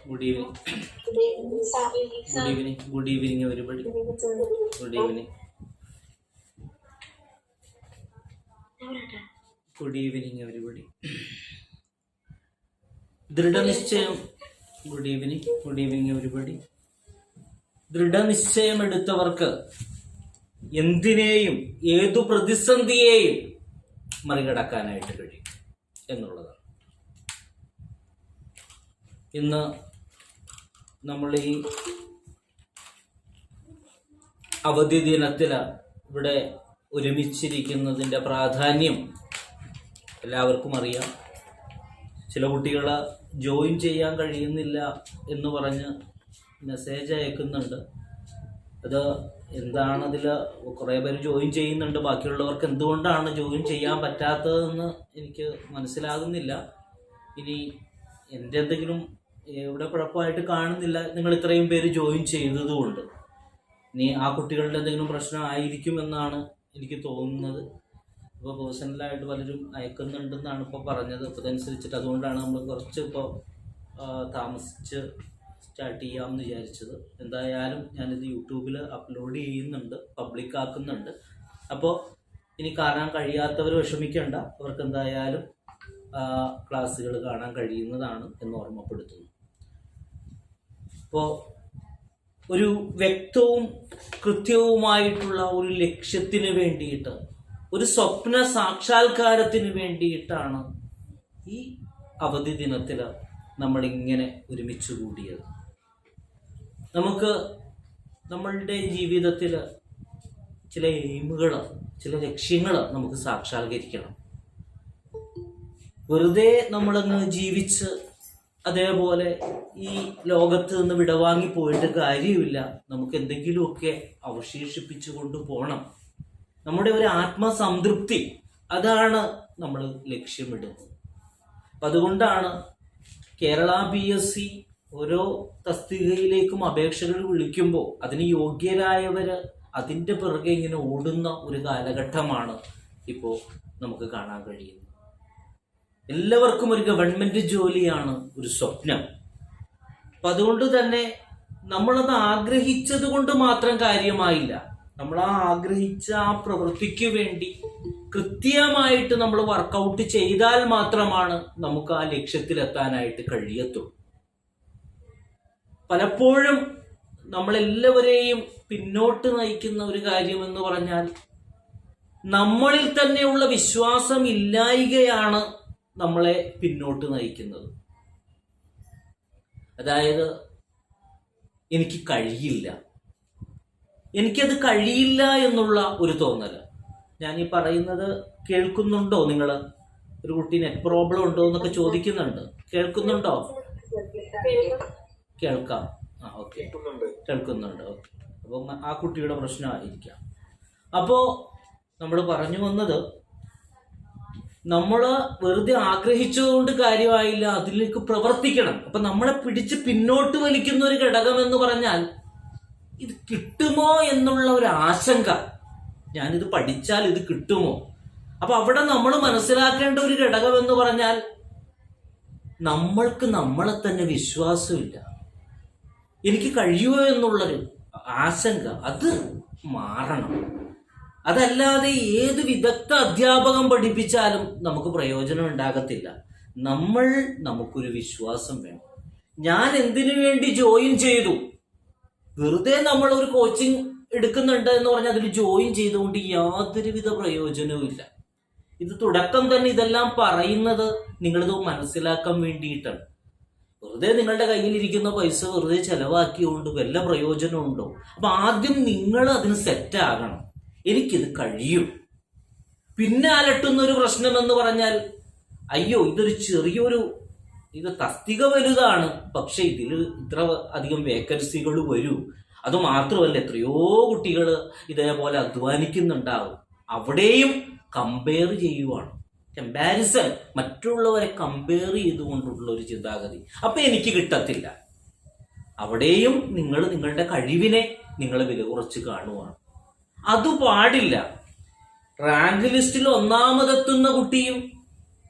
Good evening. Good evening everybody. Good evening. Good evening everybody. ദൃഢനിശ്ചയം. Good evening. Good evening everybody. ദൃഢനിശ്ചയം എടുത്തവർക്ക് എന്തിനേയും ഏതു പ്രതിസന്ധിയെയും മറികടക്കാനായിട്ട് കഴിയും എന്നുള്ളതാണ്. ഇന്ന് നമ്മൾ ഈ അവധി ദിനത്തിൽ ഇവിടെ ഒരുമിച്ചിരിക്കുന്നതിൻ്റെ പ്രാധാന്യം എല്ലാവർക്കും അറിയാം. ചില കുട്ടികൾ ജോയിൻ ചെയ്യാൻ കഴിയുന്നില്ല എന്ന് പറഞ്ഞ് മെസ്സേജ് അയക്കുന്നുണ്ട്. അത് എന്താണ്, അതിൽ കുറേ പേര് ജോയിൻ ചെയ്യുന്നുണ്ട്, ബാക്കിയുള്ളവർക്ക് എന്തുകൊണ്ടാണ് ജോയിൻ ചെയ്യാൻ പറ്റാത്തതെന്ന് എനിക്ക് മനസ്സിലാകുന്നില്ല. ഇനി എൻ്റെ എന്തെങ്കിലും ഇവിടെ കുഴപ്പമായിട്ട് കാണുന്നില്ല, നിങ്ങൾ ഇത്രയും പേര് ജോയിൻ ചെയ്തതുകൊണ്ട്. ഇനി ആ കുട്ടികളുടെ എന്തെങ്കിലും പ്രശ്നം ആയിരിക്കുമെന്നാണ് എനിക്ക് തോന്നുന്നത്. ഇപ്പോൾ പേഴ്സണലായിട്ട് പലരും അയക്കുന്നുണ്ടെന്നാണ് ഇപ്പോൾ പറഞ്ഞത്. അപ്പോൾ അതനുസരിച്ചിട്ട് അതുകൊണ്ടാണ് നമ്മൾ കുറച്ച് ഇപ്പോൾ താമസിച്ച് സ്റ്റാർട്ട് ചെയ്യാമെന്ന് വിചാരിച്ചത്. എന്തായാലും ഞാനിത് യൂട്യൂബിൽ അപ്ലോഡ് ചെയ്യുന്നുണ്ട്, പബ്ലിക്കാക്കുന്നുണ്ട്. അപ്പോൾ ഇനി കാണാൻ കഴിയാത്തവർ വിഷമിക്കേണ്ട, അവർക്ക് എന്തായാലും ക്ലാസ്സുകൾ കാണാൻ കഴിയുന്നതാണ് എന്ന് ഓർമ്മപ്പെടുത്തുന്നു. അപ്പോൾ ഒരു വ്യക്തവും കൃത്യവുമായിട്ടുള്ള ഒരു ലക്ഷ്യത്തിന് വേണ്ടിയിട്ട്, ഒരു സ്വപ്ന സാക്ഷാത്കാരത്തിന് വേണ്ടിയിട്ടാണ് ഈ അവധി ദിനത്തിൽ നമ്മളിങ്ങനെ ഒരുമിച്ച് കൂടിയത്. നമുക്ക് നമ്മളുടെ ജീവിതത്തിൽ ചില എയിമുകൾ, ചില ലക്ഷ്യങ്ങൾ നമുക്ക് സാക്ഷാത്കരിക്കണം. വെറുതെ നമ്മളങ്ങ് ജീവിച്ച് അതേപോലെ ഈ ലോകത്ത് നിന്ന് വിടവാങ്ങി പോയിട്ട് കാര്യമില്ല. നമുക്ക് എന്തെങ്കിലുമൊക്കെ അവശേഷിപ്പിച്ചു കൊണ്ട് പോകണം. നമ്മുടെ ഒരു ആത്മസംതൃപ്തി, അതാണ് നമ്മൾ ലക്ഷ്യമിടുന്നത്. അപ്പം അതുകൊണ്ടാണ് കേരള PSC ഓരോ തസ്തികയിലേക്കും അപേക്ഷകൾ വിളിക്കുമ്പോൾ അതിന് യോഗ്യരായവർ അതിൻ്റെ പിറകെ ഇങ്ങനെ ഓടുന്ന ഒരു കാലഘട്ടമാണ് ഇപ്പോൾ നമുക്ക് കാണാൻ കഴിയുന്നത്. എല്ലാവർക്കും ഒരു ഗവൺമെൻറ് ജോലിയാണ് ഒരു സ്വപ്നം. അപ്പം അതുകൊണ്ട് തന്നെ നമ്മളത് ആഗ്രഹിച്ചത് കൊണ്ട് മാത്രം കാര്യമായില്ല. നമ്മൾ ആ ആഗ്രഹിച്ച ആ പ്രവൃത്തിക്ക് വേണ്ടി കൃത്യമായിട്ട് നമ്മൾ വർക്കൗട്ട് ചെയ്താൽ മാത്രമാണ് നമുക്ക് ആ ലക്ഷ്യത്തിലെത്താനായിട്ട് കഴിയത്തുള്ളൂ. പലപ്പോഴും നമ്മളെല്ലാവരെയും പിന്നോട്ട് നയിക്കുന്ന ഒരു കാര്യം എന്ന് പറഞ്ഞാൽ നമ്മളിൽ തന്നെയുള്ള വിശ്വാസം ഇല്ലായ്കയാണ് നമ്മളെ പിന്നോട്ട് നയിക്കുന്നത്. അതായത് എനിക്ക് കഴിയില്ല, എനിക്കത് കഴിയില്ല എന്നുള്ള ഒരു തോന്നൽ. ഞാൻ ഈ പറയുന്നത് കേൾക്കുന്നുണ്ടോ നിങ്ങൾ? ഒരു കുട്ടി നെറ്റ് പ്രോബ്ലം ഉണ്ടോ എന്നൊക്കെ ചോദിക്കുന്നുണ്ട്. കേൾക്കുന്നുണ്ടോ? കേൾക്കാം. ഓക്കെ, കേൾക്കുന്നുണ്ട്. ഓക്കെ, അപ്പം ആ കുട്ടിയുടെ പ്രശ്നമായിരിക്കാം. അപ്പോൾ നമ്മൾ പറഞ്ഞു വന്നത്, നമ്മൾ വെറുതെ ആഗ്രഹിച്ചതുകൊണ്ട് കാര്യമായില്ല, അതിലേക്ക് പ്രവർത്തിക്കണം. അപ്പം നമ്മളെ പിടിച്ച് പിന്നോട്ട് വലിക്കുന്ന ഒരു ഘടകം എന്ന് പറഞ്ഞാൽ ഇത് കിട്ടുമോ എന്നുള്ള ഒരു ആശങ്ക. ഞാനിത് പഠിച്ചാൽ ഇത് കിട്ടുമോ? അപ്പൊ അവിടെ നമ്മൾ മനസ്സിലാക്കേണ്ട ഒരു ഘടകം എന്ന് പറഞ്ഞാൽ നമ്മൾക്ക് നമ്മളെ തന്നെ വിശ്വാസമില്ല. എനിക്ക് കഴിയുമോ എന്നുള്ളൊരു ആശങ്ക, അത് മാറണം. അതല്ലാതെ ഏത് വിദഗ്ധ അധ്യാപകം പഠിപ്പിച്ചാലും നമുക്ക് പ്രയോജനം ഉണ്ടാകത്തില്ല. നമുക്കൊരു വിശ്വാസം വേണം. ഞാൻ എന്തിനു വേണ്ടി ജോയിൻ ചെയ്തു? വെറുതെ നമ്മൾ ഒരു കോച്ചിങ് എടുക്കുന്നുണ്ട് എന്ന് പറഞ്ഞാൽ അതിൽ ജോയിൻ ചെയ്തുകൊണ്ട് യാതൊരുവിധ പ്രയോജനവും ഇല്ല. ഇത് തുടക്കം തന്നെ ഇതെല്ലാം പറയുന്നത് നിങ്ങളിത് മനസ്സിലാക്കാൻ വേണ്ടിയിട്ടാണ്. വെറുതെ നിങ്ങളുടെ കയ്യിലിരിക്കുന്ന പൈസ വെറുതെ ചെലവാക്കിയോണ്ട് വല്ല പ്രയോജനമുണ്ടോ? അപ്പൊ ആദ്യം നിങ്ങൾ അതിന് സെറ്റ് ആകണം. എനിക്കിത് കഴിയും. പിന്നെ അലട്ടുന്ന ഒരു പ്രശ്നം എന്ന് പറഞ്ഞാൽ, അയ്യോ ഇതൊരു ഇത് തസ്തിക വലുതാണ്, പക്ഷെ ഇതിൽ ഇത്ര അധികം വേക്കൻസികൾ വരൂ. അത് മാത്രമല്ല, എത്രയോ കുട്ടികൾ ഇതേപോലെ അധ്വാനിക്കുന്നുണ്ടാവും. അവിടെയും കമ്പയർ ചെയ്യുവാണ്. കമ്പാരിസൺ, മറ്റുള്ളവരെ കമ്പയർ ചെയ്തുകൊണ്ടുള്ള ഒരു ചിന്താഗതി. അപ്പൊ എനിക്ക് കിട്ടത്തില്ല. അവിടെയും നിങ്ങൾ നിങ്ങളുടെ കഴിവിനെ നിങ്ങൾ വില കുറച്ച് കാണുവാണ്. അത് പാടില്ല. റാങ്ക് ലിസ്റ്റിൽ ഒന്നാമതെത്തുന്ന കുട്ടിയും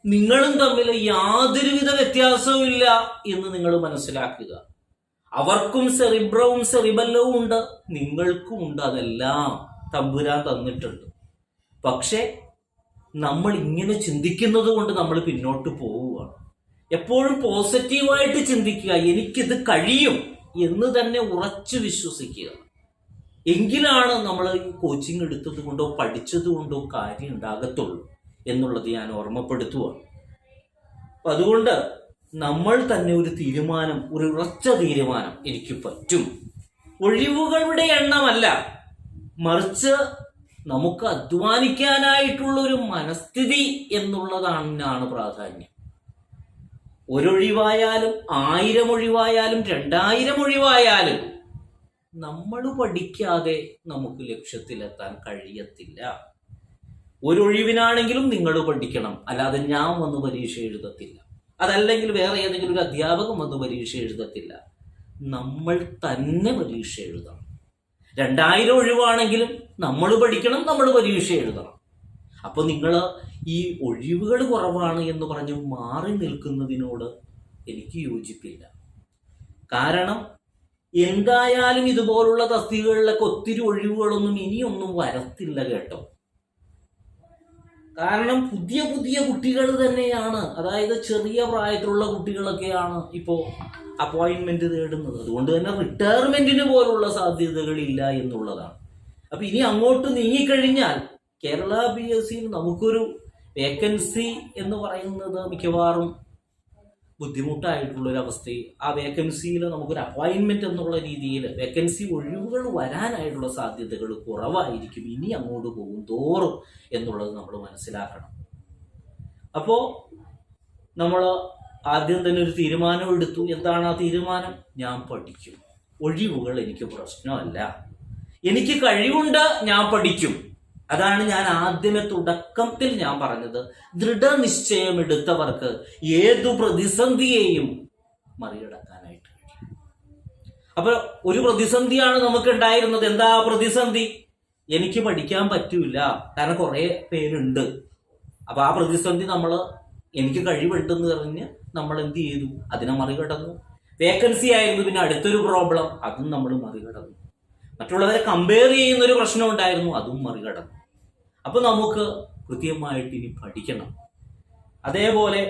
നിങ്ങളും തമ്മിൽ യാതൊരുവിധ വ്യത്യാസവും ഇല്ല എന്ന് നിങ്ങൾ മനസ്സിലാക്കുക. അവർക്കും സെറിബ്രവും സെറിബല്ലവും ഉണ്ട്, നിങ്ങൾക്കും ഉണ്ട്. അതെല്ലാം തമ്പുരാൻ തന്നിട്ടുണ്ട്. പക്ഷെ നമ്മൾ ഇങ്ങനെ ചിന്തിക്കുന്നത് കൊണ്ട് നമ്മൾ പിന്നോട്ട് പോവുകയാണ്. എപ്പോഴും പോസിറ്റീവായിട്ട് ചിന്തിക്കുക, എനിക്കിത് കഴിയും എന്ന് തന്നെ ഉറച്ചു വിശ്വസിക്കുക. എങ്കിലാണ് നമ്മൾ ഈ കോച്ചിങ് എടുത്തത് കൊണ്ടോ പഠിച്ചത് കൊണ്ടോ കാര്യം ഉണ്ടാകത്തുള്ളൂ എന്നുള്ളത് ഞാൻ ഓർമ്മപ്പെടുത്തുകയാണ്. അപ്പം അതുകൊണ്ട് നമ്മൾ തന്നെ ഒരു തീരുമാനം, ഒരു ഉറച്ച തീരുമാനം, എനിക്ക് പറ്റും. ഒഴിവുകളുടെ എണ്ണമല്ല, മറിച്ച് നമുക്ക് അധ്വാനിക്കാനായിട്ടുള്ള ഒരു മനസ്ഥിതി എന്നുള്ളതാണ് പ്രാധാന്യം. ഒരൊഴിവായാലും 1000 ഒഴിവായാലും 2000 ഒഴിവായാലും നമ്മൾ പഠിക്കാതെ നമുക്ക് ലക്ഷ്യത്തിലെത്താൻ കഴിയത്തില്ല. ഒരൊഴിവിനാണെങ്കിലും നിങ്ങൾ പഠിക്കണം, അല്ലാതെ ഞാൻ വന്ന് പരീക്ഷ എഴുതത്തില്ല, അതല്ലെങ്കിൽ വേറെ ഏതെങ്കിലും ഒരു അധ്യാപകൻ വന്ന് പരീക്ഷ എഴുതത്തില്ല. നമ്മൾ തന്നെ പരീക്ഷ എഴുതണം. 2000 ഒഴിവാണെങ്കിലും നമ്മൾ പഠിക്കണം, നമ്മൾ പരീക്ഷ എഴുതണം. അപ്പൊ നിങ്ങൾ ഈ ഒഴിവുകൾ കുറവാണ് എന്ന് പറഞ്ഞ് മാറി നിൽക്കുന്നതിനോട് എനിക്ക് യോജിപ്പില്ല. കാരണം എന്തായാലും ഇതുപോലുള്ള തസ്തികകളിലൊക്കെ ഒത്തിരി ഒഴിവുകളൊന്നും ഇനിയൊന്നും വരത്തില്ല കേട്ടോ. കാരണം പുതിയ പുതിയ കുട്ടികൾ തന്നെയാണ്, അതായത് ചെറിയ പ്രായത്തിലുള്ള കുട്ടികളൊക്കെയാണ് ഇപ്പോൾ അപ്പോയിൻമെന്റ് തേടുന്നത്. അതുകൊണ്ട് തന്നെ റിട്ടയർമെന്റിന് പോലുള്ള സാധ്യതകളില്ല എന്നുള്ളതാണ്. അപ്പൊ ഇനി അങ്ങോട്ട് നീങ്ങിക്കഴിഞ്ഞാൽ കേരള PSC നമുക്കൊരു വേക്കൻസി എന്ന് പറയുന്നത് മിക്കവാറും ബുദ്ധിമുട്ടായിട്ടുള്ളൊരവസ്ഥയിൽ ആ വേക്കൻസിയിൽ നമുക്കൊരു അപ്പോയിൻമെന്റ് എന്നുള്ള രീതിയിൽ വേക്കൻസി ഒഴിവുകൾ വരാനായിട്ടുള്ള സാധ്യതകൾ കുറവായിരിക്കും ഇനി അങ്ങോട്ട് പോകും തോറും എന്നുള്ളത് നമ്മൾ മനസ്സിലാക്കണം. അപ്പോൾ നമ്മൾ ആദ്യം തന്നെ ഒരു തീരുമാനം എടുത്തു. എന്താണ് ആ തീരുമാനം? ഞാൻ പഠിക്കും. ഒഴിവുകൾ എനിക്ക് പ്രശ്നമല്ല, എനിക്ക് കഴിവുണ്ട്, ഞാൻ പഠിക്കും. അതാണ് ഞാൻ ആദ്യമേ തുടക്കത്തിൽ ഞാൻ പറഞ്ഞത്. ദൃഢനിശ്ചയം എടുത്തവർക്ക് ഏതു പ്രതിസന്ധിയെയും മറികടക്കാനായിട്ട് കഴിയും. അപ്പൊ ഒരു പ്രതിസന്ധിയാണ് നമുക്ക് ഉണ്ടായിരുന്നത്. എന്താ പ്രതിസന്ധി? എനിക്ക് പഠിക്കാൻ പറ്റൂല, കാരണം കുറെ പേരുണ്ട്. അപ്പൊ ആ പ്രതിസന്ധി എനിക്ക് കഴിവുണ്ടെന്ന് പറഞ്ഞ് നമ്മൾ എന്ത് ചെയ്തു? അതിനെ മറികടന്നു. വേക്കൻസി ആയിരുന്നു പിന്നെ അടുത്തൊരു പ്രോബ്ലം, അതും നമ്മൾ മറികടന്നു. മറ്റുള്ളവരെ കമ്പയർ ചെയ്യുന്ന ഒരു പ്രശ്നം ഉണ്ടായിരുന്നു, അതും മറികടന്നു. അപ്പൊ നമുക്ക് കൃത്യമായിട്ട് ഇനി പഠിക്കണം. അതേപോലെ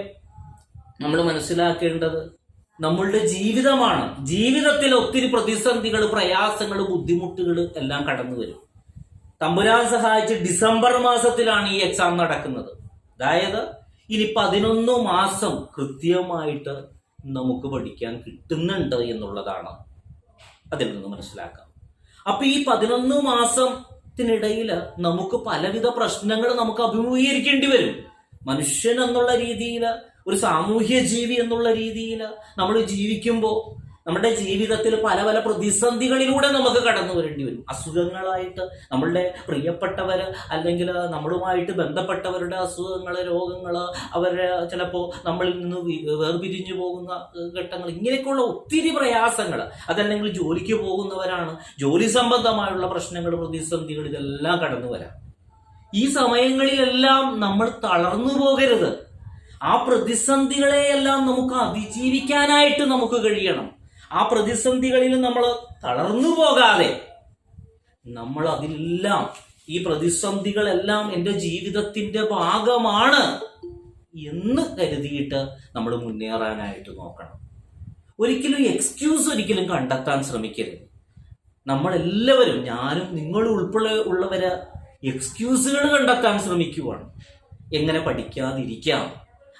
നമ്മൾ മനസ്സിലാക്കേണ്ടത് നമ്മളുടെ ജീവിതമാണ്. ജീവിതത്തിൽ ഒത്തിരി പ്രതിസന്ധികൾ, പ്രയാസങ്ങൾ, ബുദ്ധിമുട്ടുകൾ എല്ലാം കടന്നു വരും. തമ്പുരാൻ സഹായിച്ച് ഡിസംബർ മാസത്തിലാണ് ഈ എക്സാം നടക്കുന്നത്. അതായത് ഇനി 11 മാസം കൃത്യമായിട്ട് നമുക്ക് പഠിക്കാൻ കിട്ടുന്നുണ്ട് എന്നുള്ളതാണ് അതിൽ നിന്ന് മനസ്സിലാക്കാം. അപ്പൊ ഈ 11 മാസത്തിനിടയിൽ നമുക്ക് പലവിധ പ്രശ്നങ്ങൾ നമുക്ക് അഭിമുഖീകരിക്കേണ്ടി വരും. മനുഷ്യൻ എന്നുള്ള രീതിയിൽ, ഒരു സാമൂഹ്യ ജീവി എന്നുള്ള രീതിയിൽ നമ്മൾ ജീവിക്കുമ്പോൾ നമ്മുടെ ജീവിതത്തിൽ പല പല പ്രതിസന്ധികളിലൂടെ നമുക്ക് കടന്നു വരേണ്ടി വരും. അസുഖങ്ങളായിട്ട് നമ്മളുടെ പ്രിയപ്പെട്ടവർ അല്ലെങ്കിൽ നമ്മളുമായിട്ട് ബന്ധപ്പെട്ടവരുടെ അസുഖങ്ങൾ, രോഗങ്ങൾ, അവരെ ചിലപ്പോൾ നമ്മളിൽ നിന്ന് വേർപിരിഞ്ഞു പോകുന്ന ഘട്ടങ്ങൾ, ഇങ്ങനെയൊക്കെയുള്ള ഒത്തിരി പ്രയാസങ്ങൾ. അതല്ലെങ്കിൽ ജോലിക്ക് പോകുന്നവരാണ്, ജോലി സംബന്ധമായുള്ള പ്രശ്നങ്ങൾ, പ്രതിസന്ധികൾ, ഇതെല്ലാം കടന്നു വരാം. ഈ സമയങ്ങളിലെല്ലാം നമ്മൾ തളർന്നു പോകരുത്. ആ പ്രതിസന്ധികളെയെല്ലാം നമുക്ക് അതിജീവിക്കാനായിട്ട് നമുക്ക് കഴിയണം. ആ പ്രതിസന്ധികളിൽ നമ്മൾ തളർന്നു പോകാതെ നമ്മൾ അതിലെല്ലാം, ഈ പ്രതിസന്ധികളെല്ലാം എൻ്റെ ജീവിതത്തിന്റെ ഭാഗമാണ് എന്ന് കരുതിയിട്ട് നമ്മൾ മുന്നേറാനായിട്ട് നോക്കണം. ഒരിക്കലും എക്സ്ക്യൂസ് കണ്ടെത്താൻ ശ്രമിക്കരുത്. നമ്മളെല്ലാവരും, ഞാനും നിങ്ങളും ഉൾപ്പെടെ ഉള്ളവര് എക്സ്ക്യൂസുകൾ കണ്ടെത്താൻ ശ്രമിക്കുവാണ്. എങ്ങനെ പഠിക്കാതിരിക്കാം,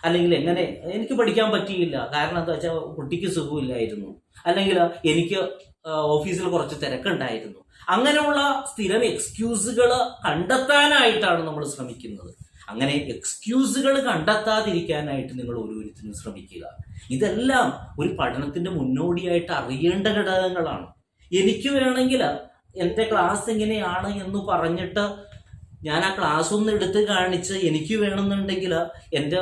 അല്ലെങ്കിൽ എങ്ങനെ എനിക്ക് പഠിക്കാൻ പറ്റിയില്ല, കാരണം എന്താ വെച്ചാൽ കുട്ടിക്ക് സുഖമില്ലായിരുന്നു, അല്ലെങ്കിൽ എനിക്ക് ഓഫീസിൽ കുറച്ച് തിരക്കുണ്ടായിരുന്നു. അങ്ങനെയുള്ള സ്ഥിരം എക്സ്ക്യൂസുകൾ കണ്ടെത്താനായിട്ടാണ് നമ്മൾ ശ്രമിക്കുന്നത്. അങ്ങനെ എക്സ്ക്യൂസുകൾ കണ്ടെത്താതിരിക്കാനായിട്ട് നിങ്ങൾ ഓരോരുത്തരും ശ്രമിക്കുക. ഇതെല്ലാം ഒരു പഠനത്തിന്റെ മുന്നോടിയായിട്ട് അറിയേണ്ട ഘടകങ്ങളാണ്. എനിക്ക് വേണമെങ്കിൽ എൻ്റെ ക്ലാസ് എങ്ങനെയാണ് എന്ന് പറഞ്ഞിട്ട് ഞാൻ ആ ക്ലാസ് ഒന്ന് എടുത്ത് കാണിച്ച് എനിക്ക് വേണമെന്നുണ്ടെങ്കിൽ എൻ്റെ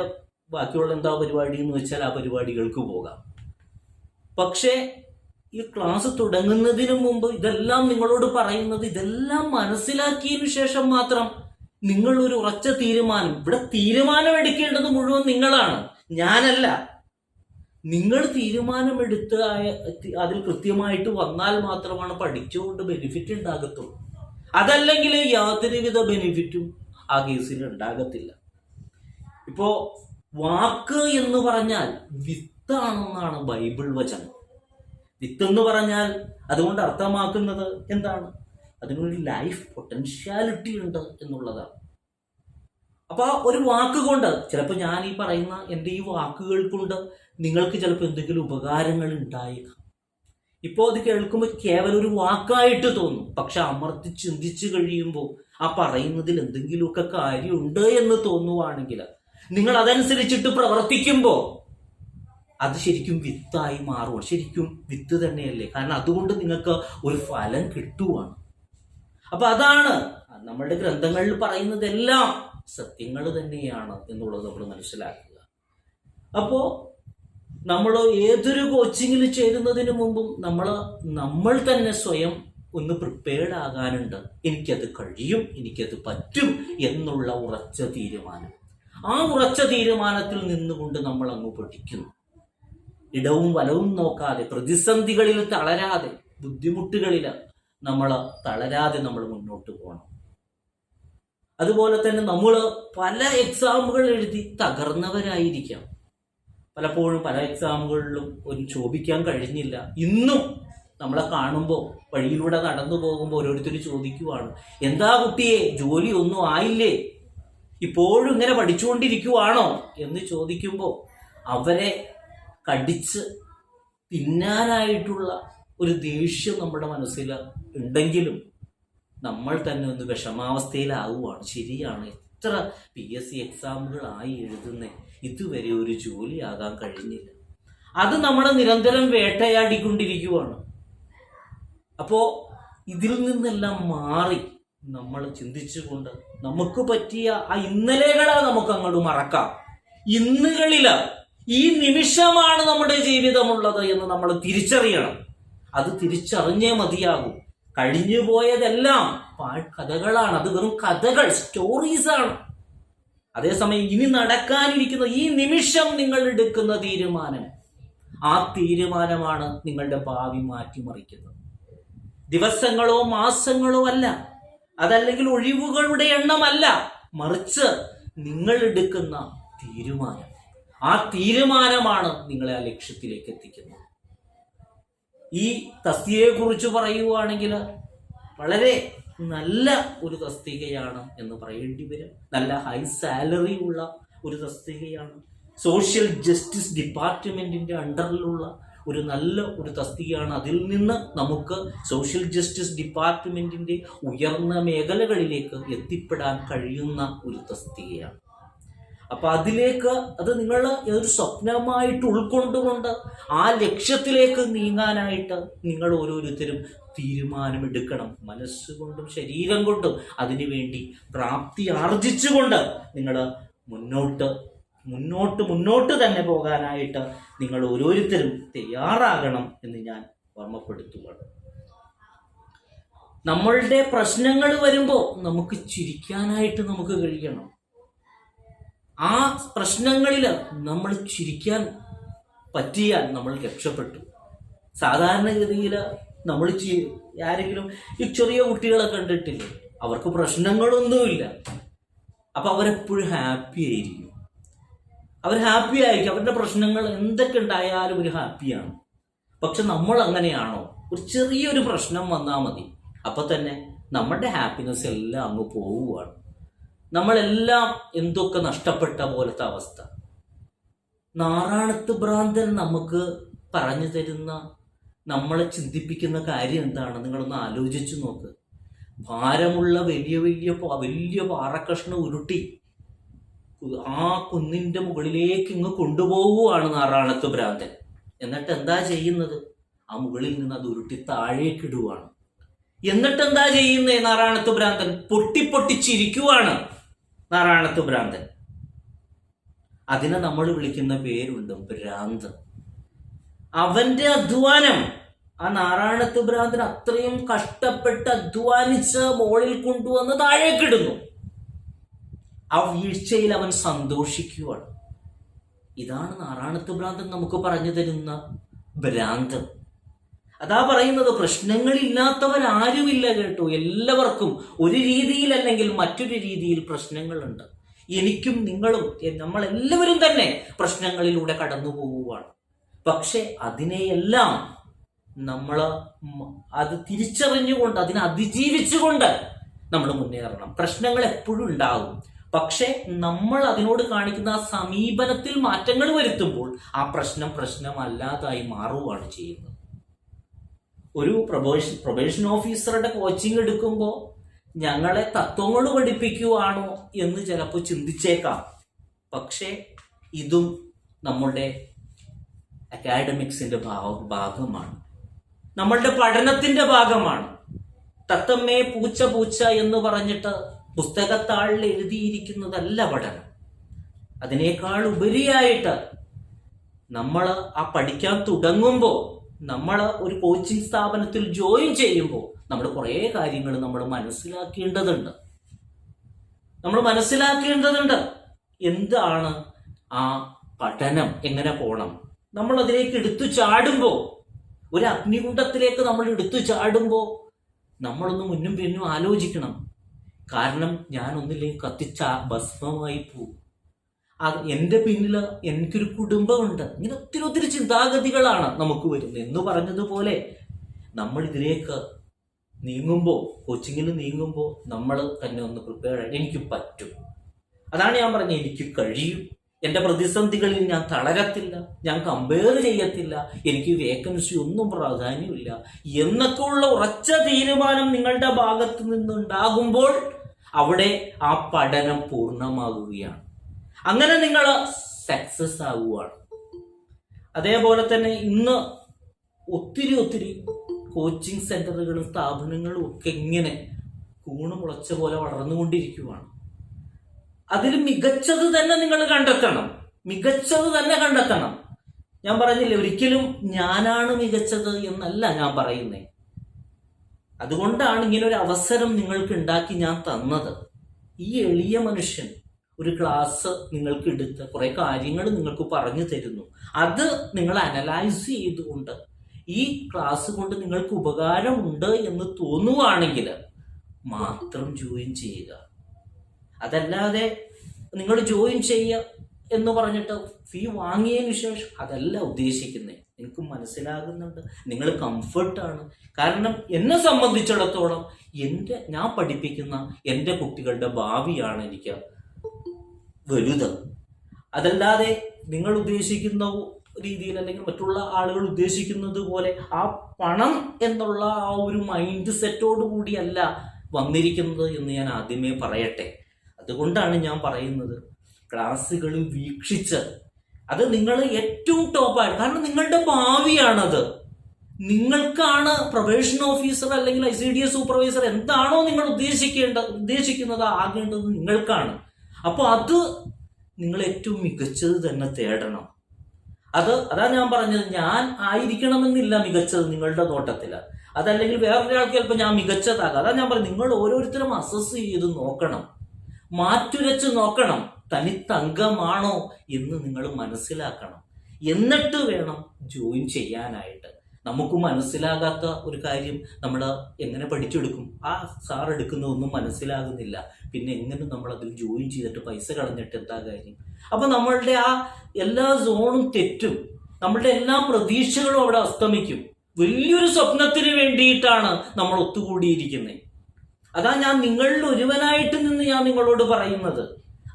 ബാക്കിയുള്ള എന്താ പരിപാടി എന്ന് വെച്ചാൽ ആ പരിപാടികൾക്ക് പോകാം. പക്ഷേ ഈ ക്ലാസ് തുടങ്ങുന്നതിന് മുമ്പ് ഇതെല്ലാം നിങ്ങളോട് പറയുന്നത്, ഇതെല്ലാം മനസ്സിലാക്കിയതിനു ശേഷം മാത്രം നിങ്ങൾ ഒരു ഉറച്ച തീരുമാനം, ഇവിടെ തീരുമാനം എടുക്കേണ്ടത് മുഴുവൻ നിങ്ങളാണ്, ഞാനല്ല. നിങ്ങൾ തീരുമാനമെടുത്ത് അതിൽ കൃത്യമായിട്ട് വന്നാൽ മാത്രമാണ് പഠിച്ചുകൊണ്ട് ബെനിഫിറ്റ് ഉണ്ടാകത്തുള്ളൂ. അതല്ലെങ്കിൽ യാതൊരുവിധ ബെനിഫിറ്റും ആ കേസിൽ ഉണ്ടാകത്തില്ല. ഇപ്പോ വാക്ക് എന്ന് പറഞ്ഞാൽ വിത്താണെന്നാണ് ബൈബിൾ വചനം. വിത്ത് എന്ന് പറഞ്ഞാൽ അതുകൊണ്ട് അർത്ഥമാക്കുന്നത് എന്താണ്? അതിനൊരു ലൈഫ് പൊട്ടൻഷ്യാലിറ്റി ഉണ്ട് എന്നുള്ളതാണ്. അപ്പൊ ഒരു വാക്കുകൊണ്ട്, ചിലപ്പോൾ ഞാൻ ഈ പറയുന്ന എൻ്റെ ഈ വാക്കുകൾ കൊണ്ട് നിങ്ങൾക്ക് ചിലപ്പോൾ എന്തെങ്കിലും ഉപകാരങ്ങൾ ഉണ്ടായേക്കാം. ഇപ്പോൾ അത് കേൾക്കുമ്പോൾ കേവലം ഒരു വാക്കായിട്ട് തോന്നും. പക്ഷെ അമർത്തി ചിന്തിച്ചു കഴിയുമ്പോൾ ആ പറയുന്നതിൽ എന്തെങ്കിലുമൊക്കെ കാര്യമുണ്ട് എന്ന് തോന്നുവാണെങ്കിൽ, നിങ്ങൾ അതനുസരിച്ചിട്ട് പ്രവർത്തിക്കുമ്പോൾ അത് ശരിക്കും വിത്തായി മാറും. ശരിക്കും വിത്ത് തന്നെയല്ലേ? കാരണം അതുകൊണ്ട് നിങ്ങൾക്ക് ഒരു ഫലം കിട്ടുവാണ്. അപ്പൊ അതാണ് നമ്മളുടെ ഗ്രന്ഥങ്ങളിൽ പറയുന്നതെല്ലാം സത്യങ്ങൾ തന്നെയാണ് എന്നുള്ളത് നമ്മൾ മനസ്സിലാക്കുക. അപ്പോ നമ്മൾ ഏതൊരു കോച്ചിങ്ങിൽ ചേരുന്നതിന് മുമ്പും നമ്മൾ തന്നെ സ്വയം ഒന്ന് പ്രിപ്പയർഡ് ആകാനുണ്ട്. എനിക്കത് കഴിയും, എനിക്കത് പറ്റും എന്നുള്ള ഉറച്ച തീരുമാനം. ആ ഉറച്ച തീരുമാനത്തിൽ നിന്നുകൊണ്ട് നമ്മൾ അങ്ങ് പഠിക്കുന്നു. ഇടവും വലവും നോക്കാതെ, പ്രതിസന്ധികളിൽ തളരാതെ, ബുദ്ധിമുട്ടുകളിൽ നമ്മൾ തളരാതെ നമ്മൾ മുന്നോട്ട് പോകണം. അതുപോലെ തന്നെ നമ്മൾ പല എക്സാമുകൾ എഴുതി തകർന്നവരായിരിക്കാം. പലപ്പോഴും പല എക്സാമുകളിലും ഒരു ശോഭിക്കാൻ കഴിഞ്ഞില്ല. ഇന്നും നമ്മളെ കാണുമ്പോൾ, വഴിയിലൂടെ നടന്നു പോകുമ്പോൾ ഓരോരുത്തർ ചോദിക്കുവാണ്, എന്താ കുട്ടിയെ ജോലി ഒന്നും ആയില്ലേ, ഇപ്പോഴും ഇങ്ങനെ പഠിച്ചുകൊണ്ടിരിക്കുവാണോ എന്ന് ചോദിക്കുമ്പോൾ അവരെ കടിച്ച് തിന്നാനായിട്ടുള്ള ഒരു ദേഷ്യം നമ്മുടെ മനസ്സിൽ ഉണ്ടെങ്കിലും നമ്മൾ തന്നെ ഒന്ന് വിഷമാവസ്ഥയിലാവുകയാണ്. ശരിയാണ്, എത്ര PSC എക്സാമുകളായി എഴുതുന്നേ, ഇതുവരെ ഒരു ജോലിയാകാൻ കഴിഞ്ഞില്ല. അത് നമ്മളെ നിരന്തരം വേട്ടയാടിക്കൊണ്ടിരിക്കുവാണ്. അപ്പോൾ ഇതിൽ നിന്നെല്ലാം മാറി നമ്മൾ ചിന്തിച്ചുകൊണ്ട് നമുക്ക് പറ്റിയ ആ ഇന്നലെകളെ നമുക്ക് അങ്ങോട്ട് മറക്കാം. ഇന്നുകളില് ഈ നിമിഷമാണ് നമ്മുടെ ജീവിതമുള്ളത് എന്ന് നമ്മൾ തിരിച്ചറിയണം. അത് തിരിച്ചറിഞ്ഞേ മതിയാകും. കഴിഞ്ഞു പോയതെല്ലാം കഥകളാണ്. അത് വെറും കഥകൾ, സ്റ്റോറീസാണ്. അതേസമയം ഇനി നടക്കാനിരിക്കുന്ന ഈ നിമിഷം നിങ്ങൾ എടുക്കുന്ന തീരുമാനം, ആ തീരുമാനമാണ് നിങ്ങളുടെ ഭാവി മാറ്റിമറിക്കുന്നത്. ദിവസങ്ങളോ മാസങ്ങളോ അല്ല, അതല്ലെങ്കിൽ ഒഴിവുകളുടെ എണ്ണമല്ല, മറിച്ച് നിങ്ങൾ എടുക്കുന്ന തീരുമാനം. ആ തീരുമാനമാണ് നിങ്ങളെ ആ ലക്ഷ്യത്തിലേക്ക് എത്തിക്കുന്നത്. ഈ തസ്തികയെ കുറിച്ച് പറയുവാണെങ്കിൽ വളരെ നല്ല ഒരു തസ്തികയാണ് എന്ന് പറയേണ്ടി വരും. നല്ല ഹൈ സാലറി ഉള്ള ഒരു തസ്തികയാണ്. സോഷ്യൽ ജസ്റ്റിസ് ഡിപ്പാർട്ട്മെന്റിന്റെ അണ്ടറിലുള്ള ഒരു നല്ല ഒരു തസ്തികയാണ്. അതിൽ നിന്ന് നമുക്ക് സോഷ്യൽ ജസ്റ്റിസ് ഡിപ്പാർട്ട്മെന്റിന്റെ ഉയർന്ന മേഖലകളിലേക്ക് എത്തിപ്പെടാൻ കഴിയുന്ന ഒരു തസ്തികയാണ്. അപ്പൊ അതിലേക്ക് അത് നിങ്ങൾ ഒരു സ്വപ്നമായിട്ട് ഉൾക്കൊണ്ടുകൊണ്ട് ആ ലക്ഷ്യത്തിലേക്ക് നീങ്ങാനായിട്ട് നിങ്ങൾ ഓരോരുത്തരും തീരുമാനമെടുക്കണം. മനസ്സുകൊണ്ടും ശരീരം കൊണ്ടും അതിനുവേണ്ടി പ്രാപ്തി ആർജിച്ചുകൊണ്ട് നിങ്ങൾ മുന്നോട്ട് തന്നെ പോകാനായിട്ട് നിങ്ങൾ ഓരോരുത്തരും തയ്യാറാകണം എന്ന് ഞാൻ ഓർമ്മപ്പെടുത്തുകയാണ്. നമ്മളുടെ പ്രശ്നങ്ങൾ വരുമ്പോൾ നമുക്ക് ചിരിക്കാനായിട്ട് നമുക്ക് കഴിയണം. ആ പ്രശ്നങ്ങളിൽ നമ്മൾ ചിരിക്കാൻ പറ്റിയാൽ നമ്മൾ രക്ഷപ്പെട്ടു. സാധാരണഗതിയിൽ നമ്മൾ ആരെങ്കിലും ഈ ചെറിയ കുട്ടികളെ കണ്ടിട്ടില്ലേ, അവർക്ക് പ്രശ്നങ്ങളൊന്നുമില്ല. അപ്പൊ അവരെപ്പോഴും ഹാപ്പി ആയിരിക്കും. അവരുടെ പ്രശ്നങ്ങൾ എന്തൊക്കെ ഉണ്ടായാലും ഒരു ഹാപ്പിയാണ്. പക്ഷെ നമ്മൾ അങ്ങനെയാണോ? ഒരു ചെറിയൊരു പ്രശ്നം വന്നാൽ മതി, അപ്പൊ തന്നെ നമ്മുടെ ഹാപ്പിനെസ് എല്ലാം അങ്ങ് പോവുകയാണ്. നമ്മളെല്ലാം എന്തൊക്കെ നഷ്ടപ്പെട്ട പോലത്തെ അവസ്ഥ. നാറാണത്ത് ഭ്രാന്തൻ നമുക്ക് പറഞ്ഞു തരുന്ന, നമ്മളെ ചിന്തിപ്പിക്കുന്ന കാര്യം എന്താണ്? നിങ്ങളൊന്ന് ആലോചിച്ചു നോക്ക്. ഭാരമുള്ള വലിയ പാറക്കഷ്ണം ഉരുട്ടി ആ കുന്നിന്റെ മുകളിലേക്ക് ഇങ്ങ് കൊണ്ടുപോവുകയാണ് നാറാണത്ത് ഭ്രാന്തൻ. എന്നിട്ട് എന്താ ചെയ്യുന്നത്? ആ മുകളിൽ നിന്ന് അത് ഉരുട്ടി താഴേക്കിടുവാണ്. എന്നിട്ട് എന്താ ചെയ്യുന്നേ നാറാണത്ത് ഭ്രാന്തൻ? പൊട്ടിച്ചിരിക്കുവാണ് നാറാണത്ത് ഭ്രാന്തൻ. അതിനെ നമ്മൾ വിളിക്കുന്ന പേരുണ്ട് ഭ്രാന്ത്. അവന്റെ അധ്വാനം, ആ നാറാണത്ത് ഭ്രാന്തൻ അത്രയും കഷ്ടപ്പെട്ട് അധ്വാനിച്ച് മോളിൽ കൊണ്ടുവന്ന് താഴേക്കിടുന്നു. ആ വീഴ്ചയിൽ അവൻ സന്തോഷിക്കുകയാണ്. ഇതാണ് നാറാണത്ത് ഭ്രാന്തൻ നമുക്ക് പറഞ്ഞു തരുന്ന ഭ്രാന്തം. അതാ പറയുന്നത്, പ്രശ്നങ്ങളില്ലാത്തവരാരുമില്ല കേട്ടോ. എല്ലാവർക്കും ഒരു രീതിയിൽ അല്ലെങ്കിൽ മറ്റൊരു രീതിയിൽ പ്രശ്നങ്ങളുണ്ട്. എനിക്കും നിങ്ങളും നമ്മളെല്ലാവരും തന്നെ പ്രശ്നങ്ങളിലൂടെ കടന്നു പോവുകയാണ്. പക്ഷെ അതിനെയെല്ലാം നമ്മൾ അത് തിരിച്ചറിഞ്ഞുകൊണ്ട് അതിനെ അതിജീവിച്ചുകൊണ്ട് നമ്മൾ മുന്നേറണം. പ്രശ്നങ്ങൾ എപ്പോഴും ഉണ്ടാകും. പക്ഷെ നമ്മൾ അതിനോട് കാണിക്കുന്ന ആ സമീപനത്തിൽ മാറ്റങ്ങൾ വരുത്തുമ്പോൾ ആ പ്രശ്നമല്ലാതായി മാറുകയാണ് ചെയ്യുന്നത്. ഒരു പ്രൊബേഷൻ ഓഫീസറുടെ കോച്ചിങ് എടുക്കുമ്പോൾ ഞങ്ങളെ തത്വങ്ങൾ പഠിപ്പിക്കുകയാണോ എന്ന് ചിലപ്പോൾ ചിന്തിച്ചേക്കാം. പക്ഷേ ഇതും നമ്മളുടെ അക്കാഡമിക്സിന്റെ ഭാഗമാണ്, നമ്മളുടെ പഠനത്തിന്റെ ഭാഗമാണ്. തത്തമ്മേ പൂച്ച പൂച്ച എന്ന് പറഞ്ഞിട്ട് പുസ്തകത്താളിൽ എഴുതിയിരിക്കുന്നതല്ല പഠനം. അതിനേക്കാൾ ഉപരിയായിട്ട് നമ്മൾ ആ പഠിക്കാൻ തുടങ്ങുമ്പോൾ, നമ്മൾ ഒരു കോച്ചിങ് സ്ഥാപനത്തിൽ ജോയിൻ ചെയ്യുമ്പോൾ നമ്മൾ കുറേ കാര്യങ്ങൾ നമ്മൾ മനസ്സിലാക്കേണ്ടതുണ്ട്. എന്താണ് ആ പഠനം, എങ്ങനെ പോകണം. നമ്മൾ അതിലേക്ക് എടുത്തു ചാടുമ്പോൾ, ഒരു അഗ്നികുണ്ഡത്തിലേക്ക് നമ്മൾ എടുത്തു ചാടുമ്പോൾ നമ്മളൊന്ന് മുന്നും പിന്നും ആലോചിക്കണം. കാരണം ഞാനൊന്നില്ലെങ്കിൽ കത്തിച്ച ഭസ്മമായി പോകും. എൻ്റെ പിന്നിൽ എനിക്കൊരു കുടുംബമുണ്ട്. ഇങ്ങനെ ഒത്തിരി ചിന്താഗതികളാണ് നമുക്ക് വരുന്നത്. എന്ന് പറഞ്ഞതുപോലെ നമ്മൾ ഇതിലേക്ക് നീങ്ങുമ്പോൾ, കോച്ചിങ്ങിൽ നീങ്ങുമ്പോൾ നമ്മൾ തന്നെ ഒന്ന് പ്രിപ്പയർ ആയിട്ട് എനിക്ക് പറ്റും. അതാണ് ഞാൻ പറഞ്ഞത്, എനിക്ക് കഴിയും. എൻ്റെ പ്രതിസന്ധികളിൽ ഞാൻ തളരത്തില്ല, ഞാൻ കമ്പയർ ചെയ്യത്തില്ല, എനിക്ക് വേക്കൻസി ഒന്നും പ്രാധാന്യമില്ല എന്നൊക്കെയുള്ള ഉറച്ച തീരുമാനം നിങ്ങളുടെ ഭാഗത്ത് നിന്നുണ്ടാകുമ്പോൾ അവിടെ ആ പഠനം പൂർണ്ണമാകുകയാണ്. അങ്ങനെ നിങ്ങൾ സക്സസ് ആവുകയാണ്. അതേപോലെ തന്നെ ഇന്ന് ഒത്തിരി കോച്ചിങ് സെന്ററുകളും സ്ഥാപനങ്ങളും ഒക്കെ ഇങ്ങനെ കൂണ് മുളച്ച പോലെ വളർന്നുകൊണ്ടിരിക്കുകയാണ്. അതിൽ മികച്ചത് തന്നെ നിങ്ങൾ കണ്ടെത്തണം. ഞാൻ പറഞ്ഞില്ലേ, ഒരിക്കലും ഞാനാണ് മികച്ചത് എന്നല്ല ഞാൻ പറയുന്നേ. അതുകൊണ്ടാണ് ഇങ്ങനെ ഒരു അവസരം നിങ്ങൾക്ക് ഉണ്ടാക്കി ഞാൻ തന്നത്. ഈ എളിയ മനുഷ്യൻ ഒരു ക്ലാസ് നിങ്ങൾക്ക് എടുത്ത് കുറെ കാര്യങ്ങൾ നിങ്ങൾക്ക് പറഞ്ഞു തരുന്നു. അത് നിങ്ങൾ അനലൈസ് ചെയ്തുകൊണ്ട് ഈ ക്ലാസ് കൊണ്ട് നിങ്ങൾക്ക് ഉപകാരമുണ്ട് എന്ന് തോന്നുവാണെങ്കിൽ മാത്രം ജോയിൻ ചെയ്യുക. അതല്ലാതെ നിങ്ങൾ ജോയിൻ ചെയ്യുക എന്ന് പറഞ്ഞിട്ട് ഫീ വാങ്ങിയതിന് ശേഷം അതല്ല ഉദ്ദേശിക്കുന്നത്. എനിക്ക് മനസ്സിലാകുന്നുണ്ട്, നിങ്ങൾ കംഫർട്ടാണ്. കാരണം എന്നെ സംബന്ധിച്ചിടത്തോളം ഞാൻ പഠിപ്പിക്കുന്ന എൻ്റെ കുട്ടികളുടെ ഭാവിയാണ് എനിക്ക് വലുത്. അതല്ലാതെ നിങ്ങൾ ഉദ്ദേശിക്കുന്ന രീതിയിൽ അല്ലെങ്കിൽ മറ്റുള്ള ആളുകൾ ഉദ്ദേശിക്കുന്നത് പോലെ ആ പണം എന്നുള്ള ആ ഒരു മൈൻഡ് സെറ്റോട് കൂടിയല്ല വന്നിരിക്കുന്നത് എന്ന് ഞാൻ ആദ്യമേ പറയട്ടെ. അതുകൊണ്ടാണ് ഞാൻ പറയുന്നത്, ക്ലാസ്സുകൾ വീക്ഷിച്ച് അത് നിങ്ങൾ ഏറ്റവും ടോപ്പായി, കാരണം നിങ്ങളുടെ ഭാവിയാണത്. നിങ്ങൾക്കാണ് പ്രൊബേഷൻ ഓഫീസർ അല്ലെങ്കിൽ ICDS സൂപ്പർവൈസർ എന്താണോ നിങ്ങൾ ഉദ്ദേശിക്കുന്നത് ആകേണ്ടത് നിങ്ങൾക്കാണ്. അപ്പോൾ അത് നിങ്ങൾ ഏറ്റവും മികച്ചത് തന്നെ തേടണം. അതാ ഞാൻ പറഞ്ഞത്, ഞാൻ ആയിരിക്കണമെന്നില്ല മികച്ചത് നിങ്ങളുടെ നോട്ടത്തില്. അതല്ലെങ്കിൽ വേറൊരാൾക്ക് ചിലപ്പോൾ ഞാൻ മികച്ചതാകാം. അതാ ഞാൻ പറഞ്ഞത്, നിങ്ങൾ ഓരോരുത്തരും അസസ് ചെയ്ത് നോക്കണം, മാറ്റുരച്ച് നോക്കണം, തനിത്തങ്കമാണോ എന്ന് നിങ്ങൾ മനസ്സിലാക്കണം. എന്നിട്ട് വേണം ജോയിൻ ചെയ്യാനായിട്ട്. നമുക്ക് മനസ്സിലാകാത്ത ഒരു കാര്യം നമ്മൾ എങ്ങനെ പഠിച്ചെടുക്കും? ആ സാർ എടുക്കുന്നതൊന്നും മനസ്സിലാകുന്നില്ല, പിന്നെ എങ്ങനെ നമ്മൾ അതിൽ ജോയിൻ ചെയ്തിട്ട് പൈസ കളഞ്ഞിട്ട് എന്താ കാര്യം? അപ്പൊ നമ്മളുടെ ആ എല്ലാ സോണും തെറ്റും, നമ്മളുടെ എല്ലാ പ്രതീക്ഷകളും അവിടെ അസ്തമിക്കും. വലിയൊരു സ്വപ്നത്തിന് വേണ്ടിയിട്ടാണ് നമ്മൾ ഒത്തുകൂടിയിരിക്കുന്നത്. അതാ ഞാൻ നിങ്ങളിൽ ഒരുവനായിട്ട് നിന്ന് ഞാൻ നിങ്ങളോട് പറയുന്നത്.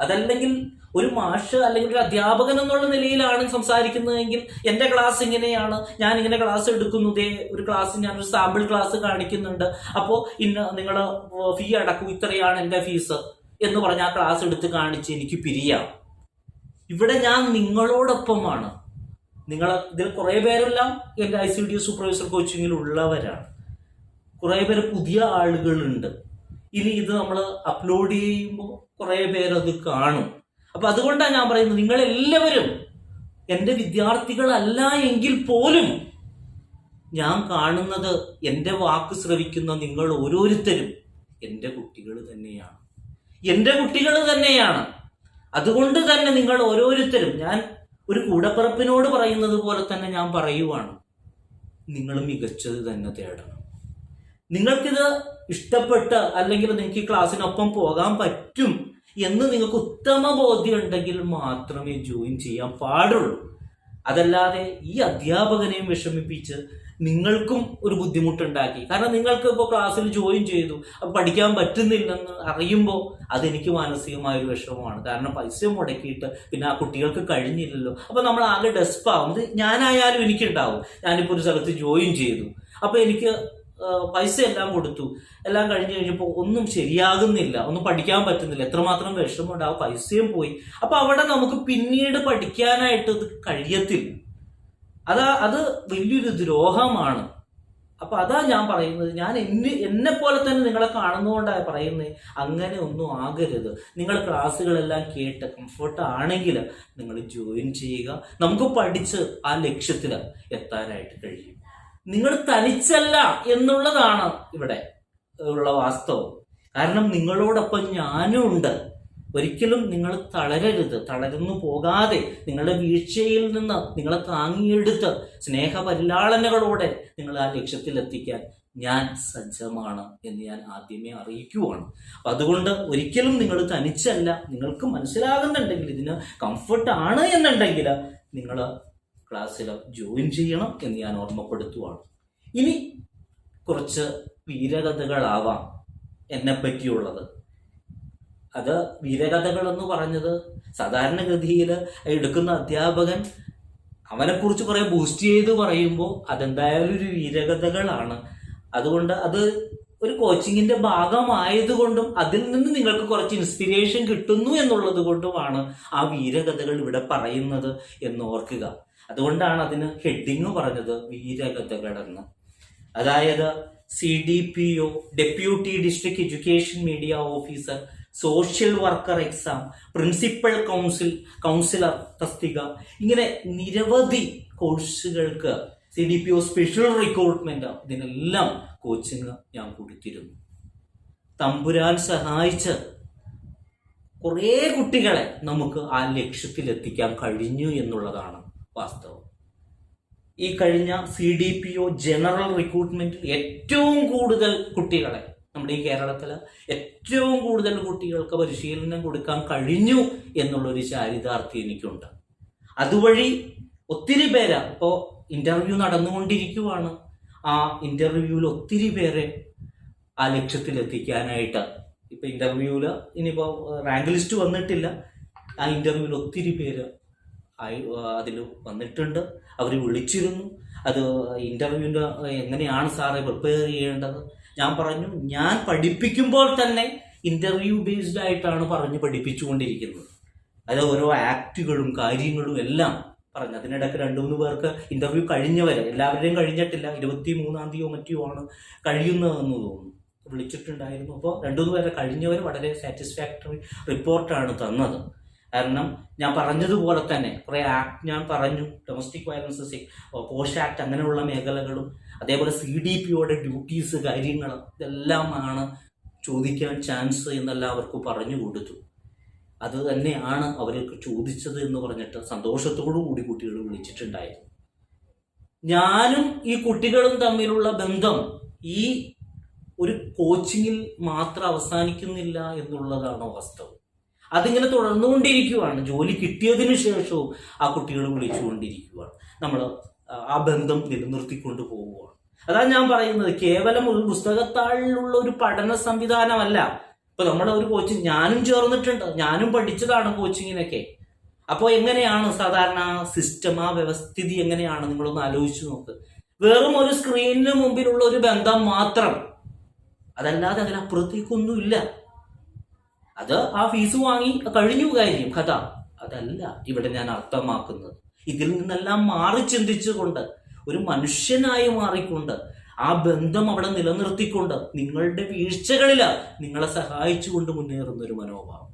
അതല്ലെങ്കിൽ ഒരു മാഷ് അല്ലെങ്കിൽ ഒരു അധ്യാപകൻ എന്നുള്ള നിലയിലാണ് സംസാരിക്കുന്നതെങ്കിൽ എൻ്റെ ക്ലാസ് ഇങ്ങനെയാണ്, ഞാൻ ഇങ്ങനെ ക്ലാസ് എടുക്കുന്നതേ, ഒരു ക്ലാസ് ഞാനൊരു സാമ്പിൾ ക്ലാസ് കാണിക്കുന്നുണ്ട്, അപ്പോൾ നിങ്ങൾ ഫീ അടക്കും, ഇത്രയാണ് എൻ്റെ ഫീസ് എന്ന് പറഞ്ഞ് ആ ക്ലാസ് എടുത്ത് കാണിച്ച് എനിക്ക് പിരിയാം. ഇവിടെ ഞാൻ നിങ്ങളോടൊപ്പമാണ്. ഇതിൽ കുറേ പേരെല്ലാം എൻ്റെ ICDS സൂപ്പർവൈസർ കോച്ചിങ്ങിൽ ഉള്ളവരാണ്, കുറേ പേര് പുതിയ ആളുകളുണ്ട്. ഇനി ഇത് നമ്മൾ അപ്ലോഡ് ചെയ്യുമ്പോൾ കുറേ പേരത് കാണും. അപ്പൊ അതുകൊണ്ടാണ് ഞാൻ പറയുന്നത്, നിങ്ങളെല്ലാവരും എൻ്റെ വിദ്യാർത്ഥികളല്ല എങ്കിൽ പോലും ഞാൻ കാണുന്നത്, എൻ്റെ വാക്ക് ശ്രവിക്കുന്ന നിങ്ങൾ ഓരോരുത്തരും എൻ്റെ കുട്ടികൾ തന്നെയാണ്. എൻ്റെ കുട്ടികൾ തന്നെയാണ്. അതുകൊണ്ട് തന്നെ നിങ്ങൾ ഓരോരുത്തരും, ഞാൻ ഒരു കൂടപ്പിറപ്പിനോട് പറയുന്നത് പോലെ തന്നെ ഞാൻ പറയുവാണ്, നിങ്ങൾ മികച്ചത് തന്നെ തേടണം. നിങ്ങൾക്കിത് ഇഷ്ടപ്പെട്ട് അല്ലെങ്കിൽ നിങ്ങൾക്ക് ഈ ക്ലാസ്സിനൊപ്പം പോകാൻ പറ്റും എന്ന് നിങ്ങൾക്ക് ഉത്തമ ബോധ്യം ഉണ്ടെങ്കിൽ മാത്രമേ ജോയിൻ ചെയ്യാൻ പാടുള്ളൂ. അതല്ലാതെ ഈ അധ്യാപകനെയും വിഷമിപ്പിച്ച് നിങ്ങൾക്കും ഒരു ബുദ്ധിമുട്ടുണ്ടാക്കി. കാരണം നിങ്ങൾക്ക് ഇപ്പോൾ ക്ലാസ്സിൽ ജോയിൻ ചെയ്തു, അപ്പം പഠിക്കാൻ പറ്റുന്നില്ലെന്ന് അറിയുമ്പോൾ അതെനിക്ക് മാനസികമായൊരു വിഷമമാണ്. കാരണം പൈസ മുടക്കിയിട്ട് പിന്നെ ആ കുട്ടികൾക്ക് കഴിഞ്ഞില്ലല്ലോ. അപ്പം നമ്മൾ ആകെ ഡെസ്പാവും. ഇത് ഞാനായാലും എനിക്കുണ്ടാവും. ഞാനിപ്പോൾ ഒരു സ്ഥലത്ത് ജോയിൻ ചെയ്തു, അപ്പോൾ എനിക്ക് പൈസ എല്ലാം കൊടുത്തു, എല്ലാം കഴിഞ്ഞ് കഴിഞ്ഞപ്പോൾ ഒന്നും ശരിയാകുന്നില്ല, ഒന്നും പഠിക്കാൻ പറ്റുന്നില്ല, എത്രമാത്രം വിഷമമുണ്ടാവും, പൈസയും പോയി. അപ്പൊ അവിടെ നമുക്ക് പിന്നീട് പഠിക്കാനായിട്ട് ഇത് കഴിയത്തില്ല. അത് വലിയൊരു ദ്രോഹമാണ്. അപ്പൊ അതാ ഞാൻ പറയുന്നത്. ഞാൻ എന്നെ പോലെ തന്നെ നിങ്ങളെ കാണുന്നതുകൊണ്ടാണ് പറയുന്നത്, അങ്ങനെ ഒന്നും ആകരുത്. നിങ്ങൾ ക്ലാസ്സുകളെല്ലാം കേട്ട് കംഫർട്ട് ആണെങ്കിൽ നിങ്ങൾ ജോയിൻ ചെയ്യുക. നമുക്ക് പഠിച്ച് ആ ലക്ഷ്യത്തിൽ എത്താനായിട്ട് കഴിയും. നിങ്ങൾ തനിച്ചല്ല എന്നുള്ളതാണ് ഇവിടെ ഉള്ള വാസ്തവം. കാരണം നിങ്ങളോടൊപ്പം ഞാനും ഉണ്ട്. ഒരിക്കലും നിങ്ങൾ തളരരുത്. തളർന്നു പോകാതെ നിങ്ങളുടെ വീഴ്ചയിൽ നിന്ന് നിങ്ങളെ താങ്ങിയെടുത്ത് സ്നേഹപരിലാളനകളോടെ നിങ്ങൾ ആ ലക്ഷ്യത്തിലെത്തിക്കാൻ ഞാൻ സജ്ജമാണ് എന്ന് ഞാൻ ആദ്യമേ അറിയിക്കുവാണ്. അപ്പം അതുകൊണ്ട് ഒരിക്കലും നിങ്ങൾ തനിച്ചല്ല. നിങ്ങൾക്ക് മനസ്സിലാകുന്നുണ്ടെങ്കിൽ, ഇതിന് കംഫർട്ടാണ് എന്നുണ്ടെങ്കിൽ നിങ്ങൾ ക്ലാസ്സിൽ ജോയിൻ ചെയ്യണം എന്ന് ഞാൻ ഓർമ്മപ്പെടുത്തുവാണ്. ഇനി കുറച്ച് വീരകഥകളാവാം എന്നെ പറ്റിയുള്ളത്. അത് വീരകഥകൾ എന്ന് പറഞ്ഞത് സാധാരണഗതിയിൽ എടുക്കുന്ന അധ്യാപകൻ അവനെക്കുറിച്ച് കുറെ ബൂസ്റ്റ് ചെയ്ത് പറയുമ്പോൾ അതെന്തായാലും ഒരു വീരകഥകളാണ്. അതുകൊണ്ട് അത് ഒരു കോച്ചിങ്ങിന്റെ ഭാഗമായതുകൊണ്ടും അതിൽ നിന്ന് നിങ്ങൾക്ക് കുറച്ച് ഇൻസ്പിരേഷൻ കിട്ടുന്നു എന്നുള്ളത് കൊണ്ടുമാണ് ആ വീരകഥകൾ ഇവിടെ പറയുന്നത് എന്ന് ഓർക്കുക. അതുകൊണ്ടാണ് അതിന് ഹെഡിങ് പറഞ്ഞത് വീരകഥകൾ എന്ന്. അതായത് CDPO, deputy district education media officer, social worker exam, principal councillor തസ്തിക, ഇങ്ങനെ നിരവധി കോഴ്സുകൾക്ക് CDPO സ്പെഷ്യൽ റിക്രൂട്ട്മെന്റ്, ഇതിനെല്ലാം കോച്ചിങ് ഞാൻ കൊടുത്തിരുന്നു. തമ്പുരാൻ സഹായിച്ച് കുറേ കുട്ടികളെ നമുക്ക് ആ ലക്ഷ്യത്തിലെത്തിക്കാൻ കഴിഞ്ഞു എന്നുള്ളതാണ് വാസ്തവം. ഈ കഴിഞ്ഞ CDPO ജനറൽ റിക്രൂട്ട്മെന്റിൽ ഏറ്റവും കൂടുതൽ കുട്ടികളെ, നമ്മുടെ ഈ കേരളത്തിൽ ഏറ്റവും കൂടുതൽ കുട്ടികൾക്ക് പരിശീലനം കൊടുക്കാൻ കഴിഞ്ഞു എന്നുള്ളൊരു ചാരിതാർത്ഥ്യം എനിക്കുണ്ട്. അതുവഴി ഒത്തിരി പേര്, ഇപ്പോൾ ഇന്റർവ്യൂ നടന്നുകൊണ്ടിരിക്കുവാണ്, ആ ഇന്റർവ്യൂവിൽ ഒത്തിരി പേരെ ആ ലക്ഷ്യത്തിലെത്തിക്കാനായിട്ട്, ഇപ്പൊ ഇന്റർവ്യൂവിൽ ഇനിയിപ്പോൾ റാങ്ക് ലിസ്റ്റ് വന്നിട്ടില്ല, ആ ഇന്റർവ്യൂവിൽ ഒത്തിരി പേര് അതിൽ വന്നിട്ടുണ്ട്. അവർ വിളിച്ചിരുന്നു. അത് ഇന്റർവ്യൂവിൻ്റെ എങ്ങനെയാണ് സാറെ പ്രിപ്പയർ ചെയ്യേണ്ടത്, ഞാൻ പറഞ്ഞു ഞാൻ പഠിപ്പിക്കുമ്പോൾ തന്നെ ഇന്റർവ്യൂ ബേസ്ഡ് ആയിട്ടാണ് പറഞ്ഞ് പഠിപ്പിച്ചുകൊണ്ടിരിക്കുന്നത്. അത് ഓരോ ആക്റ്റുകളും കാര്യങ്ങളും എല്ലാം പറഞ്ഞു. അതിനിടയ്ക്ക് 2-3 പേർക്ക് ഇന്റർവ്യൂ കഴിഞ്ഞവരെ, എല്ലാവരുടെയും കഴിഞ്ഞിട്ടില്ല, 23-ാം തീയതിയോ മറ്റോ ആണ് കഴിയുന്നതെന്ന് തോന്നുന്നു, വിളിച്ചിട്ടുണ്ടായിരുന്നു. അപ്പോൾ 2-3 പേരെ കഴിഞ്ഞവർ വളരെ സാറ്റിസ്ഫാക്ടറി റിപ്പോർട്ടാണ് തന്നത്. കാരണം ഞാൻ പറഞ്ഞതുപോലെ തന്നെ കുറേ ആക്ട് ഞാൻ പറഞ്ഞു, ഡൊമസ്റ്റിക് വയലൻസ്, പോഷ് ആക്ട്, അങ്ങനെയുള്ള മേഖലകളും അതേപോലെ CDPOയുടെ ഡ്യൂട്ടീസ്, കാര്യങ്ങൾ ഇതെല്ലാമാണ് ചോദിക്കാൻ ചാൻസ് എന്നെല്ലാവർക്കും പറഞ്ഞു കൊടുത്തു. അത് തന്നെയാണ് അവർക്ക് ചോദിച്ചത് എന്ന് പറഞ്ഞിട്ട് സന്തോഷത്തോടു കൂടി കുട്ടികൾ വിളിച്ചിട്ടുണ്ടായിരുന്നു. ഞാനും ഈ കുട്ടികളും തമ്മിലുള്ള ബന്ധം ഈ ഒരു കോച്ചിങ്ങിൽ മാത്രം അവസാനിക്കുന്നില്ല എന്നുള്ളതാണ് വാസ്തവം. അതിങ്ങനെ തുടർന്നുകൊണ്ടിരിക്കുകയാണ്. ജോലി കിട്ടിയതിന് ശേഷവും ആ കുട്ടികൾ വിളിച്ചുകൊണ്ടിരിക്കുകയാണ്. നമ്മൾ ആ ബന്ധം നിലനിർത്തിക്കൊണ്ട് പോവുകയാണ്. അതാണ് ഞാൻ പറയുന്നത്, കേവലം ഒരു പുസ്തകത്താളിലുള്ള ഒരു പഠന സംവിധാനമല്ല. ഇപ്പൊ നമ്മുടെ ഒരു കോച്ചിങ്, ഞാനും ചേർന്നിട്ടുണ്ട്, ഞാനും പഠിച്ചതാണ് കോച്ചിങ്ങിനൊക്കെ. അപ്പോൾ എങ്ങനെയാണ് സാധാരണ സിസ്റ്റം, ആ വ്യവസ്ഥിതി എങ്ങനെയാണ് നിങ്ങളൊന്ന് ആലോചിച്ച് നോക്ക്. വെറും ഒരു സ്ക്രീനിന് മുമ്പിലുള്ള ഒരു ബന്ധം മാത്രം, അതല്ലാതെ അതിനപ്പുറത്തേക്കൊന്നുമില്ല. അത് ആ ഫീസ് വാങ്ങി കഴിഞ്ഞു കാര്യം, കഥ. അതല്ല ഇവിടെ ഞാൻ അർത്ഥമാക്കുന്നത്. ഇതിൽ നിന്നെല്ലാം മാറി ചിന്തിച്ചുകൊണ്ട്, ഒരു മനുഷ്യനായി മാറിക്കൊണ്ട്, ആ ബന്ധം അവിടെ നിലനിർത്തിക്കൊണ്ട്, നിങ്ങളുടെ വീഴ്ചകളിൽ നിങ്ങളെ സഹായിച്ചുകൊണ്ട് മുന്നേറുന്ന ഒരു മനോഭാവം.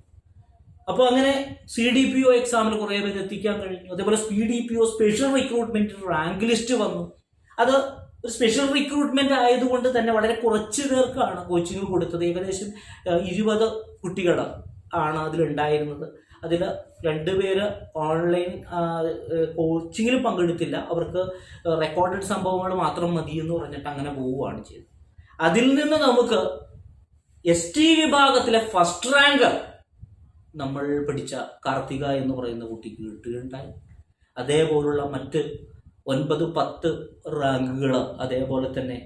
അപ്പോൾ അങ്ങനെ CDPO എക്സാമിൽ കുറേ പേര് എത്തിക്കാൻ കഴിഞ്ഞു. അതേപോലെ CDPO special recruitment rank list വന്നു. അത് ഒരു സ്പെഷ്യൽ റിക്രൂട്ട്മെന്റ് ആയതുകൊണ്ട് തന്നെ വളരെ കുറച്ച് പേർക്കാണ് കോച്ചിങ് കൊടുത്തത്. ഏകദേശം 20 കുട്ടികൾ ആണ് അതിലുണ്ടായിരുന്നത്. അതിൽ 2 പേര് ഓൺലൈൻ കോച്ചിങ്ങിൽ പങ്കെടുത്തില്ല. അവർക്ക് റെക്കോർഡഡ് സംഭവങ്ങൾ മാത്രം മതി എന്ന് പറഞ്ഞിട്ട് അങ്ങനെ പോവുകയാണ് ചെയ്തത്. അതിൽ നിന്ന് നമുക്ക് ST വിഭാഗത്തിലെ ഫസ്റ്റ് റാങ്ക് നമ്മൾ പഠിച്ച കാർത്തിക എന്ന് പറയുന്ന കുട്ടിക്ക് കിട്ടുകയുണ്ടായി. അതേപോലുള്ള മറ്റ് 9, 10 റാങ്കുകൾ, അതേപോലെ തന്നെ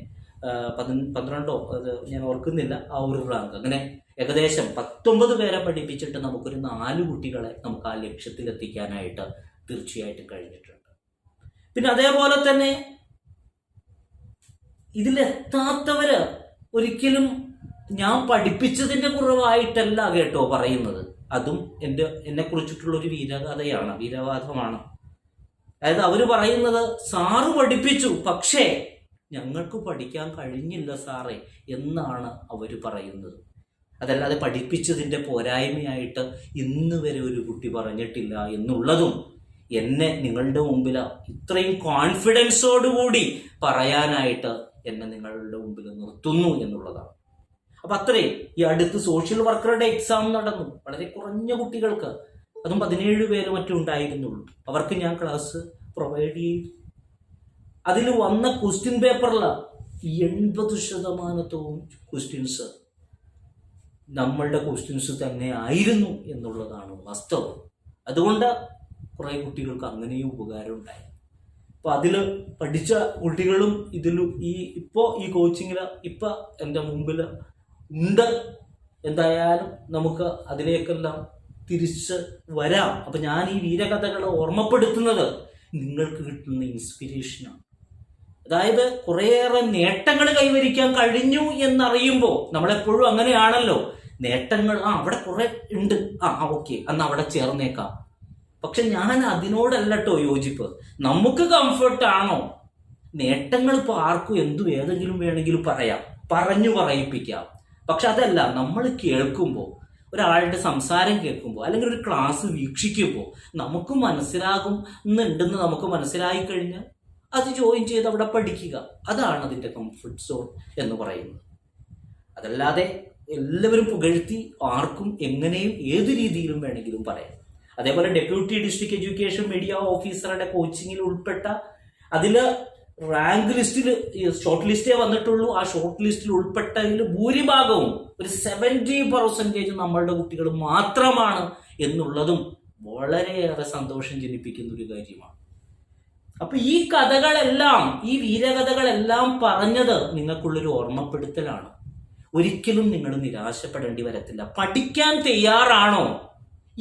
12 അത് ഞാൻ ഓർക്കുന്നില്ല ആ ഒരു റാങ്ക്, അങ്ങനെ ഏകദേശം 19 പേരെ പഠിപ്പിച്ചിട്ട് നമുക്കൊരു 4 കുട്ടികളെ നമുക്ക് ആ ലക്ഷ്യത്തിലെത്തിക്കാനായിട്ട് തീർച്ചയായിട്ടും കഴിഞ്ഞിട്ടുണ്ട്. പിന്നെ അതേപോലെ തന്നെ ഇതിലെത്താത്തവര് ഒരിക്കലും ഞാൻ പഠിപ്പിച്ചതിന്റെ കുറവായിട്ടല്ല കേട്ടോ പറയുന്നത്. അതും എന്നെ കുറിച്ചിട്ടുള്ളൊരു വീരവാദമാണ്. അതായത് അവര് പറയുന്നത് സാറ് പഠിപ്പിച്ചു, പക്ഷേ ഞങ്ങൾക്ക് പഠിക്കാൻ കഴിഞ്ഞില്ല സാറേ എന്നാണ് അവര് പറയുന്നത്. അതല്ലാതെ പഠിപ്പിച്ചതിന്റെ പോരായ്മയായിട്ട് ഇന്ന് വരെ ഒരു കുട്ടി പറഞ്ഞിട്ടില്ല എന്നുള്ളതും എന്നെ നിങ്ങളുടെ മുമ്പിൽ ഇത്രയും കോൺഫിഡൻസോടുകൂടി പറയാനായിട്ട് എന്നെ നിങ്ങളുടെ മുമ്പിൽ നിർത്തുന്നു എന്നുള്ളതാണ്. അപ്പൊ അത്രയും. ഈ അടുത്ത് സോഷ്യൽ വർക്കറുടെ എക്സാം നടന്നു. വളരെ കുറഞ്ഞ കുട്ടികൾക്ക്, അതും 17 പേര് മറ്റും ഉണ്ടായിരുന്നുള്ളൂ. അവർക്ക് ഞാൻ ക്ലാസ് പ്രൊവൈഡ് ചെയ്തു. അതിൽ വന്ന ക്വസ്റ്റ്യൻ പേപ്പറിൽ 80% ക്വസ്റ്റ്യൻസ് നമ്മളുടെ ക്വസ്റ്റ്യൻസ് തന്നെ ആയിരുന്നു എന്നുള്ളതാണ് വാസ്തവം. അതുകൊണ്ട് കുറെ കുട്ടികൾക്ക് അങ്ങനെയും ഉപകാരം ഉണ്ടായി. അപ്പൊ അതിൽ പഠിച്ച കുട്ടികളും ഇതിലും ഈ കോച്ചിങ്ങില് ഇപ്പൊ എൻ്റെ മുമ്പിൽ ഉണ്ട്. എന്തായാലും നമുക്ക് അതിലേക്കെല്ലാം തിരിച്ച് വരാം. അപ്പൊ ഞാൻ ഈ വീരകഥകളെ ഓർമ്മപ്പെടുത്തുന്നത് നിങ്ങൾക്ക് കിട്ടുന്ന ഇൻസ്പിരേഷനാണ്. അതായത് കുറേയേറെ നേട്ടങ്ങൾ കൈവരിക്കാൻ കഴിഞ്ഞു എന്നറിയുമ്പോൾ നമ്മളെപ്പോഴും അങ്ങനെയാണല്ലോ, നേട്ടങ്ങൾ അവിടെ കുറെ ഉണ്ട്, ഓക്കെ അന്ന് അവിടെ ചേർന്നേക്കാം. പക്ഷെ ഞാൻ അതിനോടല്ലോ യോജിപ്പ്. നമുക്ക് കംഫർട്ടാണോ നേട്ടങ്ങൾ? ഇപ്പോൾ ആർക്കും ഏതെങ്കിലും വേണമെങ്കിലും പറഞ്ഞു പറയിപ്പിക്കാം. പക്ഷെ അതല്ല, നമ്മൾ കേൾക്കുമ്പോൾ, ഒരാളുടെ സംസാരം കേൾക്കുമ്പോൾ, അല്ലെങ്കിൽ ഒരു ക്ലാസ് വീക്ഷിക്കുമ്പോൾ നമുക്ക് മനസ്സിലാകുന്നുണ്ടെന്ന് നമുക്ക് മനസ്സിലായി കഴിഞ്ഞാൽ അത് ജോയിൻ ചെയ്ത് അവിടെ പഠിക്കുക. അതാണ് അതിൻ്റെ കംഫർട്ട് സോൺ എന്ന് പറയുന്നത്. അതല്ലാതെ എല്ലാവരും പുകഴ്ത്തി ആർക്കും എങ്ങനെയും ഏത് രീതിയിലും വേണമെങ്കിലും പറയാം. അതേപോലെ ഡെപ്യൂട്ടി ഡിസ്ട്രിക്ട് എഡ്യൂക്കേഷൻ മീഡിയ ഓഫീസറുടെ കോച്ചിങ്ങിൽ ഉൾപ്പെട്ട, അതില് റാങ്ക് ലിസ്റ്റിൽ ഷോർട്ട് ലിസ്റ്റേ വന്നിട്ടുള്ളൂ. ആ ഷോർട്ട് ലിസ്റ്റിൽ ഉൾപ്പെട്ടതിൽ ഭൂരിഭാഗവും ഒരു 70% നമ്മളുടെ കുട്ടികൾ മാത്രമാണ് എന്നുള്ളതും വളരെയേറെ സന്തോഷം ജനിപ്പിക്കുന്ന ഒരു കാര്യമാണ്. അപ്പൊ ഈ കഥകളെല്ലാം, ഈ വീരകഥകളെല്ലാം പറഞ്ഞത് നിങ്ങൾക്കുള്ളൊരു ഓർമ്മപ്പെടുത്തലാണ്. ഒരിക്കലും നിങ്ങൾ നിരാശപ്പെടേണ്ടി വരത്തില്ല. പഠിക്കാൻ തയ്യാറാണോ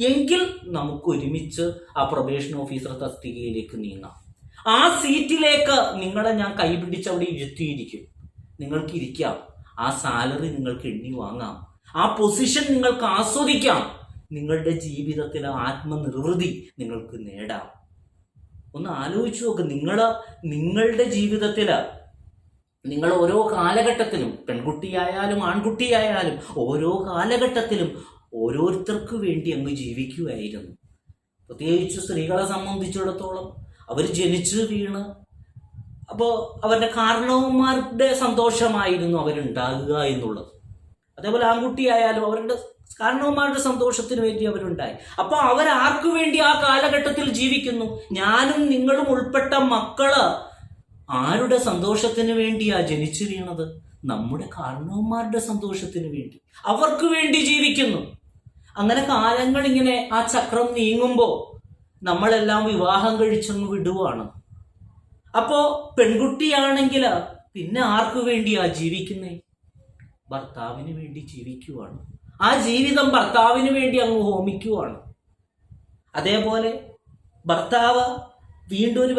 എങ്കിൽ നമുക്ക് ഒരുമിച്ച് ആ പ്രൊബേഷൻ ഓഫീസർ തസ്തികയിലേക്ക് നീങ്ങാം. ആ സീറ്റിലേക്ക് നിങ്ങളെ ഞാൻ കൈപിടിച്ച് അവിടെ ഇരുത്തിയിരിക്കും. നിങ്ങൾക്ക് ഇരിക്കാം. ആ സാലറി നിങ്ങൾക്ക് എണ്ണി വാങ്ങാം. ആ പൊസിഷൻ നിങ്ങൾക്ക് ആസ്വദിക്കാം. നിങ്ങളുടെ ജീവിതത്തിലെ ആത്മനിർവൃതി നിങ്ങൾക്ക് നേടാം. ഒന്ന് ആലോചിച്ച് നോക്ക്. നിങ്ങളുടെ ജീവിതത്തില് നിങ്ങൾ ഓരോ കാലഘട്ടത്തിലും, പെൺകുട്ടിയായാലും ആൺകുട്ടിയായാലും, ഓരോ കാലഘട്ടത്തിലും ഓരോരുത്തർക്ക് വേണ്ടി അങ്ങ് ജീവിക്കുകയായിരുന്നു. പ്രത്യേകിച്ച് സ്ത്രീകളെ സംബന്ധിച്ചിടത്തോളം അവർ ജനിച്ച് വീണ്, അപ്പോൾ അവരുടെ കാരണവന്മാരുടെ സന്തോഷമായിരുന്നു അവരുണ്ടാകുക എന്നുള്ളത്. അതേപോലെ ആൺകുട്ടിയായാലും അവരുടെ കാരണവന്മാരുടെ സന്തോഷത്തിന് വേണ്ടി അവരുണ്ടായി. അപ്പൊ അവരാർക്കു വേണ്ടി ആ കാലഘട്ടത്തിൽ ജീവിക്കുന്നു? ഞാനും നിങ്ങളും ഉൾപ്പെട്ട മക്കള് ആരുടെ സന്തോഷത്തിന് വേണ്ടിയാ ജനിച്ചു വീണത്? നമ്മുടെ കാരണവന്മാരുടെ സന്തോഷത്തിന് വേണ്ടി, അവർക്ക് വേണ്ടി ജീവിക്കുന്നു. അങ്ങനെ കാലങ്ങൾ ഇങ്ങനെ ആ ചക്രം നീങ്ങുമ്പോ നമ്മളെല്ലാം വിവാഹം കഴിച്ചങ്ങ് വിടുവാണ്. അപ്പോ പെൺകുട്ടിയാണെങ്കിൽ പിന്നെ ആർക്കു വേണ്ടിയാ ജീവിക്കുന്നേ? ഭർത്താവിന് വേണ്ടി ജീവിക്കുവാണ്. ആ ജീവിതം ഭർത്താവിന് വേണ്ടി അങ്ങ് ഹോമിക്കുവാണ്. അതേപോലെ ഭർത്താവ് വീണ്ടും ഒരു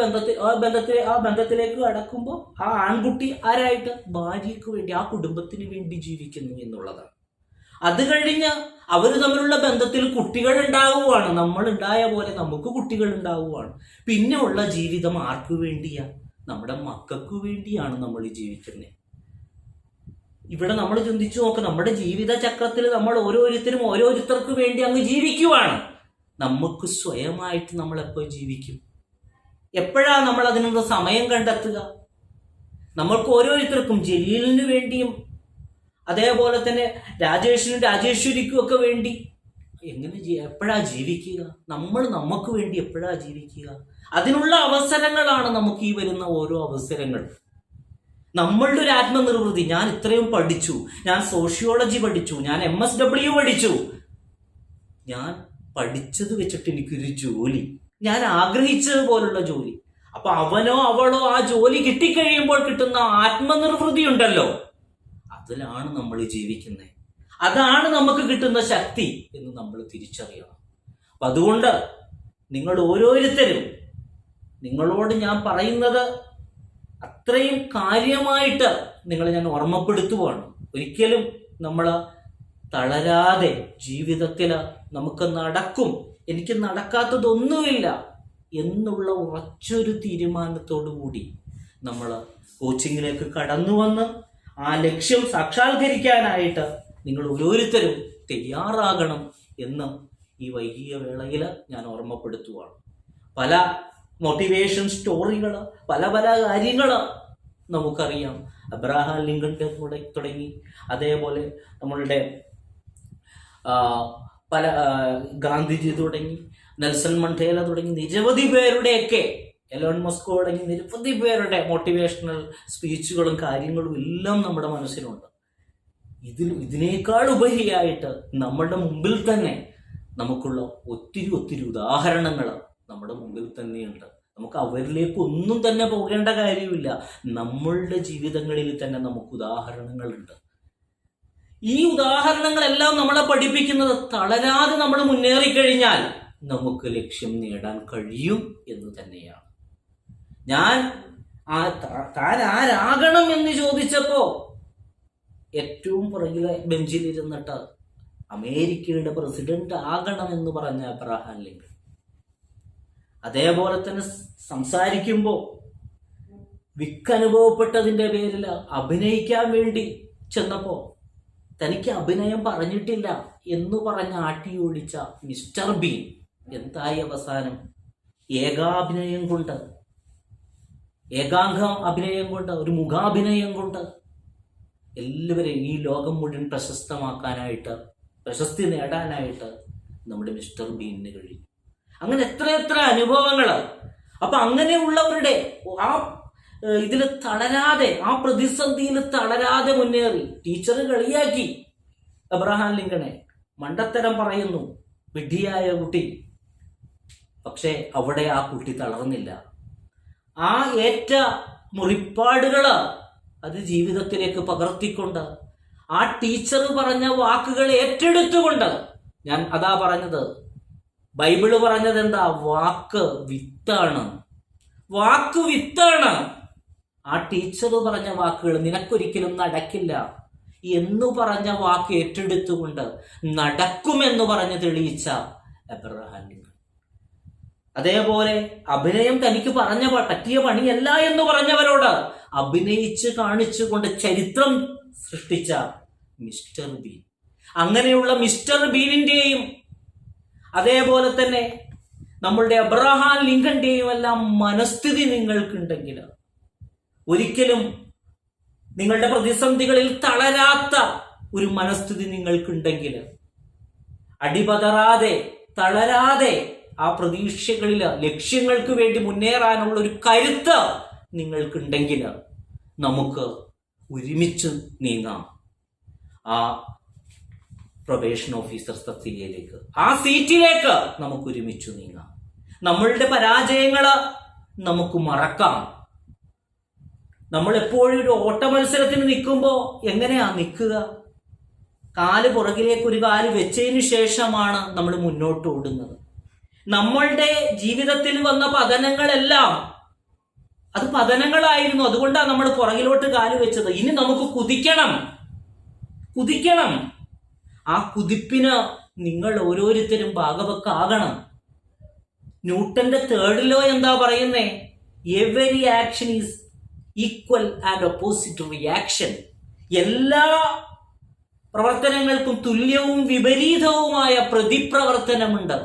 ബന്ധത്തിലേക്ക് കടക്കുമ്പോൾ ആ ആൺകുട്ടി ആരായിട്ട്? ഭാര്യയ്ക്ക് വേണ്ടി, ആ കുടുംബത്തിന് വേണ്ടി ജീവിക്കുന്നു എന്നുള്ളതാണ്. അത് കഴിഞ്ഞ് അവർ തമ്മിലുള്ള ബന്ധത്തിൽ കുട്ടികൾ ഉണ്ടാവുകയാണ്. നമ്മൾ ഉണ്ടായ പോലെ നമുക്ക് കുട്ടികൾ ഉണ്ടാവുകയാണ്. പിന്നെ ഉള്ള ജീവിതം ആർക്കു വേണ്ടിയാ? നമ്മുടെ മക്കൾക്ക് വേണ്ടിയാണ് നമ്മൾ ജീവിക്കുന്നത്. ഇവിടെ നമ്മൾ ചിന്തിച്ചു നോക്ക്. നമ്മുടെ ജീവിത ചക്രത്തിൽ നമ്മൾ ഓരോരുത്തർക്ക് വേണ്ടി അങ്ങ് ജീവിക്കുവാണ്. നമുക്ക് സ്വയമായിട്ട് നമ്മൾ എപ്പോൾ ജീവിക്കും? എപ്പോഴാണ് നമ്മൾ അതിനുള്ള സമയം കണ്ടെത്തുക? നമ്മൾക്ക് ഓരോരുത്തർക്കും, ജലീലിന് വേണ്ടിയും അതേപോലെ തന്നെ രാജേഷിനും രാജേശ്വരിക്കും ഒക്കെ വേണ്ടി എപ്പോഴാ ജീവിക്കുക? നമ്മൾ നമുക്ക് വേണ്ടി എപ്പോഴാ ജീവിക്കുക? അതിനുള്ള അവസരങ്ങളാണ് നമുക്ക് ഈ വരുന്ന ഓരോ അവസരങ്ങൾ. നമ്മളുടെ ഒരു ആത്മനിർവൃതി, ഞാൻ ഇത്രയും പഠിച്ചു, ഞാൻ സോഷ്യോളജി പഠിച്ചു, ഞാൻ MSW പഠിച്ചു, ഞാൻ പഠിച്ചത് വെച്ചിട്ട് എനിക്കൊരു ജോലി, ഞാൻ ആഗ്രഹിച്ചതുപോലുള്ള ജോലി. അപ്പൊ അവനോ അവളോ ആ ജോലി കിട്ടിക്കഴിയുമ്പോൾ കിട്ടുന്ന ആത്മനിർവൃതി ഉണ്ടല്ലോ, അതിലാണ് നമ്മൾ ജീവിക്കുന്നത്. അതാണ് നമുക്ക് കിട്ടുന്ന ശക്തി എന്ന് നമ്മൾ തിരിച്ചറിയണം. അപ്പൊ അതുകൊണ്ട് നിങ്ങൾ ഓരോരുത്തരും, നിങ്ങളോട് ഞാൻ പറയുന്നത് അത്രയും കാര്യമായിട്ട് നിങ്ങളെ ഞാൻ ഓർമ്മപ്പെടുത്തുവാണ്. ഒരിക്കലും നമ്മൾ തളരാതെ ജീവിതത്തിൽ നമുക്ക് നടക്കും, എനിക്ക് നടക്കാത്തതൊന്നുമില്ല എന്നുള്ള ഉറച്ചൊരു തീരുമാനത്തോടു കൂടി നമ്മൾ കോച്ചിങ്ങിലേക്ക് കടന്നു വന്ന് ആ ലക്ഷ്യം സാക്ഷാത്കരിക്കാനായിട്ട് നിങ്ങൾ ഓരോരുത്തരും തയ്യാറാകണം എന്ന് ഈ വൈകിയ വേളയിൽ ഞാൻ ഓർമ്മപ്പെടുത്തുവാണ്. പല മോട്ടിവേഷൻ സ്റ്റോറികൾ, പല പല കാര്യങ്ങൾ നമുക്കറിയാം. അബ്രഹാം ലിങ്കന്റെ തുടങ്ങി, അതേപോലെ നമ്മളുടെ പല ഗാന്ധിജി തുടങ്ങി, നെൽസൺ മണ്ടേല തുടങ്ങി നിരവധി പേരുടെയൊക്കെ, എലോൺ മസ്ക് തുടങ്ങി നിരവധി പേരുടെ മോട്ടിവേഷണൽ സ്പീച്ചുകളും കാര്യങ്ങളും എല്ലാം നമ്മുടെ മനസ്സിലുണ്ട്. ഇതിനേക്കാൾ ഉപരിയായിട്ട് നമ്മുടെ മുമ്പിൽ തന്നെ നമുക്കുള്ള ഒത്തിരി ഒത്തിരി ഉദാഹരണങ്ങൾ നമ്മുടെ മുമ്പിൽ തന്നെയുണ്ട്. നമുക്ക് അവരിലേക്ക് ഒന്നും തന്നെ പോകേണ്ട കാര്യമില്ല. നമ്മളുടെ ജീവിതങ്ങളിൽ തന്നെ നമുക്ക് ഉദാഹരണങ്ങളുണ്ട്. ഈ ഉദാഹരണങ്ങളെല്ലാം നമ്മളെ പഠിപ്പിക്കുന്നത് തളരാതെ നമ്മൾ മുന്നേറിക്കഴിഞ്ഞാൽ നമുക്ക് ലക്ഷ്യം നേടാൻ കഴിയും എന്ന് തന്നെയാണ്. താൻ ആരാകണം എന്ന് ചോദിച്ചപ്പോ ഏറ്റവും പുറകിലെ ബെഞ്ചിലിരുന്നിട്ട് അമേരിക്കയുടെ പ്രസിഡന്റ് ആകണം എന്ന് പറഞ്ഞ അബ്രഹാം ലിങ്കൺ, അതേപോലെ തന്നെ സംസാരിക്കുമ്പോൾ വിക്കനുഭവപ്പെട്ടതിന്റെ പേരിൽ അഭിനയിക്കാൻ വേണ്ടി ചെന്നപ്പോ തനിക്ക് അഭിനയം പറഞ്ഞിട്ടില്ല എന്ന് പറഞ്ഞ് ആട്ടിയോടിച്ച മിസ്റ്റർ ബീൻ എന്തായി അവസാനം? ഏകാഭിനയം കൊണ്ട്, ഏകാംഗ അഭിനയം കൊണ്ട്, ഒരു മുഖാഭിനയം കൊണ്ട് എല്ലാവരെയും ഈ ലോകം മുഴുവൻ പ്രശസ്തമാക്കാനായിട്ട്, പ്രശസ്തി നേടാനായിട്ട് നമ്മുടെ മിസ്റ്റർ ബീനിന് കഴിയും. അങ്ങനെ എത്ര അനുഭവങ്ങൾ. അപ്പൊ അങ്ങനെയുള്ളവരുടെ ആ ഇതിൽ തളരാതെ, ആ പ്രതിസന്ധിയിൽ തളരാതെ മുന്നേറി. ടീച്ചർ കളിയാക്കി അബ്രഹാം ലിങ്കണെ, മണ്ടത്തരം പറയുന്നു, വിഡ്ഢിയായ കുട്ടി. പക്ഷെ അവിടെ ആ കുട്ടി തളർന്നില്ല. ആ ഏറ്റ മുറിപ്പാടുകള് അത് ജീവിതത്തിലേക്ക് പകർത്തിക്കൊണ്ട്, ആ ടീച്ചർ പറഞ്ഞ വാക്കുകൾ ഏറ്റെടുത്തുകൊണ്ട്, ഞാൻ അതാ പറഞ്ഞത്, ബൈബിള് പറഞ്ഞത് എന്താ? വാക്ക് വിത്താണ്, വാക്ക് വിത്താണ്. ആ ടീച്ചർ പറഞ്ഞ വാക്കുകൾ നിനക്കൊരിക്കലും നടക്കില്ല എന്നു പറഞ്ഞ വാക്ക് ഏറ്റെടുത്തുകൊണ്ട് നടക്കുമെന്ന് പറഞ്ഞ് തെളിയിച്ച അബ്രഹാം ലിങ്കൺ. അതേപോലെ അഭിനയം തനിക്ക് പറ്റിയ പണിയല്ല എന്ന് പറഞ്ഞവരോട് അഭിനയിച്ച് കാണിച്ചുകൊണ്ട് ചരിത്രം സൃഷ്ടിച്ച മിസ്റ്റർ ബീൻ. അങ്ങനെയുള്ള മിസ്റ്റർ ബീനിന്റെയും അതേപോലെ തന്നെ നമ്മളുടെ അബ്രഹാം ലിങ്കന്റെയും എല്ലാം മനസ്ഥിതി നിങ്ങൾക്കുണ്ടെങ്കിൽ, ഒരിക്കലും നിങ്ങളുടെ പ്രതിസന്ധികളിൽ തളരാത്ത ഒരു മനസ്ഥിതി നിങ്ങൾക്കുണ്ടെങ്കിൽ, അടിപതറാതെ തളരാതെ ആ പ്രതീക്ഷകളിൽ ലക്ഷ്യങ്ങൾക്ക് വേണ്ടി മുന്നേറാനുള്ള ഒരു കരുത്ത് നിങ്ങൾക്കുണ്ടെങ്കിൽ, നമുക്ക് ഒരുമിച്ച് നീങ്ങാം ആ പ്രൊബേഷൻ ഓഫീസർ തസ്തികയിലേക്ക്, ആ സീറ്റിലേക്ക് നമുക്ക് ഒരുമിച്ച് നീങ്ങാം. നമ്മളുടെ പരാജയങ്ങള് നമുക്ക് മറക്കാം. നമ്മൾ എപ്പോഴും ഒരു ഓട്ട മത്സരത്തിന് നിൽക്കുമ്പോൾ എങ്ങനെയാ നിൽക്കുക? കാല് പുറകിലേക്ക് ഒരു കാല് വെച്ചതിന് ശേഷമാണ് നമ്മൾ മുന്നോട്ട് ഓടുന്നത്. നമ്മളുടെ ജീവിതത്തിൽ വന്ന പതനങ്ങളെല്ലാം അത് പതനങ്ങളായിരുന്നു. അതുകൊണ്ടാണ് നമ്മൾ പുറകിലോട്ട് കാല് വെച്ചത്. ഇനി നമുക്ക് കുതിക്കണം. ആ കുതിപ്പിന് നിങ്ങൾ ഓരോരുത്തരും ഭാഗവക്കാകണം. ന്യൂട്ടന്റെ തേർഡ് ലോ എന്താ പറയുന്നേ? Every action is equal and opposite reaction. എല്ലാ പ്രവർത്തനങ്ങൾക്കും തുല്യവും വിപരീതവുമായ പ്രതിപ്രവർത്തനമുണ്ട്.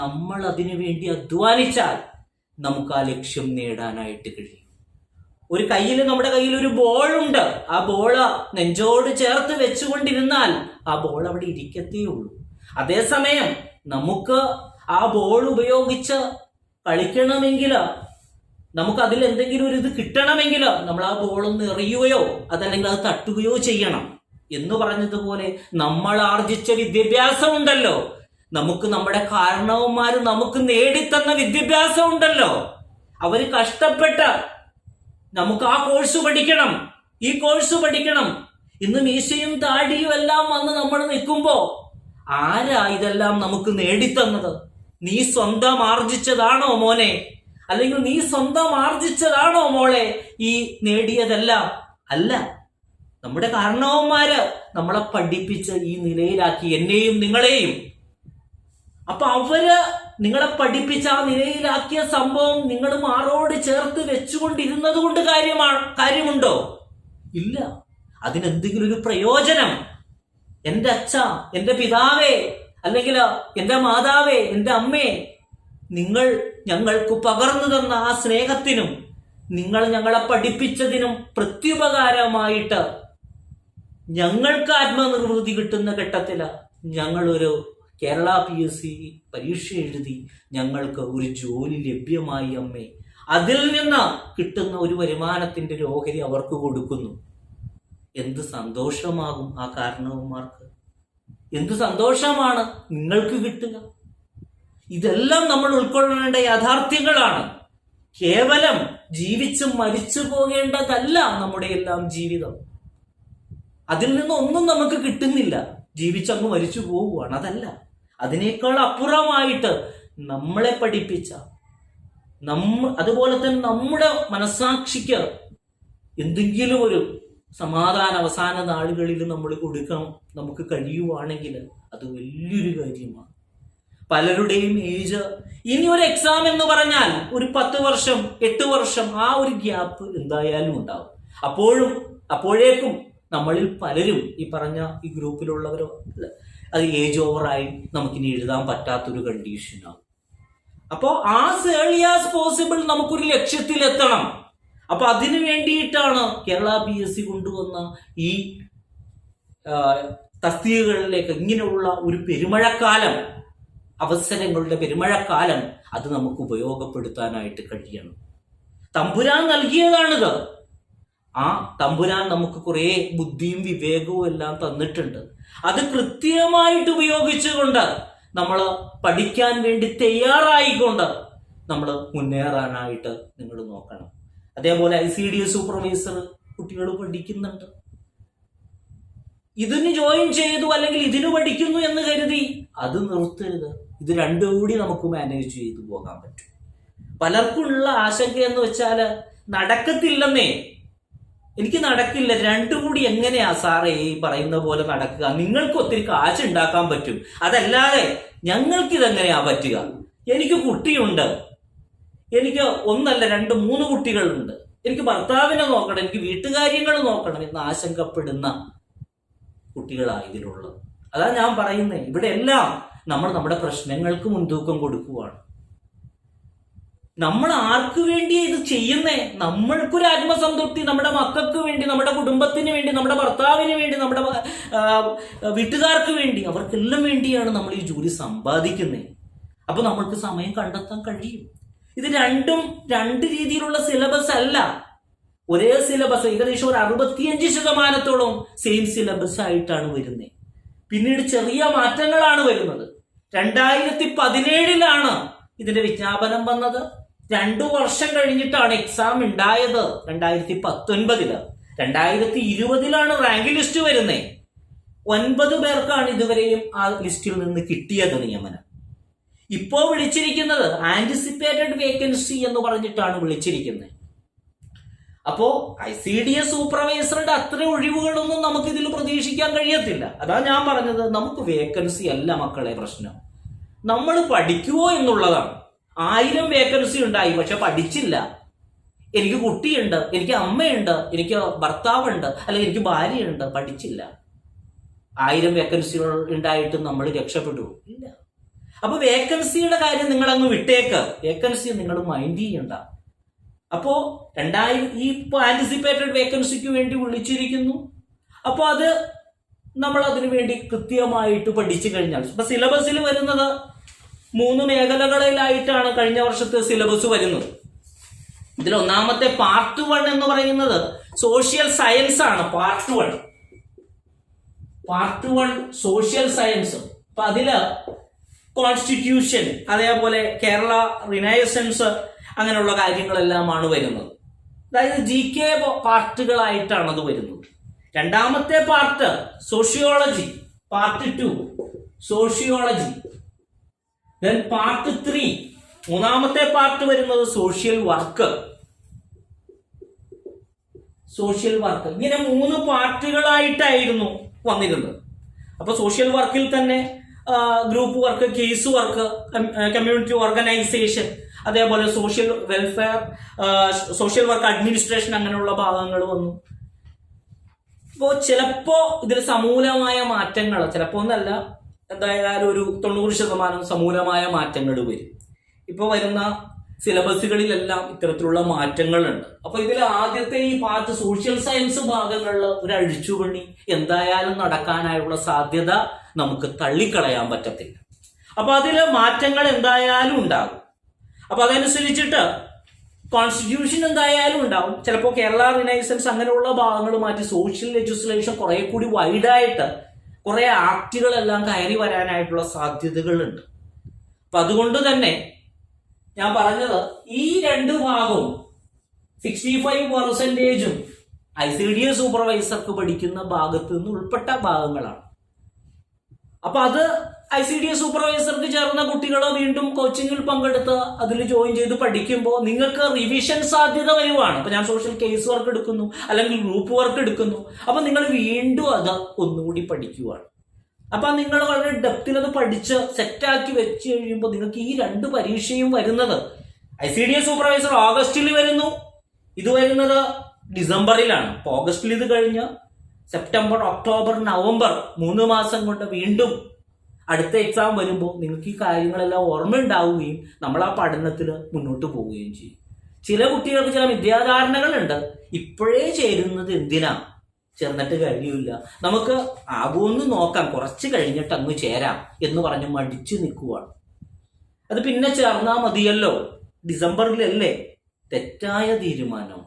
നമ്മൾ അതിനു വേണ്ടി അധ്വാനിച്ചാൽ നമുക്ക് ആ ലക്ഷ്യം നേടാനായിട്ട് കഴിയും. നമ്മുടെ കയ്യിൽ ഒരു ബോളുണ്ട്. ആ ബോള് നെഞ്ചോട് ചേർത്ത് വെച്ചുകൊണ്ടിരുന്നാൽ ആ ബോൾ അവിടെ ഇരിക്കത്തേ ഉള്ളൂ. അതേസമയം നമുക്ക് ആ ബോൾ ഉപയോഗിച്ച് കളിക്കണമെങ്കിൽ, നമുക്ക് അതിൽ എന്തെങ്കിലും ഒരു ഇത് കിട്ടണമെങ്കിൽ നമ്മൾ ആ ബോളൊന്ന് എറിയുകയോ അതല്ലെങ്കിൽ അത് തട്ടുകയോ ചെയ്യണം. എന്ന് പറഞ്ഞതുപോലെ നമ്മൾ ആർജിച്ച വിദ്യാഭ്യാസം ഉണ്ടല്ലോ, നമുക്ക് നമ്മുടെ കാരണവന്മാർ നമുക്ക് നേടിത്തന്ന വിദ്യാഭ്യാസം ഉണ്ടല്ലോ, അവര് കഷ്ടപ്പെട്ട നമുക്ക് ആ കോഴ്സ് പഠിക്കണം, ഈ കോഴ്സ് പഠിക്കണം. ഇന്ന് മീശയും താടിയും എല്ലാം വന്ന് നമ്മൾ നിൽക്കുമ്പോ ആരാ ഇതെല്ലാം നമുക്ക് നേടിത്തന്നത്? നീ സ്വന്തം ആർജിച്ചതാണോ മോനെ? അല്ലെങ്കിൽ നീ സ്വന്തം ആർജിച്ചതാണോ മോളെ ഈ നേടിയതെല്ലാം? അല്ല, നമ്മുടെ കാരണവന്മാര് നമ്മളെ പഠിപ്പിച്ച് ഈ നിലയിലാക്കി, എന്നെയും നിങ്ങളെയും. അപ്പൊ അവര് നിങ്ങളെ പഠിപ്പിച്ച ആ നിലയിലാക്കിയ സംഭവം നിങ്ങൾ മാറോട് ചേർത്ത് വെച്ചുകൊണ്ടിരുന്നത് കൊണ്ട് കാര്യമുണ്ടോ? ഇല്ല. അതിനെന്തെങ്കിലും ഒരു പ്രയോജനം എൻ്റെ അച്ഛ, എൻ്റെ പിതാവേ, അല്ലെങ്കിൽ എൻ്റെ മാതാവേ, എൻ്റെ അമ്മേ, നിങ്ങൾ ഞങ്ങൾക്ക് പകർന്നു തന്ന ആ സ്നേഹത്തിനും നിങ്ങൾ ഞങ്ങളെ പഠിപ്പിച്ചതിനും പ്രത്യുപകാരമായിട്ട് ഞങ്ങൾക്ക് ആത്മനിർവൃതി കിട്ടുന്ന ഘട്ടത്തിൽ ഞങ്ങളൊരു കേരള PSC പരീക്ഷ എഴുതി ഞങ്ങൾക്ക് ഒരു ജോലി ലഭ്യമായി അമ്മേ. അതിൽ നിന്ന് കിട്ടുന്ന ഒരു വരുമാനത്തിന്റെ ഒരു ഓഹരി അവർക്ക് കൊടുക്കുന്നു. എന്ത് സന്തോഷമാകും ആ കാരണവന്മാർക്ക്, എന്ത് സന്തോഷമാണ് നിങ്ങൾക്ക് കിട്ടുക. ഇതെല്ലാം നമ്മൾ ഉൾക്കൊള്ളേണ്ട യാഥാർത്ഥ്യങ്ങളാണ്. കേവലം ജീവിച്ചും മരിച്ചു പോകേണ്ടതല്ല നമ്മുടെ എല്ലാം ജീവിതം. അതിൽ നിന്നൊന്നും നമുക്ക് കിട്ടുന്നില്ല, ജീവിച്ചങ്ങ് മരിച്ചു പോവുകയാണ്. അതല്ല, അതിനേക്കാൾ അപ്പുറമായിട്ട് നമ്മളെ പഠിപ്പിച്ച അതുപോലെ തന്നെ നമ്മുടെ മനസാക്ഷിക്ക് എന്തെങ്കിലും ഒരു സമാധാന അവസാന നാളുകളിൽ നമ്മൾ കൊടുക്കണം നമുക്ക് കഴിയുവാണെങ്കിൽ അത് വലിയൊരു കാര്യമാണ്. പലരുടെയും ഏജ് ഇനി ഒരു എക്സാം എന്ന് പറഞ്ഞാൽ ഒരു 10 വർഷം 8 വർഷം ആ ഒരു ഗ്യാപ്പ് എന്തായാലും ഉണ്ടാവും. അപ്പോഴേക്കും നമ്മളിൽ പലരും ഈ പറഞ്ഞ ഈ ഗ്രൂപ്പിലുള്ളവരോ അത് ഏജ് ഓവറായി നമുക്കിനി എഴുതാൻ പറ്റാത്തൊരു കണ്ടീഷനാവും. അപ്പോൾ ആസ് ഏർലി ആസ് പോസിബിൾ നമുക്കൊരു ലക്ഷ്യത്തിലെത്തണം. അപ്പൊ അതിനു വേണ്ടിയിട്ടാണ് കേരള PSC കൊണ്ടുവന്ന ഈ തസ്തികകളിലേക്ക് ഇങ്ങനെയുള്ള ഒരു പെരുമഴക്കാലം, അവസരങ്ങളുടെ പെരുമഴക്കാലം അത് നമുക്ക് ഉപയോഗപ്പെടുത്താനായിട്ട് കഴിയണം. തമ്പുരാൻ നൽകിയതാണിത്. ആ തമ്പുരാൻ നമുക്ക് കുറെ ബുദ്ധിയും വിവേകവും എല്ലാം തന്നിട്ടുണ്ട്. അത് കൃത്യമായിട്ട് ഉപയോഗിച്ചുകൊണ്ട് നമ്മൾ പഠിക്കാൻ വേണ്ടി തയ്യാറായിക്കൊണ്ട് നമ്മൾ മുന്നേറാനായിട്ട് നിങ്ങൾ നോക്കണം. അതേപോലെ ICDS സൂപ്പർവൈസർ കുട്ടികൾ പഠിക്കുന്നുണ്ട്. ഇതിന് ജോയിൻ ചെയ്തു അല്ലെങ്കിൽ ഇതിന് പഠിക്കുന്നു എന്ന് കരുതി അത് നിർത്തരുത്. ഇത് രണ്ടും കൂടി നമുക്ക് മാനേജ് ചെയ്തു പോകാൻ പറ്റും. പലർക്കുള്ള ആശങ്ക എന്ന് വെച്ചാൽ നടക്കത്തില്ലെന്നേ, എനിക്ക് നടക്കില്ല, രണ്ടും കൂടി എങ്ങനെയാ സാറേ ഈ പറയുന്ന പോലെ നടക്കുക? നിങ്ങൾക്ക് ഒത്തിരി കാശ് ഉണ്ടാക്കാൻ പറ്റും, അതല്ലാതെ ഞങ്ങൾക്കിതെങ്ങനെയാ പറ്റുക? എനിക്ക് കുട്ടിയുണ്ട്, എനിക്ക് 1 അല്ല 2 3 കുട്ടികളുണ്ട്, എനിക്ക് ഭർത്താവിനെ നോക്കണം, എനിക്ക് വീട്ടുകാര്യങ്ങൾ നോക്കണം എന്ന് ആശങ്കപ്പെടുന്ന കുട്ടികളാണ് ഇതിലുള്ളത്. അതാ ഞാൻ പറയുന്നത്, ഇവിടെ എല്ലാം നമ്മൾ നമ്മുടെ പ്രശ്നങ്ങൾക്ക് മുൻതൂക്കം കൊടുക്കുവാണ്. നമ്മൾ ആർക്ക് വേണ്ടിയാ ഇത് ചെയ്യുന്നേ? നമ്മൾക്കൊരു ആത്മസംതൃപ്തി, നമ്മുടെ മക്കൾക്ക് വേണ്ടി, നമ്മുടെ കുടുംബത്തിന് വേണ്ടി, നമ്മുടെ ഭർത്താവിന് വേണ്ടി, നമ്മുടെ വീട്ടുകാർക്ക് വേണ്ടി, അവർക്കെല്ലാം വേണ്ടിയാണ് നമ്മൾ ഈ ജോലി സമ്പാദിക്കുന്നത്. അപ്പൊ നമ്മൾക്ക് സമയം കണ്ടെത്താൻ കഴിയും. ഇത് രണ്ടും 2 രീതിയിലുള്ള സിലബസ് അല്ല, ഒരേ സിലബസ്. ഏകദേശം ഒരു 65% സെയിം സിലബസ് ആയിട്ടാണ് വരുന്നത്. പിന്നീട് ചെറിയ മാറ്റങ്ങളാണ് വരുന്നത്. 2017 ഇതിന്റെ വിജ്ഞാപനം വന്നത്. 2 വർഷം കഴിഞ്ഞിട്ടാണ് എക്സാം ഉണ്ടായത് 2019. 2020 റാങ്ക് ലിസ്റ്റ് വരുന്നത്. 9 പേർക്കാണ് ഇതുവരെയും ആ ലിസ്റ്റിൽ നിന്ന് കിട്ടിയത് നിയമനം. ഇപ്പോ വിളിച്ചിരിക്കുന്നത് ആന്റിസിപ്പേറ്റഡ് വേക്കൻസി എന്ന് പറഞ്ഞിട്ടാണ് വിളിച്ചിരിക്കുന്നത്. അപ്പോ ICDS സൂപ്പർവൈസറുടെ അത്ര ഒഴിവുകളൊന്നും നമുക്ക് ഇതിൽ പ്രതീക്ഷിക്കാൻ കഴിയത്തില്ല. അതാ ഞാൻ പറഞ്ഞത്, നമുക്ക് വേക്കൻസി അല്ല മക്കളെ പ്രശ്നം, നമ്മൾ പഠിക്കുവോ എന്നുള്ളതാണ്. 1000 വേക്കൻസി ഉണ്ടായി, പക്ഷെ പഠിച്ചില്ല. എനിക്ക് കുട്ടിയുണ്ട്, എനിക്ക് അമ്മയുണ്ട്, എനിക്ക് ഭർത്താവുണ്ട്, അല്ലെങ്കിൽ എനിക്ക് ഭാര്യയുണ്ട്, പഠിച്ചില്ല. 1000 വേക്കൻസികൾ ഉണ്ടായിട്ടും നമ്മൾ രക്ഷപ്പെടുവോ? ഇല്ല. അപ്പൊ വേക്കൻസിയുടെ കാര്യം നിങ്ങൾ അങ്ങ് വിട്ടേക്ക്, വേക്കൻസി നിങ്ങൾ മൈൻഡ് ചെയ്യണ്ട. അപ്പോ ഈ ആന്റിസിപ്പേറ്റഡ് വേക്കൻസിക്ക് വേണ്ടി വിളിച്ചിരിക്കുന്നു. അപ്പോൾ അത് നമ്മൾ അതിനു വേണ്ടി കൃത്യമായിട്ട് പഠിച്ചു കഴിഞ്ഞാൽ, ഇപ്പൊ സിലബസിൽ വരുന്നത് 3 മേഖലകളിലായിട്ടാണ് കഴിഞ്ഞ വർഷത്തെ സിലബസ് വരുന്നത്. ഇതിൽ ഒന്നാമത്തെ പാർട്ട് 1 എന്ന് പറയുന്നത് സോഷ്യൽ സയൻസ് ആണ്. Part 1 social science. അപ്പൊ അതില് കോൺസ്റ്റിറ്റ്യൂഷൻ, അതേപോലെ കേരള റിനൈസൻസ്, അങ്ങനെയുള്ള കാര്യങ്ങളെല്ലാമാണ് വരുന്നത്. അതായത് GK പാർട്ടുകളായിട്ടാണ് അത് വരുന്നത്. രണ്ടാമത്തെ part sociology, part 2 sociology. Then part 3 മൂന്നാമത്തെ പാർട്ട് വരുന്നത് സോഷ്യൽ വർക്ക്. ഇങ്ങനെ 3 പാർട്ടുകളായിട്ടായിരുന്നു വന്നിരുന്നത്. അപ്പൊ സോഷ്യൽ വർക്കിൽ തന്നെ group work, case work, community organisation, അതേപോലെ social welfare, social work administration, അങ്ങനെയുള്ള ഭാഗങ്ങൾ വന്നു. ഇപ്പോൾ ചിലപ്പോ ഇതിൽ സമൂലമായ മാറ്റങ്ങൾ, ചിലപ്പോ ഒന്നല്ല, എന്തായാലും ഒരു 90% സമൂലമായ മാറ്റങ്ങൾ വരും. ഇപ്പോൾ വരുന്ന സിലബസുകളിലെല്ലാം ഇത്തരത്തിലുള്ള മാറ്റങ്ങളുണ്ട്. അപ്പൊ ഇതിൽ ആദ്യത്തെ ഈ പാർട്ട് സോഷ്യൽ സയൻസ് ഭാഗങ്ങളിൽ ഒരു അഴിച്ചുപണി എന്തായാലും നടക്കാനായുള്ള സാധ്യത നമുക്ക് തള്ളിക്കളയാൻ പറ്റത്തില്ല. അപ്പൊ അതില് മാറ്റങ്ങൾ എന്തായാലും ഉണ്ടാകും. അപ്പൊ അതനുസരിച്ചിട്ട് കോൺസ്റ്റിറ്റ്യൂഷൻ എന്തായാലും ഉണ്ടാവും. ചിലപ്പോൾ കേരള റിനൈസൻസ് അങ്ങനെയുള്ള ഭാഗങ്ങൾ മാറ്റി സോഷ്യൽ ലെജിസ്ലേഷൻ കുറെ കൂടി വൈഡായിട്ട് കുറെ ആക്ടുകളെല്ലാം കയറി വരാനായിട്ടുള്ള സാധ്യതകളുണ്ട്. അപ്പൊ അതുകൊണ്ട് തന്നെ ഞാൻ പറഞ്ഞത് ഈ 2 ഭാഗവും 65% ICDS സൂപ്പർവൈസർക്ക് പഠിക്കുന്ന ഭാഗത്ത് നിന്ന് ഉൾപ്പെട്ട ഭാഗങ്ങളാണ്. അപ്പൊ അത് ICDS സൂപ്പർവൈസർക്ക് ചേർന്ന കുട്ടികൾ വീണ്ടും കോച്ചിങ്ങിൽ പങ്കെടുത്ത് അതിൽ ജോയിൻ ചെയ്ത് പഠിക്കുമ്പോൾ നിങ്ങൾക്ക് റിവിഷൻ സാധ്യത വരുവാണ്. അപ്പൊ ഞാൻ സോഷ്യൽ കേസ് വർക്ക് എടുക്കുന്നു, അല്ലെങ്കിൽ ഗ്രൂപ്പ് വർക്ക് എടുക്കുന്നു. അപ്പൊ നിങ്ങൾ വീണ്ടും അത് ഒന്നുകൂടി പഠിക്കുവാണ്. അപ്പൊ നിങ്ങൾ വളരെ ഡെപ്തിൽ അത് പഠിച്ച് സെറ്റാക്കി വെച്ച് കഴിയുമ്പോൾ നിങ്ങൾക്ക് ഈ 2 പരീക്ഷയും വരുന്നത് ICDS സൂപ്പർവൈസർ ഓഗസ്റ്റിൽ വരുന്നു, ഇത് വരുന്നത് ഡിസംബറിലാണ്. അപ്പൊ ഓഗസ്റ്റിൽ ഇത് കഴിഞ്ഞ് സെപ്റ്റംബർ, ഒക്ടോബർ, നവംബർ 3 മാസം കൊണ്ട് വീണ്ടും അടുത്ത എക്സാം വരുമ്പോൾ നിങ്ങൾക്ക് ഈ കാര്യങ്ങളെല്ലാം ഓർമ്മ ഉണ്ടാവുകയും നമ്മൾ ആ പഠനത്തിൽ മുന്നോട്ട് പോവുകയും ചെയ്യും. ചില കുട്ടികൾക്ക് ചില വിദ്യാധാരണകളുണ്ട്. ഇപ്പോഴേ ചേരുന്നത് എന്തിനാ, ചേർന്നിട്ട് കഴിയില്ല, നമുക്ക് ആകുമെന്ന് നോക്കാം, കുറച്ച് കഴിഞ്ഞിട്ട് അങ്ങ് ചേരാം എന്ന് പറഞ്ഞ് മടിച്ചു നിൽക്കുവാണ്. അത് പിന്നെ ചേർന്നാ മതിയല്ലോ, ഡിസംബറിലല്ലേ. തെറ്റായ തീരുമാനം.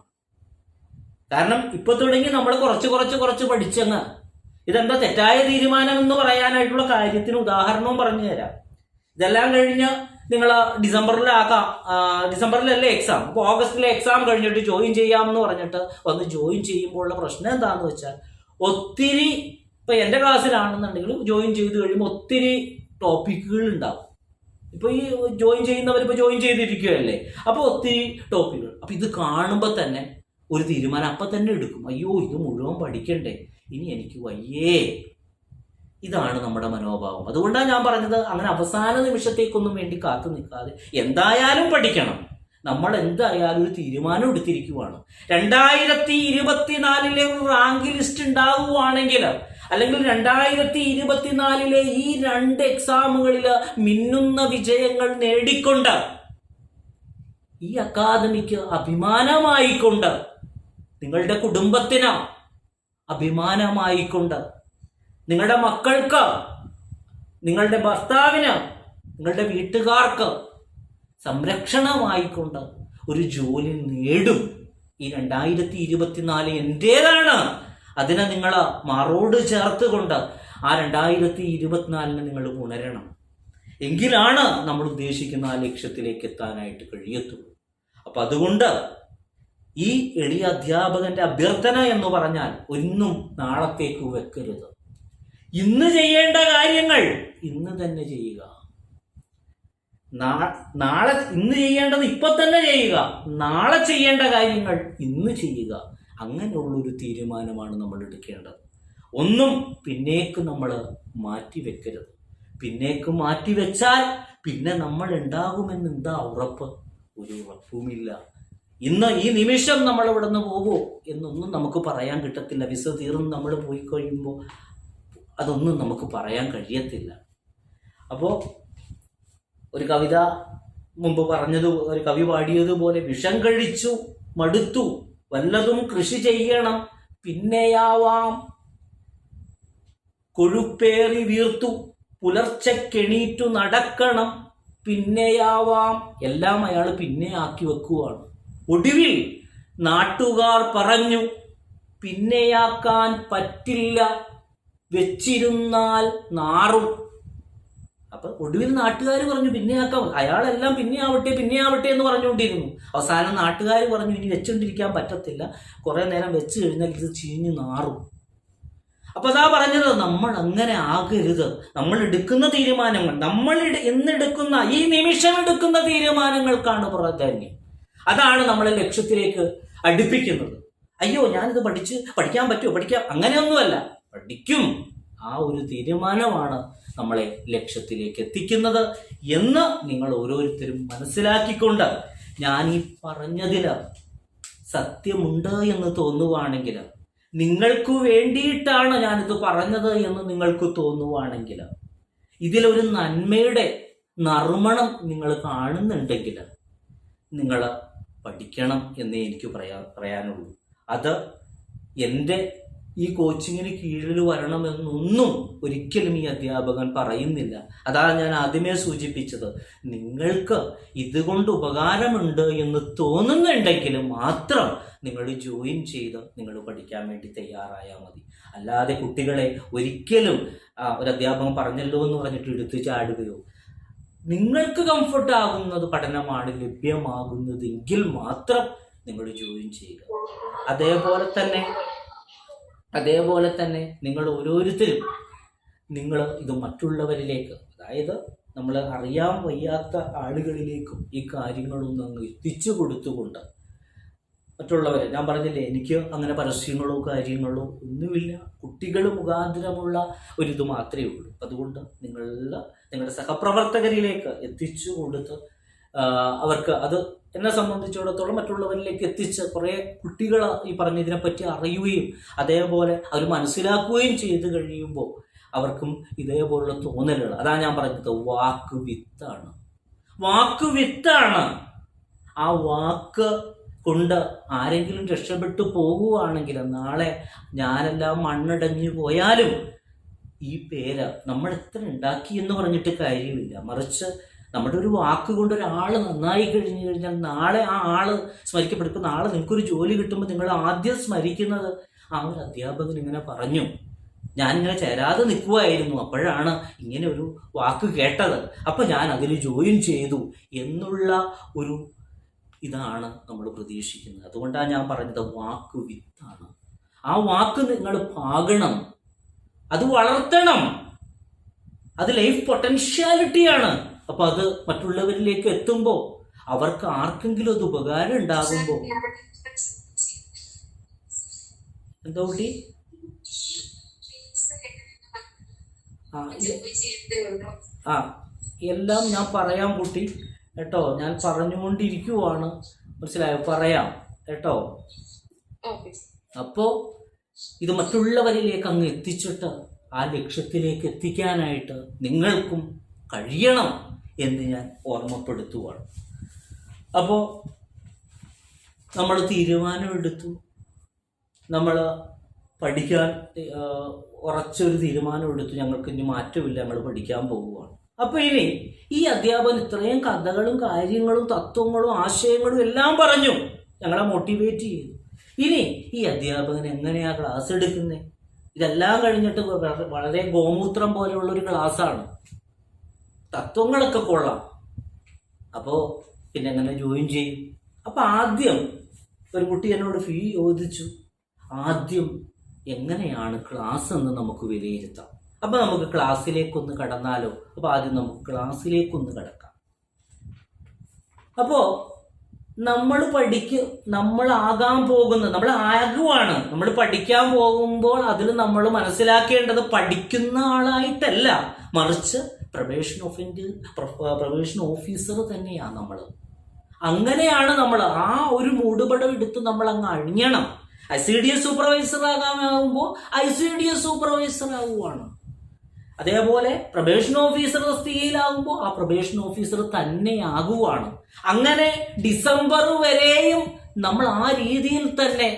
കാരണം ഇപ്പൊ തുടങ്ങി നമ്മൾ കുറച്ച് പഠിച്ചങ്ങ് ഇതെന്താ തെറ്റായ തീരുമാനം എന്ന് പറയാനായിട്ടുള്ള കാര്യത്തിന് ഉദാഹരണവും പറഞ്ഞു തരാം. ഇതെല്ലാം കഴിഞ്ഞ് നിങ്ങൾ ഡിസംബറിലല്ലേ എക്സാം. അപ്പൊ ഓഗസ്റ്റിലെ എക്സാം കഴിഞ്ഞിട്ട് ജോയിൻ ചെയ്യാമെന്ന് പറഞ്ഞിട്ട് വന്ന് ജോയിൻ ചെയ്യുമ്പോഴുള്ള പ്രശ്നം എന്താണെന്ന് വെച്ചാൽ ഒത്തിരി, ഇപ്പൊ എന്റെ ക്ലാസ്സിലാണെന്നുണ്ടെങ്കിൽ ജോയിൻ ചെയ്ത് കഴിയുമ്പോൾ ഒത്തിരി ടോപ്പിക്കുകൾ ഉണ്ടാവും. ഇപ്പൊ ഈ ജോയിൻ ചെയ്യുന്നവർ ഇപ്പൊ ജോയിൻ ചെയ്തിരിക്കുകയല്ലേ, അപ്പൊ ഒത്തിരി ടോപ്പിക്കുകൾ. അപ്പൊ ഇത് കാണുമ്പോൾ തന്നെ ഒരു തീരുമാനം അപ്പൊ തന്നെ എടുക്കും, അയ്യോ ഇത് മുഴുവൻ പഠിക്കണ്ടേ, ഇനി എനിക്ക് വയ്യേ. ഇതാണ് നമ്മുടെ മനോഭാവം. അതുകൊണ്ടാണ് ഞാൻ പറഞ്ഞത് അങ്ങനെ അവസാന നിമിഷത്തേക്കൊന്നും വേണ്ടി കാത്തു നിൽക്കാതെ എന്തായാലും പഠിക്കണം. നമ്മൾ എന്തായാലും ഒരു തീരുമാനം എടുത്തിരിക്കുവാണ്. 2024 റാങ്ക് ലിസ്റ്റ് ഉണ്ടാവുകയാണെങ്കിൽ, അല്ലെങ്കിൽ 2024 ഈ 2 എക്സാമുകളിൽ മിന്നുന്ന വിജയങ്ങൾ നേടിക്കൊണ്ട് ഈ അക്കാദമിക്ക് അഭിമാനമായിക്കൊണ്ട്, നിങ്ങളുടെ കുടുംബത്തിന് അഭിമാനമായിക്കൊണ്ട്, നിങ്ങളുടെ മക്കൾക്ക്, നിങ്ങളുടെ ഭർത്താവിന്, നിങ്ങളുടെ വീട്ടുകാർക്ക് സംരക്ഷണമായിക്കൊണ്ട് ഒരു ജോലി നേടും. ഈ 2024 എന്റേതാണ്. അതിനെ നിങ്ങൾ മാറോട് ചേർത്തുകൊണ്ട് ആ 2024 നിങ്ങൾ ഉണരണം. എങ്കിലാണ് നമ്മൾ ഉദ്ദേശിക്കുന്ന ആ ലക്ഷ്യത്തിലേക്ക് എത്താനായിട്ട് കഴിയത്തുള്ളൂ. അപ്പൊ അതുകൊണ്ട് ഈ എളിയ അധ്യാപകന്റെ അഭ്യർത്ഥന എന്ന് പറഞ്ഞാൽ ഒന്നും നാളത്തേക്ക് വെക്കരുത്. ഇന്ന് ചെയ്യേണ്ട കാര്യങ്ങൾ ഇന്ന് തന്നെ ചെയ്യുക. ഇന്ന് ചെയ്യേണ്ടത് ഇപ്പൊ തന്നെ ചെയ്യുക. നാളെ ചെയ്യേണ്ട കാര്യങ്ങൾ ഇന്ന് ചെയ്യുക. അങ്ങനെയുള്ളൊരു തീരുമാനമാണ് നമ്മൾ എടുക്കേണ്ടത്. ഒന്നും പിന്നേക്ക് നമ്മൾ മാറ്റിവെക്കരുത്. പിന്നേക്ക് മാറ്റിവെച്ചാൽ പിന്നെ നമ്മൾ ഉണ്ടാകുമെന്ന് എന്താ ഉറപ്പ്? ഒരു ഉറപ്പുമില്ല. ഇന്ന് ഈ നിമിഷം നമ്മൾ ഇവിടെ നിന്ന് പോകുമോ എന്നൊന്നും നമുക്ക് പറയാൻ കിട്ടത്തില്ല. വിസ തീർന്ന് നമ്മൾ പോയി കഴിയുമ്പോൾ അതൊന്നും നമുക്ക് പറയാൻ കഴിയത്തില്ല. അപ്പോൾ ഒരു കവിത മുമ്പ് ഒരു കവി പാടിയതുപോലെ, വിഷം കഴിച്ചു മടുത്തു, വല്ലതും കൃഷി ചെയ്യണം, പിന്നെയാവാം. കൊഴുപ്പേറി വീർത്തു, പുലർച്ചെക്കെണീറ്റു നടക്കണം, പിന്നെയാവാം. എല്ലാം അയാൾ പിന്നെ ആക്കി വെക്കുവാണ്. ഒടുവിൽ നാട്ടുകാർ പറഞ്ഞു, പിന്നെയാക്കാൻ പറ്റില്ല, വെച്ചിരുന്നാൽ നാറും. അപ്പൊ ഒടുവിൽ നാട്ടുകാർ പറഞ്ഞു പിന്നെയാക്കാം. അയാളെല്ലാം പിന്നെയാവട്ടെ എന്ന് പറഞ്ഞുകൊണ്ടിരുന്നു. അവസാനം നാട്ടുകാർ പറഞ്ഞു ഇനി വെച്ചുകൊണ്ടിരിക്കാൻ പറ്റത്തില്ല, കുറെ നേരം വെച്ച് കഴിഞ്ഞാൽ ഇത് ചീഞ്ഞു നാറും. അപ്പൊ അതാ പറഞ്ഞത്, നമ്മൾ അങ്ങനെ ആകരുത്. നമ്മൾ എടുക്കുന്ന തീരുമാനങ്ങൾ, നമ്മൾ ഇന്നെടുക്കുന്ന ഈ നിമിഷം എടുക്കുന്ന തീരുമാനങ്ങൾക്കാണ് പ്രാധാന്യം. അതാണ് നമ്മളെ ലക്ഷ്യത്തിലേക്ക് അടുപ്പിക്കുന്നത്. അയ്യോ ഞാനിത് പഠിക്കാൻ പറ്റുമോ, അങ്ങനെയൊന്നുമല്ല, പഠിക്കും. ആ ഒരു തീരുമാനമാണ് നമ്മളെ ലക്ഷ്യത്തിലേക്ക് എത്തിക്കുന്നത് എന്ന് നിങ്ങൾ ഓരോരുത്തരും മനസ്സിലാക്കിക്കൊണ്ട്, ഞാൻ ഈ പറഞ്ഞതിൽ സത്യമുണ്ട് എന്ന് തോന്നുവാണെങ്കിൽ, നിങ്ങൾക്ക് വേണ്ടിയിട്ടാണ് ഞാനിത് പറഞ്ഞത് എന്ന് നിങ്ങൾക്ക് തോന്നുവാണെങ്കിൽ, ഇതിലൊരു നന്മയുടെ നർമ്മണം നിങ്ങൾ കാണുന്നുണ്ടെങ്കിൽ നിങ്ങൾ പഠിക്കണം എന്നേ എനിക്ക് പറയാനുള്ളൂ. അത് എൻ്റെ ഈ കോച്ചിങ്ങിന് കീഴിൽ വരണമെന്നൊന്നും ഒരിക്കലും ഈ അധ്യാപകൻ പറയുന്നില്ല. അതാണ് ഞാൻ ആദ്യമേ സൂചിപ്പിച്ചത്. നിങ്ങൾക്ക് ഇതുകൊണ്ട് ഉപകാരമുണ്ട് എന്ന് തോന്നുന്നുണ്ടെങ്കിൽ മാത്രം നിങ്ങൾ ജോയിൻ ചെയ്ത് നിങ്ങൾ പഠിക്കാൻ വേണ്ടി തയ്യാറായാൽ മതി. അല്ലാതെ കുട്ടികളെ ഒരിക്കലും ഒരു അധ്യാപകൻ പറഞ്ഞല്ലോ എന്ന് പറഞ്ഞിട്ട് എടുത്തു ചാടുകയോ, നിങ്ങൾക്ക് കംഫർട്ട് ആകുന്നത് പഠനമാണ് ലഭ്യമാകുന്നതെങ്കിൽ മാത്രം നിങ്ങൾ ജോയിൻ ചെയ്യുക. അതേപോലെ തന്നെ നിങ്ങൾ ഓരോരുത്തരും നിങ്ങൾ ഇത് മറ്റുള്ളവരിലേക്ക്, അതായത് നമ്മൾ അറിയാൻ വയ്യാത്ത ആളുകളിലേക്കും ഈ കാര്യങ്ങളൊന്നും അങ്ങ് എത്തിച്ചു കൊടുത്തുകൊണ്ട് മറ്റുള്ളവരെ, ഞാൻ പറഞ്ഞില്ലേ എനിക്ക് അങ്ങനെ പരസ്യങ്ങളോ കാര്യങ്ങളോ ഒന്നുമില്ല, കുട്ടികൾ മുഖാന്തരമുള്ള ഒരിത് മാത്രമേ ഉള്ളൂ. അതുകൊണ്ട് നിങ്ങളുടെ സഹപ്രവർത്തകരിലേക്ക് എത്തിച്ചു കൊടുത്ത് അവർക്ക് അത് എന്നെ സംബന്ധിച്ചിടത്തോളം മറ്റുള്ളവരിലേക്ക് എത്തിച്ച് കുറേ കുട്ടികൾ ഈ പറഞ്ഞതിനെപ്പറ്റി അറിയുകയും അതേപോലെ അവർ മനസ്സിലാക്കുകയും ചെയ്തു കഴിയുമ്പോൾ അവർക്കും ഇതേപോലുള്ള തോന്നലുകൾ, അതാണ് ഞാൻ പറഞ്ഞത്, വാക്ക് വിത്താണ്. ആ വാക്ക് കൊണ്ട് ആരെങ്കിലും രക്ഷപ്പെട്ടു പോകുകയാണെങ്കിൽ, നാളെ ഞാനെല്ലാം മണ്ണടഞ്ഞു പോയാലും ഈ പേര് നമ്മൾ എത്ര ഉണ്ടാക്കി എന്ന് പറഞ്ഞിട്ട് കാര്യമില്ല. മറിച്ച് നമ്മുടെ ഒരു വാക്ക് കൊണ്ട് ഒരാൾ നന്നായി കഴിഞ്ഞാൽ നാളെ ആ ആള് സ്മരിക്കപ്പെടും. ഇപ്പം നാളെ നിങ്ങൾക്കൊരു ജോലി കിട്ടുമ്പോൾ നിങ്ങൾ ആദ്യം സ്മരിക്കുന്നത് ആ ഒരു അധ്യാപകൻ ഇങ്ങനെ പറഞ്ഞു, ഞാനിങ്ങനെ ചേരാതെ നിൽക്കുമായിരുന്നു, അപ്പോഴാണ് ഇങ്ങനെ ഒരു വാക്ക് കേട്ടത്, അപ്പം ഞാൻ അതിൽ ജോയിൻ ചെയ്തു എന്നുള്ള ഒരു ഇതാണ് നമ്മൾ പ്രതീക്ഷിക്കുന്നത്. അതുകൊണ്ടാണ് ഞാൻ പറഞ്ഞത് വാക്ക് വിത്താണ്. ആ വാക്ക് നിങ്ങൾ പാകണം, അത് വളർത്തണം, അത് ലൈഫ് പൊട്ടൻഷ്യാലിറ്റിയാണ്. അപ്പൊ അത് മറ്റുള്ളവരിലേക്ക് എത്തുമ്പോൾ അവർക്ക് ആർക്കെങ്കിലും അത് ഉപകാരം ഉണ്ടാകുമ്പോൾ എന്താ കുട്ടി എല്ലാം ഞാൻ പറയാം കുട്ടി കേട്ടോ, ഞാൻ പറഞ്ഞുകൊണ്ടിരിക്കുവാണ്, മനസ്സിലായോ? പറയാം കേട്ടോ. അപ്പോ ഇത് മറ്റുള്ളവരിലേക്ക് അങ്ങ് എത്തിച്ചിട്ട് ആ ലക്ഷ്യത്തിലേക്ക് എത്തിക്കാനായിട്ട് നിങ്ങൾക്കും കഴിയണം എന്ന് ഞാൻ ഓർമ്മപ്പെടുത്തുവാണ്. അപ്പോൾ നമ്മൾ തീരുമാനമെടുത്തു, നമ്മൾ പഠിക്കാൻ ഉറച്ചൊരു തീരുമാനമെടുത്തു, ഞങ്ങൾക്ക് ഇനി മാറ്റമില്ല, ഞങ്ങൾ പഠിക്കാൻ പോവുകയാണ്. അപ്പോൾ ഇനി ഈ അധ്യാപകൻ ഇത്രയും കഥകളും കാര്യങ്ങളും തത്വങ്ങളും ആശയങ്ങളും എല്ലാം പറഞ്ഞു, ഞങ്ങളെ മോട്ടിവേറ്റ് ചെയ്തു. ഇനി ഈ അധ്യാപകൻ എങ്ങനെയാ ക്ലാസ് എടുക്കുന്നത്? ഇതെല്ലാം കഴിഞ്ഞിട്ട് വളരെ ഗോമൂത്രം പോലെയുള്ള ഒരു ക്ലാസ്സാണ്, തത്വങ്ങളൊക്കെ കൊള്ളാം. അപ്പോൾ പിന്നെ എങ്ങനെ ജോയിൻ ചെയ്യും? അപ്പം ആദ്യം ഒരു കുട്ടി എന്നോട് ഫീ ചോദിച്ചു, ആദ്യം എങ്ങനെയാണ് ക്ലാസ് എന്ന് നമുക്ക് വിലയിരുത്താം. അപ്പം നമുക്ക് ക്ലാസ്സിലേക്കൊന്ന് കടന്നാലോ? അപ്പോൾ ആദ്യം നമുക്ക് ക്ലാസ്സിലേക്കൊന്ന് കടക്കാം. അപ്പോൾ നമ്മളാകാൻ പോകുന്നത്, നമ്മൾ ആകുവാണ്, നമ്മൾ പഠിക്കാൻ പോകുമ്പോൾ അതിൽ നമ്മൾ മനസ്സിലാക്കേണ്ടത് പഠിക്കുന്ന ആളായിട്ടല്ല, മറിച്ച് പ്രൊബേഷൻ ഓഫീസർ തന്നെയാണ് നമ്മൾ. അങ്ങനെയാണ് നമ്മൾ ആ ഒരു മൂടുപടം എടുത്ത് നമ്മൾ അങ്ങ് അഴിഞ്ഞണം. ICDS സൂപ്പർവൈസർ ആകാനാകുമ്പോൾ ICDS സൂപ്പർവൈസർ ആകുവാണ്. അതേപോലെ പ്രൊബേഷൻ ഓഫീസർ തസ്തികയിലാകുമ്പോൾ ആ പ്രൊബേഷൻ ഓഫീസർ തന്നെ ആകുവാണ്. അങ്ങനെ ഡിസംബർ വരെയും നമ്മൾ ആ രീതിയിൽ തന്നെ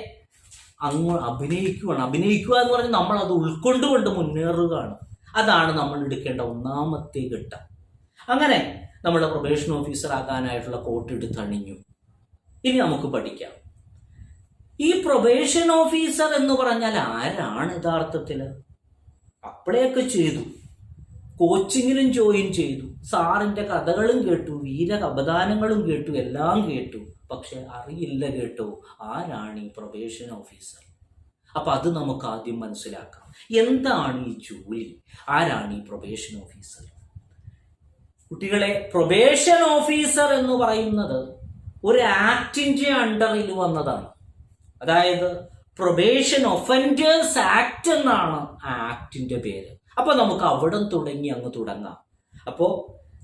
അങ്ങ് അഭിനയിക്കുക എന്ന് പറഞ്ഞാൽ നമ്മൾ അത് ഉൾക്കൊണ്ടുകൊണ്ട് മുന്നേറുകയാണ്. അതാണ് നമ്മൾ എടുക്കേണ്ട ഒന്നാമത്തെ ഘട്ടം. അങ്ങനെ നമ്മൾ പ്രൊബേഷൻ ഓഫീസർ ആകാനായിട്ടുള്ള കോട്ട് എടുത്തണിഞ്ഞു. ഇനി നമുക്ക് പഠിക്കാം. ഈ പ്രൊബേഷൻ ഓഫീസർ എന്ന് പറഞ്ഞാൽ ആരാണ് യഥാർത്ഥത്തിൽ? അപ്ലൈയൊക്കെ ചെയ്തു, കോച്ചിങ്ങിനും ജോയിൻ ചെയ്തു, സാറിൻ്റെ കഥകളും കേട്ടു, വീരകപദാനങ്ങളും കേട്ടു, എല്ലാം കേട്ടു. പക്ഷെ അറിയില്ല കേട്ടോ ആരാണ് ഈ പ്രൊബേഷൻ ഓഫീസർ. അപ്പം അത് നമുക്ക് ആദ്യം മനസ്സിലാക്കാം. എന്താണ് ഈ ജോലി? ആരാണ് ഈ പ്രൊബേഷൻ ഓഫീസർ? കുട്ടികളെ, പ്രൊബേഷൻ ഓഫീസർ എന്ന് പറയുന്നത് ഒരു ആക്ടിൻ്റെ അണ്ടറിൽ വന്നതാണ്. അതായത് പ്രൊബേഷൻ ഒഫൻഡേഴ്സ് ആക്ട് എന്നാണ് ആ ആക്ടിൻ്റെ പേര്. അപ്പോൾ നമുക്ക് അവിടെ തുടങ്ങി അങ്ങ് തുടങ്ങാം. അപ്പോൾ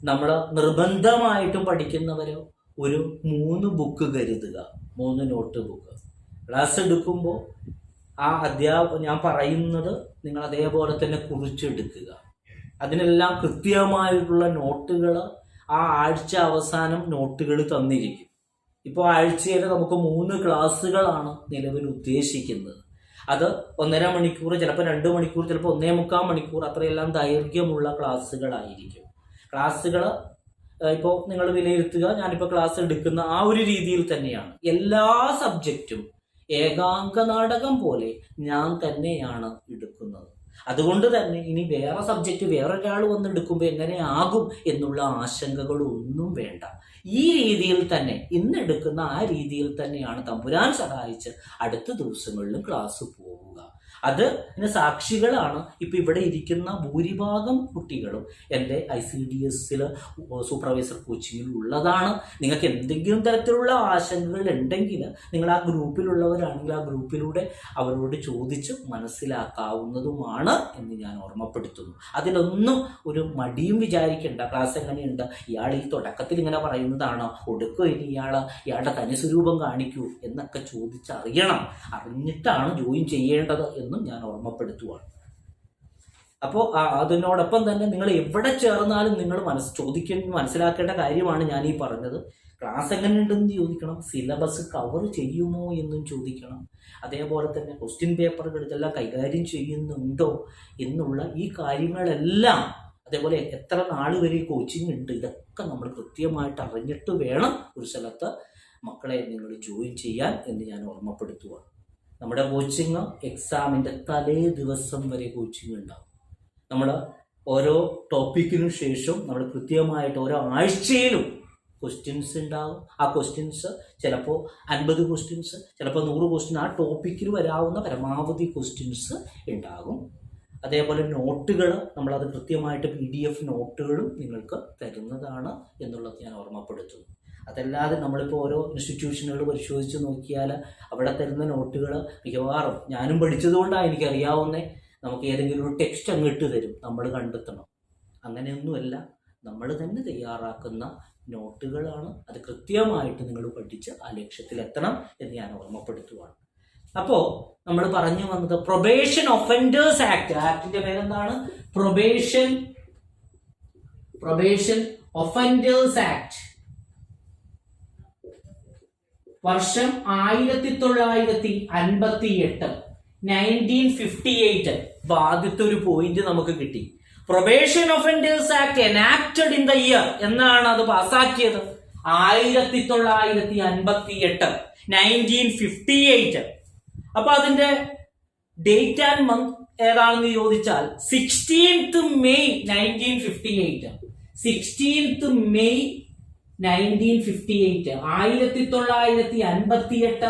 നമ്മൾ നിർബന്ധമായിട്ടും പഠിക്കുന്നവർ ഒരു 3 ബുക്ക് കരുതുക, 3 നോട്ട് ബുക്ക്. ക്ലാസ് എടുക്കുമ്പോൾ ആ ഞാൻ പറയുന്നത് നിങ്ങൾ അതേപോലെ തന്നെ കുറിച്ചെടുക്കുക. അതിനെല്ലാം കൃത്യമായിട്ടുള്ള നോട്ടുകൾ ആ ആഴ്ച അവസാനം നോട്ടുകൾ തന്നിരിക്കും. ഇപ്പോൾ ആഴ്ചയിൽ നമുക്ക് 3 ക്ലാസ്സുകളാണ് നിലവിൽ ഉദ്ദേശിക്കുന്നത്. അത് 1.5 മണിക്കൂർ, ചിലപ്പോൾ 2 മണിക്കൂർ, ചിലപ്പോൾ 1.25 മണിക്കൂർ, അത്രയെല്ലാം ദൈർഘ്യമുള്ള ക്ലാസ്സുകളായിരിക്കും. ക്ലാസ്സുകൾ ഇപ്പോൾ നിങ്ങൾ വിലയിരുത്തുക. ഞാനിപ്പോൾ ക്ലാസ് എടുക്കുന്ന ആ ഒരു രീതിയിൽ തന്നെയാണ്. എല്ലാ സബ്ജക്റ്റും ഏകാംഗ നാടകം പോലെ ഞാൻ തന്നെയാണ് എടുക്കുന്നത്. അതുകൊണ്ട് തന്നെ ഇനി വേറെ സബ്ജക്റ്റ് വേറൊരാൾ വന്നെടുക്കുമ്പോൾ എങ്ങനെയാകും എന്നുള്ള ആശങ്കകളൊന്നും വേണ്ട. ഈ രീതിയിൽ തന്നെ ഇന്നെടുക്കുന്ന ആ രീതിയിൽ തന്നെയാണ് തമ്പുരാൻ സഹായിച്ച് അടുത്ത ദിവസങ്ങളിലും ക്ലാസ് പോവുക. അതിന് സാക്ഷികളാണ് ഇപ്പം ഇവിടെ ഇരിക്കുന്ന ഭൂരിഭാഗം കുട്ടികളും എൻ്റെ ICDS സൂപ്പർവൈസർ കോച്ചിങ്ങിൽ ഉള്ളതാണ്. നിങ്ങൾക്ക് എന്തെങ്കിലും തരത്തിലുള്ള ആശങ്കകൾ ഉണ്ടെങ്കിൽ നിങ്ങൾ ആ ഗ്രൂപ്പിലുള്ളവരാണെങ്കിൽ ആ ഗ്രൂപ്പിലൂടെ അവരോട് ചോദിച്ച് മനസ്സിലാക്കാവുന്നതുമാണ് എന്ന് ഞാൻ ഓർമ്മപ്പെടുത്തുന്നു. അതിലൊന്നും ഒരു മടിയും വിചാരിക്കേണ്ട. ക്ലാസ് എങ്ങനെയുണ്ട്, ഇയാൾ ഈ തുടക്കത്തിൽ ഇങ്ങനെ പറയുന്നതാണോ, ഒടുക്കോ ഇനി ഇയാളുടെ തനി സ്വരൂപം കാണിക്കൂ എന്നൊക്കെ ചോദിച്ചറിയണം. അറിഞ്ഞിട്ടാണ് ജോയിൻ ചെയ്യേണ്ടത് എന്നും ഞാൻ ഓർമ്മപ്പെടുത്തുവാണ്. അപ്പോൾ അതിനോടൊപ്പം തന്നെ നിങ്ങൾ എവിടെ ചേർന്നാലും നിങ്ങൾ മനസ്സിലാക്കേണ്ട കാര്യമാണ് ഞാൻ ഈ പറഞ്ഞത്. ക്ലാസ് എങ്ങനെയുണ്ടെന്ന് ചോദിക്കണം, സിലബസ് കവർ ചെയ്യുമോ എന്നും ചോദിക്കണം. അതേപോലെ തന്നെ ക്വസ്റ്റ്യൻ പേപ്പറുകൾ ഇതെല്ലാം കൈകാര്യം ചെയ്യുന്നുണ്ടോ എന്നുള്ള ഈ കാര്യങ്ങളെല്ലാം, അതേപോലെ എത്ര നാൾ വരെ കോച്ചിങ് ഉണ്ട്, ഇതൊക്കെ നമ്മൾ കൃത്യമായിട്ട് അറിഞ്ഞിട്ട് വേണം ഒരു സ്ഥലത്ത് മക്കളെ നിങ്ങൾ ജോയിൻ ചെയ്യാൻ എന്ന് ഞാൻ ഓർമ്മപ്പെടുത്തുവാണ്. നമ്മുടെ കോച്ചിങ് എക്സാമിൻ്റെ തലേ ദിവസം വരെ കോച്ചിങ് ഉണ്ടാവും. നമ്മൾ ഓരോ ടോപ്പിക്കിനും ശേഷം നമ്മൾ കൃത്യമായിട്ട് ഓരോ ആഴ്ചയിലും ക്വസ്റ്റ്യൻസ് ഉണ്ടാകും. ആ ക്വസ്റ്റ്യൻസ് ചിലപ്പോൾ 50 ക്വസ്റ്റ്യൻസ്, ചിലപ്പോൾ 100 ക്വസ്റ്റ്യൻ, ആ ടോപ്പിക്കിൽ വരാവുന്ന പരമാവധി ക്വസ്റ്റ്യൻസ് ഉണ്ടാകും. അതേപോലെ നോട്ടുകൾ നമ്മളത് കൃത്യമായിട്ട് PDF നോട്ടുകളും നിങ്ങൾക്ക് തരുന്നതാണ് എന്നുള്ളത് ഞാൻ ഓർമ്മപ്പെടുത്തുന്നു. അതല്ലാതെ നമ്മളിപ്പോൾ ഓരോ ഇൻസ്റ്റിറ്റ്യൂഷനുകൾ പരിശോധിച്ച് നോക്കിയാൽ അവിടെ തരുന്ന നോട്ടുകൾ മിക്കവാറും, ഞാനും പഠിച്ചതുകൊണ്ടാണ് എനിക്കറിയാവുന്നത്, നമുക്ക് ഏതെങ്കിലും ഒരു ടെക്സ്റ്റ് അങ്ങോട്ട് തരും, നമ്മൾ കണ്ടെത്തണം. അങ്ങനെയൊന്നുമല്ല, നമ്മൾ തന്നെ തയ്യാറാക്കുന്ന നോട്ടുകളാണ്. അത് കൃത്യമായിട്ട് നിങ്ങൾ പഠിച്ച് ആ ലക്ഷ്യത്തിലെത്തണം എന്ന് ഞാൻ ഓർമ്മപ്പെടുത്തുവാണ്. അപ്പോൾ നമ്മൾ പറഞ്ഞു വന്നത് പ്രൊബേഷൻ ഒഫൻഡേഴ്സ് ആക്ട്. ആക്ടിന്റെ പേരെന്താണ്? Probation offenders act. വർഷം 1958, 1958. ആദ്യത്തെ ഒരു പോയിന്റ് നമുക്ക് കിട്ടി. Probation offenders act enacted in the year എന്നാണ് അത് പാസ്സാക്കിയത്. 1958, 1958. അപ്പൊ അതിന്റെ ഡേറ്റ് ആൻഡ് മന്ത് ഏതാണെന്ന് ചോദിച്ചാൽ 16th May 1958. 16th May 1958. 1958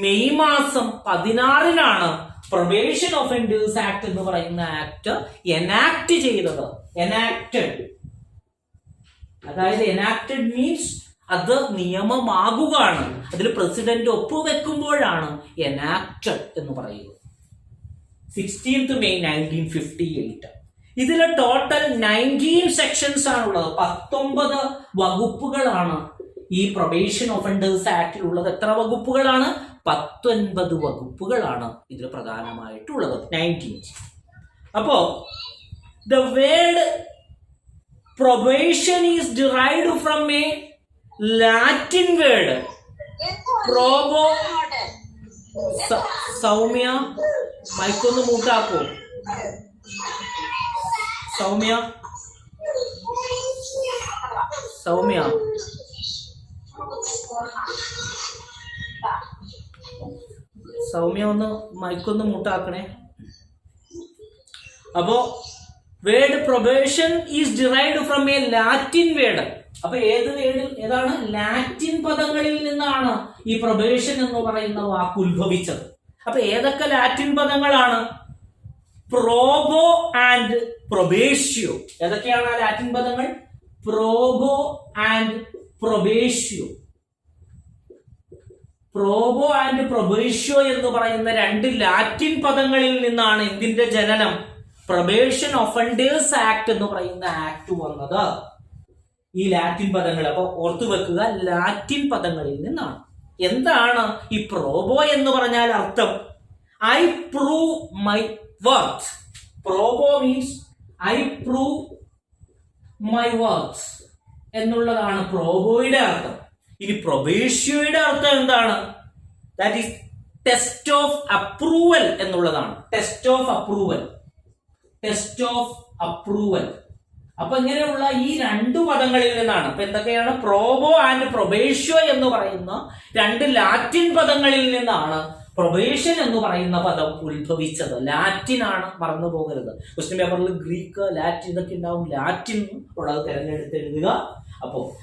May മാസം 16-നാണ് പ്രൊബേഷൻ ഒഫൻഡേഴ്സ് ആക്ട് എന്ന് പറയുന്ന ആക്ട് എനാക്ട് ചെയ്തത്. എനാക്റ്റഡ്, അതായത് എനാക്റ്റഡ് മീൻസ് അത് നിയമമാകുകയാണ്. അതിൽ പ്രസിഡന്റ് ഒപ്പുവെക്കുമ്പോഴാണ് എനാക്റ്റഡ് എന്ന് പറയുന്നത്. 16th May 1958. ഇതിലെ ടോട്ടൽ 19 സെക്ഷൻസ് ആണുള്ളത്. 19 വകുപ്പുകളാണ് ഈ പ്രൊബേഷൻ ഒഫൻഡേഴ്സ് ആക്ടിൽ ഉള്ളത്. എത്ര വകുപ്പുകളാണ്? 19 വകുപ്പുകളാണ് ഇതിൽ പ്രധാനമായിട്ടുള്ളത്. 19. അപ്പോ the word probation is derived from a Latin word. പ്രോബോ. Soumya മൈക്കൊന്ന് മൂട്ടാക്കോ? Soumya Soumya Soumya ഒന്ന് മൈക്കൊന്ന് മൂട്ടാക്കണേ. അപ്പോ word probation is derived from A Latin word. അപ്പൊ ഏതാണ് ലാറ്റിൻ പദങ്ങളിൽ നിന്നാണ് ഈ പ്രൊബേഷൻ എന്ന് പറയുന്ന വാക്ക് ഉത്ഭവിച്ചത്. അപ്പൊ ഏതൊക്കെ ലാറ്റിൻ പദങ്ങളാണ്? പ്രോബോ ആൻഡ് പ്രൊബേഷ്യോ. ഏതൊക്കെയാണ് ആ ലാറ്റിൻ പദങ്ങൾ? പ്രോബോ ആൻഡ് പ്രൊബേഷ്യോ. പ്രോബോ ആൻഡ് പ്രൊബേഷ്യോ എന്ന് പറയുന്ന രണ്ട് ലാറ്റിൻ പദങ്ങളിൽ നിന്നാണ് എന്തിന്റെ ജനനം? പ്രൊബേഷൻ ഒഫൻഡേഴ്സ് ആക്ട് എന്ന് പറയുന്ന ആക്ട് വന്നത്. ഈ ലാറ്റിൻ പദങ്ങൾ അപ്പൊ ഓർത്തു വെക്കുക, ലാറ്റിൻ പദങ്ങളിൽ നിന്നാണ്. എന്താണ് ഈ പ്രോബോ എന്ന് പറഞ്ഞാൽ അർത്ഥം? I prove my worth. Probo means I prove my worth എന്നുള്ളതാണ് പ്രോബോയുടെ അർത്ഥം. ഇനി പ്രൊബേഷ്യോയുടെ അർത്ഥം എന്താണ്? That is test of approval എന്നുള്ളതാണ്. Test of approval, test of approval. അപ്പൊ ഇങ്ങനെയുള്ള ഈ രണ്ടു പദങ്ങളിൽ നിന്നാണ്. അപ്പൊ എന്തൊക്കെയാണ്? പ്രോബോ ആൻഡ് പ്രൊബേഷ്യോ എന്ന് പറയുന്ന രണ്ട് ലാറ്റിൻ പദങ്ങളിൽ നിന്നാണ് പ്രൊബേഷൻ എന്ന് പറയുന്ന പദം ഉത്ഭവിച്ചത്. ലാറ്റിൻ ആണ്, മറന്നു പോകരുത്. ക്വസ്റ്റ്യൻ പേപ്പറിൽ ഗ്രീക്ക്, ലാറ്റിൻ ഇതൊക്കെ ഉണ്ടാവും. ലാറ്റിൻ ഉള്ളത് തിരഞ്ഞെടുത്ത് എഴുതുക.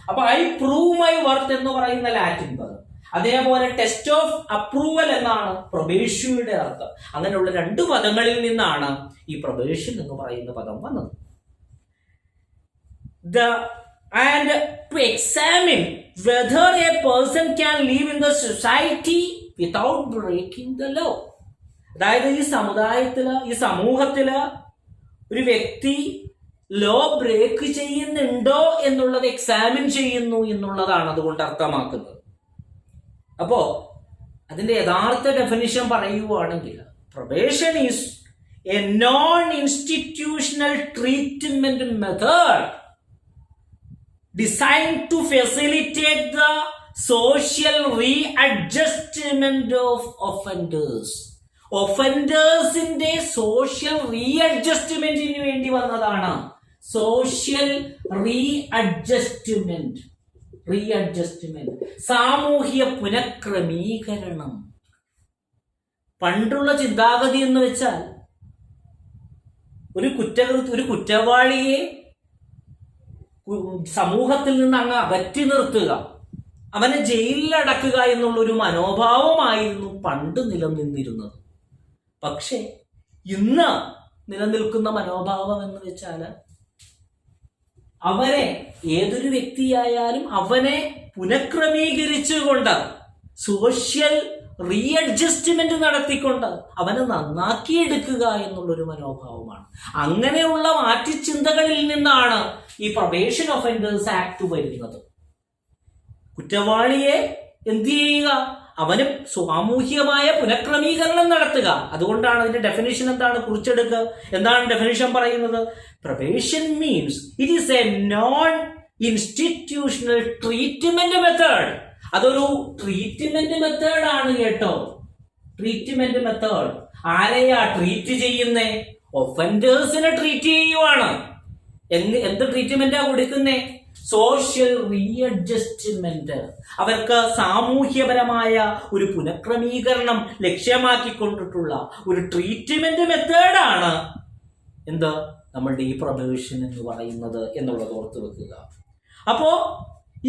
അപ്പൊ ഐ പ്രൂവ് മൈ വർത്ത് എന്ന് പറയുന്ന ലാറ്റിൻ പദം, അതേപോലെ ടെസ്റ്റ് ഓഫ് അപ്രൂവൽ എന്നാണ് പ്രൊബേഷ്യോയുടെ അർത്ഥം. അങ്ങനെയുള്ള രണ്ട് പദങ്ങളിൽ നിന്നാണ് ഈ പ്രൊബേഷൻ എന്ന് പറയുന്ന പദം വന്നത്. And to examine whether a person can live in the society without breaking the law. അതായത് ഈ സമൂഹത്തില് ഒരു വ്യക്തി ലോ ബ്രേക്ക് ചെയ്യുന്നുണ്ടോ എന്നുള്ളത് എക്സാമിൻ ചെയ്യുന്നു എന്നുള്ളതാണ് അതുകൊണ്ട് അർത്ഥമാക്കുന്നത്. അപ്പോ അതിന്റെ യഥാർത്ഥ ഡെഫിനിഷൻ പറയുവാണെങ്കിൽ probation is a non institutional treatment method designed to facilitate the social readjustment of offenders. ഒഫൻഡേഴ്സിന്റെ സോഷ്യൽ റീഅഡ്ജസ്റ്റ്മെന്റിന് വേണ്ടി വന്നതാണ് സോഷ്യൽ റീഅഡ്ജസ്റ്റ്മെന്റ്. സാമൂഹ്യ പുനഃക്രമീകരണം. പണ്ടുള്ള ചിന്താഗതി എന്ന് വെച്ചാൽ ഒരു കുറ്റവാളിയെ സമൂഹത്തിൽ നിന്ന് അങ്ങ് അകറ്റി നിർത്തുക, അവനെ ജയിലിലടക്കുക എന്നുള്ള ഒരു മനോഭാവമായിരുന്നു പണ്ട് നിലനിന്നിരുന്നത്. പക്ഷേ ഇന്ന് നിലനിൽക്കുന്ന മനോഭാവം എന്ന് വെച്ചാൽ അവരെ, ഏതൊരു വ്യക്തിയായാലും അവനെ പുനഃക്രമീകരിച്ചുകൊണ്ട് സോഷ്യൽ റീഅഡ്ജസ്റ്റ്മെന്റ് നടത്തിക്കൊണ്ട് അവനെ നന്നാക്കിയെടുക്കുക എന്നുള്ളൊരു മനോഭാവമാണ്. അങ്ങനെയുള്ള മാറ്റിച്ചിന്തകളിൽ നിന്നാണ് ഈ പ്രൊബേഷൻ ഒഫൻഡേഴ്സ് ആക്ട് വരുന്നത്. കുറ്റവാളിയെ എന്ത് ചെയ്യുക? അവന് സാമൂഹികമായ പുനഃക്രമീകരണം നടത്തുക. അതുകൊണ്ടാണ് അതിന്റെ ഡെഫിനിഷൻ എന്താണ്? കുറിച്ചെടുക്കുക. എന്താണ് ഡെഫിനിഷൻ പറയുന്നത്? Probation means it is a non institutional treatment method. അതൊരു ട്രീറ്റ്മെന്റ് മെത്തേഡ് ആണ് കേട്ടോ. Treatment method. ആരെയാ ട്രീറ്റ് ചെയ്യുന്നേ? ഒഫൻഡേഴ്സിനെ ട്രീറ്റ് ചെയ്യുവാണ്. എന്ത് ട്രീറ്റ്മെന്റാ കൊടുക്കുന്നേ? സോഷ്യൽ റീഅഡ്ജസ്റ്റ്മെന്റ്. അവർക്ക് സാമൂഹ്യപരമായ ഒരു പുനഃക്രമീകരണം ലക്ഷ്യമാക്കിക്കൊണ്ടിട്ടുള്ള ഒരു ട്രീറ്റ്മെന്റ് മെത്തേഡാണ് എന്ത് നമ്മളുടെ ഈ പ്രൊബേഷൻ എന്ന് പറയുന്നത് എന്നുള്ളത് ഓർത്ത് വെക്കുക. അപ്പോ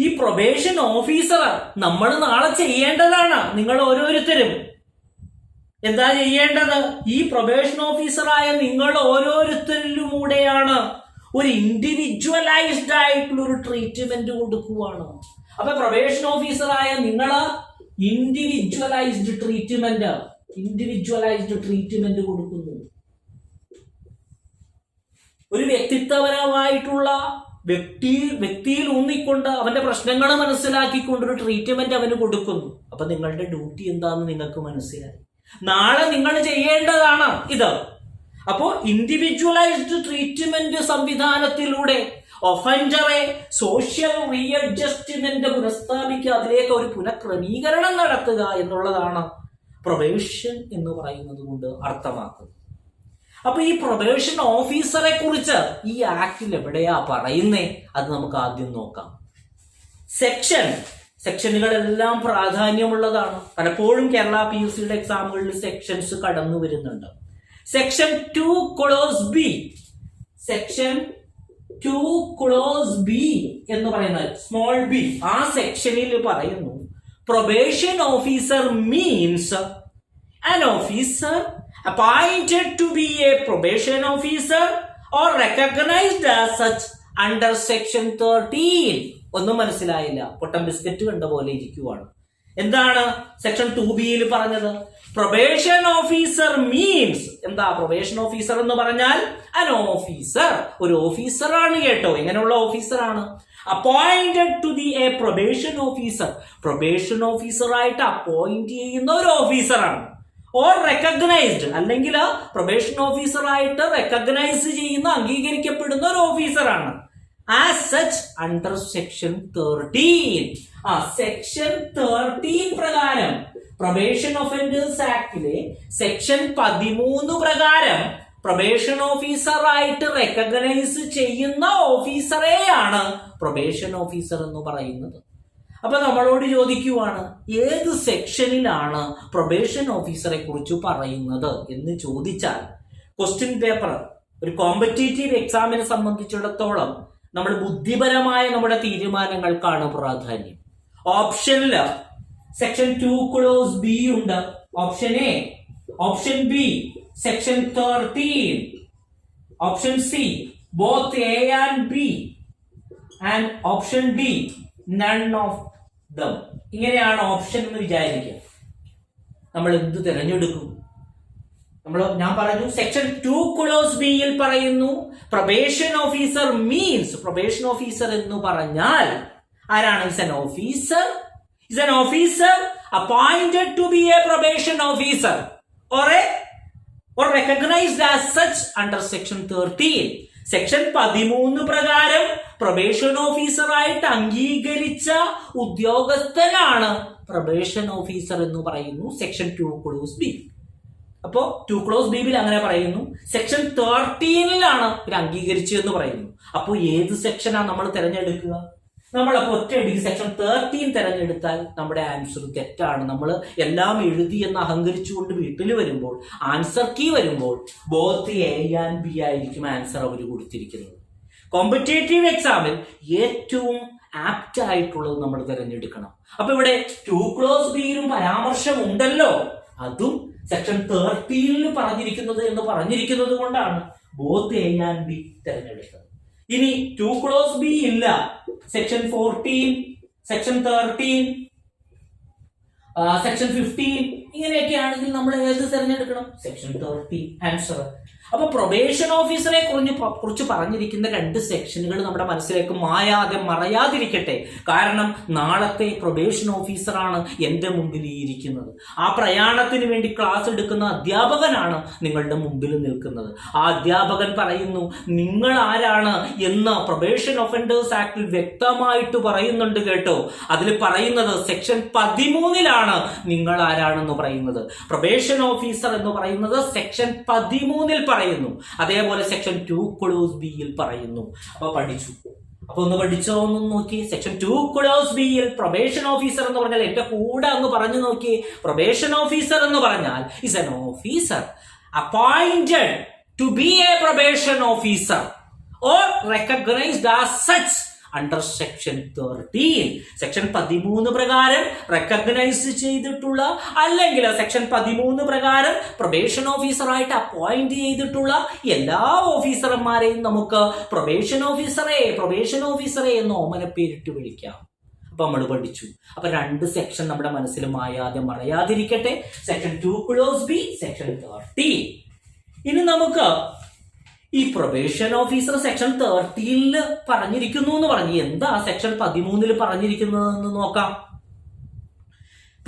ഈ പ്രൊബേഷൻ ഓഫീസർ നമ്മൾ നാളെ ചെയ്യേണ്ടതാണ്. നിങ്ങൾ ഓരോരുത്തരും എന്താ ചെയ്യേണ്ടത്? ഈ പ്രൊബേഷൻ ഓഫീസറായ നിങ്ങൾ ഓരോരുത്തരിലൂടെയാണ് ഒരു ഇൻഡിവിജ്വലൈസ്ഡ് ആയിട്ടുള്ള ഒരു ട്രീറ്റ്മെന്റ് കൊടുക്കുവാണ്. അപ്പൊ പ്രൊബേഷൻ ഓഫീസറായ നിങ്ങൾ ഇൻഡിവിജ്വലൈസ്ഡ് ട്രീറ്റ്മെന്റ് കൊടുക്കുന്നു. ഒരു വ്യക്തിത്വപരമായിട്ടുള്ള വ്യക്തിയിൽ ഊന്നിക്കൊണ്ട് അവന്റെ പ്രശ്നങ്ങൾ മനസ്സിലാക്കിക്കൊണ്ടൊരു ട്രീറ്റ്മെന്റ് അവന് കൊടുക്കുന്നു. അപ്പൊ നിങ്ങളുടെ ഡ്യൂട്ടി എന്താണെന്ന് നിങ്ങൾക്ക് മനസ്സിലായി. നാളെ നിങ്ങൾ ചെയ്യേണ്ടതാണ് ഇത്. അപ്പോ ഇൻഡിവിജ്വലൈസ്ഡ് ട്രീറ്റ്മെന്റ് സംവിധാനത്തിലൂടെ ഒഫൻഡറെ സോഷ്യൽ റീഅഡ്ജസ്റ്റ്മെന്റ് പുനഃസ്ഥാപിക്കുക, അതിലേക്ക് ഒരു പുനഃക്രമീകരണം നടത്തുക എന്നുള്ളതാണ് പ്രൊബേഷൻ എന്ന് പറയുന്നത് കൊണ്ട് അർത്ഥമാക്കുന്നത്. അപ്പൊ ഈ പ്രൊബേഷൻ ഓഫീസറെ കുറിച്ച് ഈ ആക്ടിൽ എവിടെയാ പറയുന്നേ? അത് നമുക്ക് ആദ്യം നോക്കാം. സെക്ഷനുകളെല്ലാം പ്രാധാന്യമുള്ളതാണ്. പലപ്പോഴും കേരള PSC എക്സാമുകളിൽ സെക്ഷൻസ് കടന്നു വരുന്നുണ്ട്. Section 2 clause B, section 2 clause B എന്ന് പറയുന്നത് സ്മോൾ ബി, ആ സെക്ഷനിൽ പറയുന്നു probation officer means an officer appointed to be a probation officer or recognized as such under section 13. ഒന്നും മനസ്സിലായില്ല, പൊട്ടൻ ബിസ്ക്കറ്റ് കണ്ട പോലെ ഇരിക്കുവാണ്. എന്താണ് സെക്ഷൻ 2B പറഞ്ഞത്? പ്രൊബേഷൻ ഓഫീസർ മീൻസ് എന്താ? പ്രൊബേഷൻ ഓഫീസർ എന്ന് പറഞ്ഞാൽ an officer, ഒരു ഓഫീസറാണ് കേട്ടോ. എങ്ങനെയുള്ള ഓഫീസറാണ്? Appointed to the a probation officer, probation ഓഫീസറായിട്ട് അപ്പോയിന്റ് ചെയ്യുന്ന ഒരു ഓഫീസറാണ്. ഓർ റെക്കഗ്നൈസ്ഡ്, അല്ലെങ്കിൽ പ്രൊബേഷൻ ഓഫീസറായിട്ട് റെക്കഗ്നൈസ് ചെയ്യുന്ന, അംഗീകരിക്കപ്പെടുന്ന ഒരു ഓഫീസറാണ്. As such under section 13. Section 13 പ്രകാരം, പ്രൊബേഷൻ ഒഫൻഡേഴ്സ് ആക്ടിലെ സെക്ഷൻ 13 പ്രകാരം പ്രൊബേഷൻ ഓഫീസറായിട്ട് റെക്കഗ്നൈസ് ചെയ്യുന്ന ഓഫീസറെയാണ് പ്രൊബേഷൻ ഓഫീസർ എന്ന് പറയുന്നത്. അപ്പൊ നമ്മളോട് ചോദിക്കുവാണ്, ഏത് സെക്ഷനിലാണ് പ്രൊബേഷൻ ഓഫീസറെ കുറിച്ച് പറയുന്നത് എന്ന് ചോദിച്ചാൽ, ക്വസ്റ്റ്യൻ പേപ്പർ ഒരു കോമ്പറ്റേറ്റീവ് എക്സാമിനെ സംബന്ധിച്ചിടത്തോളം നമ്മൾ ബുദ്ധിപരമായ നമ്മുടെ തീരുമാനങ്ങൾക്കാണ് പ്രാധാന്യം. ഓപ്ഷനിൽ സെക്ഷൻ 2 ക്ലോസ് ബി ഉണ്ട്, option A. Option B section 13. Option C both A and B. And option D none of them. ഇങ്ങനെയാണ് ഓപ്ഷൻ എന്ന് വിചാരിക്കുക. നമ്മൾ എന്ത് തിരഞ്ഞെടുക്കും? ഞാൻ പറഞ്ഞു സെക്ഷൻ 2 ക്ലോസ് ബിയിൽ പറയുന്നു probation officer means, probation officer എന്ന് പറഞ്ഞാൽ ആരാണ്? Is an officer appointed to be a probation officer or recognized as such under section 13. Section 13 പ്രകാരം പ്രൊബേഷൻ ഓഫീസറായിട്ട് അംഗീകരിച്ച ഉദ്യോഗസ്ഥനാണ് പ്രൊബേഷൻ ഓഫീസർ എന്ന് പറയുന്നു സെക്ഷൻ 2 ക്ലോസ് ബി. അപ്പോ 2 ക്ലോസ് ബിയിൽ അങ്ങനെ പറയുന്നു. സെക്ഷൻ 13 ഇത് അംഗീകരിച്ചു എന്ന് പറയുന്നു. അപ്പോൾ ഏത് സെക്ഷനാണ് നമ്മൾ തിരഞ്ഞെടുക്കുക? നമ്മളപ്പോൾ ഒറ്റയടിക്ക് സെക്ഷൻ 13 തിരഞ്ഞെടുത്താൽ നമ്മുടെ ആൻസർ തെറ്റാണ്. നമ്മൾ എല്ലാം എഴുതി എന്ന് അഹങ്കരിച്ചുകൊണ്ട് വീട്ടിൽ വരുമ്പോൾ, ആൻസർ കീ വരുമ്പോൾ ബോത്ത് എ ആൻഡ് ബി ആയിരിക്കും ആൻസർ അവർ കൊടുത്തിരിക്കുന്നത്. കോമ്പറ്റേറ്റീവ് എക്സാമിൽ ഏറ്റവും ആപ്റ്റ് ആയിട്ടുള്ളത് നമ്മൾ തിരഞ്ഞെടുക്കണം. അപ്പൊ ഇവിടെ 2 ക്ലോസ് ബിയിലും പരാമർശം ഉണ്ടല്ലോ, അതും സെക്ഷൻ 13 പറഞ്ഞിരിക്കുന്നത് കൊണ്ടാണ് ബോത്ത് എ ആൻഡ് ബി തിരഞ്ഞെടുത്തത്. ഇനി 2 ക്ലോസ് ബി ഇല്ല, സെക്ഷൻ 14, സെക്ഷൻ 13, സെക്ഷൻ 15 ഇങ്ങനെയൊക്കെ ആണെങ്കിൽ നമ്മൾ ഏത് തിരഞ്ഞെടുക്കണം? Section 13 answer. അപ്പൊ പ്രൊബേഷൻ ഓഫീസറെ കുറിച്ച് പറഞ്ഞിരിക്കുന്ന 2 സെക്ഷനുകൾ നമ്മുടെ മനസ്സിലേക്ക് മറയാതിരിക്കട്ടെ. കാരണം നാളത്തെ പ്രൊബേഷൻ ഓഫീസറാണ് എന്റെ മുമ്പിൽ ഇരിക്കുന്നത്. ആ പ്രയാണത്തിന് വേണ്ടി ക്ലാസ് എടുക്കുന്ന അധ്യാപകനാണ് നിങ്ങളുടെ മുമ്പിൽ നിൽക്കുന്നത്. ആ അധ്യാപകൻ പറയുന്നു നിങ്ങൾ ആരാണ് എന്ന് പ്രൊബേഷൻ ഒഫൻഡേഴ്സ് ആക്ടിൽ വ്യക്തമായിട്ട് പറയുന്നുണ്ട് കേട്ടോ. അതിൽ പറയുന്നത് സെക്ഷൻ 13 നിങ്ങൾ ആരാണെന്ന് പറയുന്നത്. പ്രൊബേഷൻ ഓഫീസർ എന്ന് പറയുന്നത് സെക്ഷൻ 13 പറയുന്നു. അതേപോലെ സെക്ഷൻ 2 ക്ലോസ് ബിയിൽ പറയുന്നു. അപ്പൊ ഒന്ന് പഠിച്ചോ ഒന്ന് നോക്കി. സെക്ഷൻ 2 ക്ലോസ് ബിയിൽ പ്രൊബേഷൻ ഓഫീസർ എന്ന് പറഞ്ഞാൽ എന്റെ കൂടെ അങ്ങ് പറഞ്ഞു നോക്കി. പ്രൊബേഷൻ ഓഫീസർ എന്ന് പറഞ്ഞാൽ is an officer appointed to be a probation officer or recognized as such under section 13. Section 13 പ്രകാരം റെക്കഗ്നൈസ് ചെയ്തിട്ടുള്ള, അല്ലെങ്കിൽ സെക്ഷൻ 13 പ്രകാരം പ്രൊബേഷൻ ഓഫീസറായിട്ട് അപ്പോയിന്റ് ചെയ്തിട്ടുള്ള എല്ലാ ഓഫീസർമാരെയും നമുക്ക് പ്രൊബേഷൻ ഓഫീസറെ എന്ന് ഓമനപ്പേരിട്ട് വിളിക്കാം. അപ്പൊ നമ്മൾ പഠിച്ചു. അപ്പൊ 2 സെക്ഷൻ നമ്മുടെ മനസ്സിൽ മറയാതിരിക്കട്ടെ. Section 2 clause B, section 13. ഇനി നമുക്ക് ഈ പ്രൊബേഷൻ ഓഫീസർ സെക്ഷൻ 13 പറഞ്ഞിരിക്കുന്നു എന്ന് പറഞ്ഞു. എന്താ സെക്ഷൻ 13 പറഞ്ഞിരിക്കുന്നതെന്ന് നോക്കാം.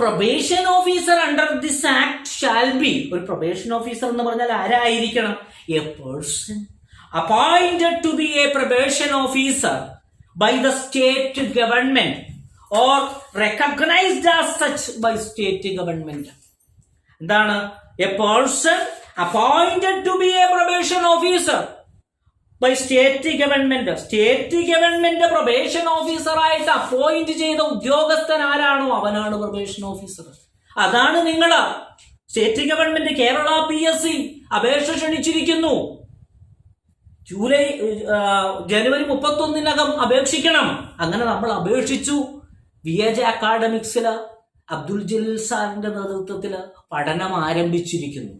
Probation officer under this act shall be. ഒരു പ്രൊബേഷൻ ഓഫീസർ എന്ന് പറഞ്ഞാൽ ആരായിരിക്കണം? A person appointed to be a probation officer by the state government or recognized as such by state government. എന്താണ്? A person appointed to be a probation officer by state government. State government probation officer ആയിട്ട് appoint ചെയ്ത ഉദ്യോഗസ്ഥൻ ആരാണോ അവനാണ് probation officer. അതാണ് നിങ്ങള് state government Kerala PSC അപേക്ഷ ക്ഷണിച്ചിരിക്കുന്നു. ജനുവരി 31 അപേക്ഷിക്കണം. അങ്ങനെ നമ്മൾ അപേക്ഷിച്ചു. VAJ അക്കാഡമിക്സില് അബ്ദുൽ ജലീൽ സാറിന്റെ നേതൃത്വത്തില് പഠനം ആരംഭിച്ചിരിക്കുന്നു.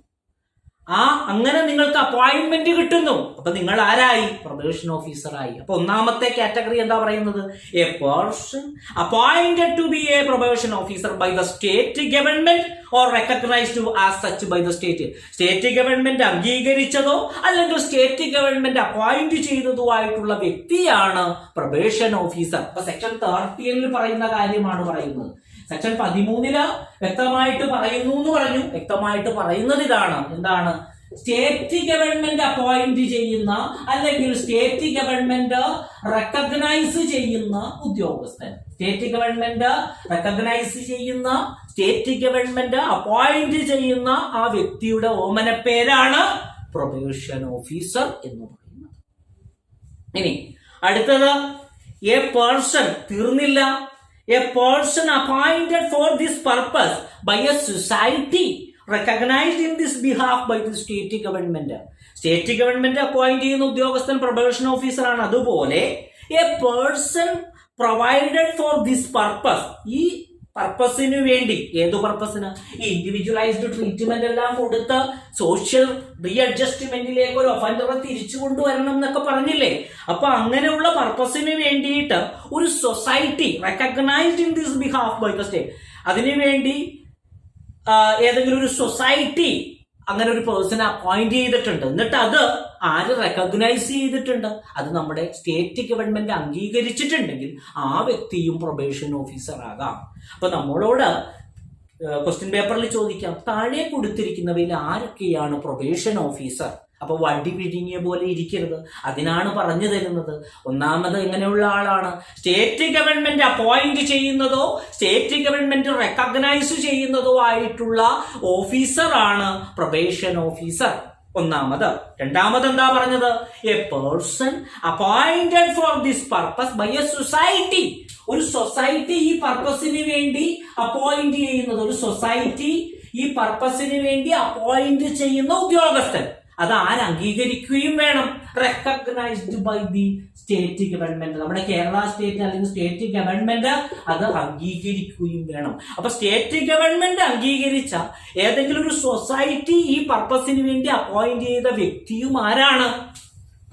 അങ്ങനെ നിങ്ങൾക്ക് അപ്പോയിന്റ്മെന്റ് കിട്ടുന്നു. അപ്പൊ നിങ്ങൾ ആരായി? പ്രൊബേഷൻ ഓഫീസറായി. അപ്പൊ ഒന്നാമത്തെ കാറ്റഗറി എന്താ പറയുന്നത്? A person appointed to be a probation officer by the state government or recognised as such by the state. State government അംഗീകരിച്ചതോ അല്ലെങ്കിൽ സ്റ്റേറ്റ് ഗവൺമെന്റ് അപ്പോയിന്റ് ചെയ്തതോ ആയിട്ടുള്ള വ്യക്തിയാണ് പ്രൊബേഷൻ ഓഫീസർ. അപ്പൊ സെക്ഷൻ 13 പറയുന്ന കാര്യമാണ് പറയുന്നത്. സെക്ഷൻ 13 വ്യക്തമായിട്ട് പറയുന്നു എന്ന് പറഞ്ഞു. വ്യക്തമായിട്ട് പറയുന്നത് ഇതാണ്. എന്താണ്? സ്റ്റേറ്റ് ഗവൺമെന്റ് അപ്പോയിന്റ് ചെയ്യുന്ന അല്ലെങ്കിൽ സ്റ്റേറ്റ് ഗവൺമെന്റ് റെക്കഗ്നൈസ് ചെയ്യുന്ന ഉദ്യോഗസ്ഥൻ, സ്റ്റേറ്റ് ഗവൺമെന്റ് റെക്കഗ്നൈസ് ചെയ്യുന്ന, സ്റ്റേറ്റ് ഗവൺമെന്റ് അപ്പോയിന്റ് ചെയ്യുന്ന ആ വ്യക്തിയുടെ ഓമന പേരാണ് പ്രൊബേഷൻ ഓഫീസർ എന്ന് പറയുന്നത്. ഇനി അടുത്തത് എ പേഴ്സൺ. തീർന്നില്ല. A person appointed for this purpose by a society recognized in this behalf by the state government. State government appoint ചെയ്യുന്ന ഉദ്യോഗസ്ഥൻ പ്രൊബേഷൻ ഓഫീസർ ആണ്. അതുപോലെ A person provided four this purpose, ഈ പർപ്പസിന് വേണ്ടി. ഏതു പർപ്പസിന്? ഈ ഇൻഡിവിജ്വലൈസ്ഡ് ട്രീറ്റ്മെന്റ് എല്ലാം കൊടുത്ത് സോഷ്യൽ റീഅഡ്ജസ്റ്റ്മെന്റിലേക്ക് ഒരു ഒഫൻഡറെ തിരിച്ചു കൊണ്ടുവരണം എന്നൊക്കെ പറഞ്ഞില്ലേ? അപ്പൊ അങ്ങനെയുള്ള പർപ്പസിന് വേണ്ടിയിട്ട് ഒരു society recognised in this behalf by the state, അതിനുവേണ്ടി ഏതെങ്കിലും ഒരു സൊസൈറ്റി അങ്ങനെ ഒരു പേഴ്സണെ അപ്പോയിന്റ് ചെയ്തിട്ടുണ്ട്. എന്നിട്ട് അത് ആര് റെക്കഗ്നൈസ് ചെയ്തിട്ടുണ്ട്? അത് നമ്മുടെ സ്റ്റേറ്റ് ഗവൺമെന്റ് അംഗീകരിച്ചിട്ടുണ്ടെങ്കിൽ ആ വ്യക്തിയും പ്രൊബേഷൻ ഓഫീസർ ആകാം. അപ്പൊ നമ്മളോട് ക്വസ്റ്റ്യൻ പേപ്പറിൽ ചോദിക്കാം, താഴെ കൊടുത്തിരിക്കുന്നവയിൽ ആരൊക്കെയാണ് പ്രൊബേഷൻ ഓഫീസർ? അപ്പൊ വടി പിഴിഞ്ഞ പോലെ ഇരിക്കരുത്. അതിനാണ് പറഞ്ഞു തരുന്നത്. ഒന്നാമത് എങ്ങനെയുള്ള ആളാണ്? സ്റ്റേറ്റ് ഗവൺമെന്റ് അപ്പോയിന്റ് ചെയ്യുന്നതോ സ്റ്റേറ്റ് ഗവൺമെന്റ് റെക്കഗ്നൈസ് ചെയ്യുന്നതോ ആയിട്ടുള്ള ഓഫീസറാണ് പ്രൊബേഷൻ ഓഫീസർ. ഒന്നാമത്. രണ്ടാമത് എന്താ പറഞ്ഞത്? A person appointed for this purpose by a society. ഒരു സൊസൈറ്റി ഈ പർപ്പസിന് വേണ്ടി അപ്പോയിന്റ് ചെയ്യുന്നത്, ഒരു സൊസൈറ്റി ഈ പർപ്പസിന് വേണ്ടി അപ്പോയിന്റ് ചെയ്യുന്ന ഉദ്യോഗസ്ഥൻ, അത് ആര് അംഗീകരിക്കുകയും വേണം? Recognised by the state government. നമ്മുടെ കേരള സ്റ്റേറ്റ് അല്ലെങ്കിൽ സ്റ്റേറ്റ് ഗവൺമെന്റ് അത് അംഗീകരിക്കുകയും വേണം. അപ്പൊ സ്റ്റേറ്റ് ഗവൺമെന്റ് അംഗീകരിച്ച ഏതെങ്കിലും ഒരു സൊസൈറ്റി ഈ പർപ്പസിന് വേണ്ടി അപ്പോയിന്റ് ചെയ്ത വ്യക്തിയും ആരാണ്?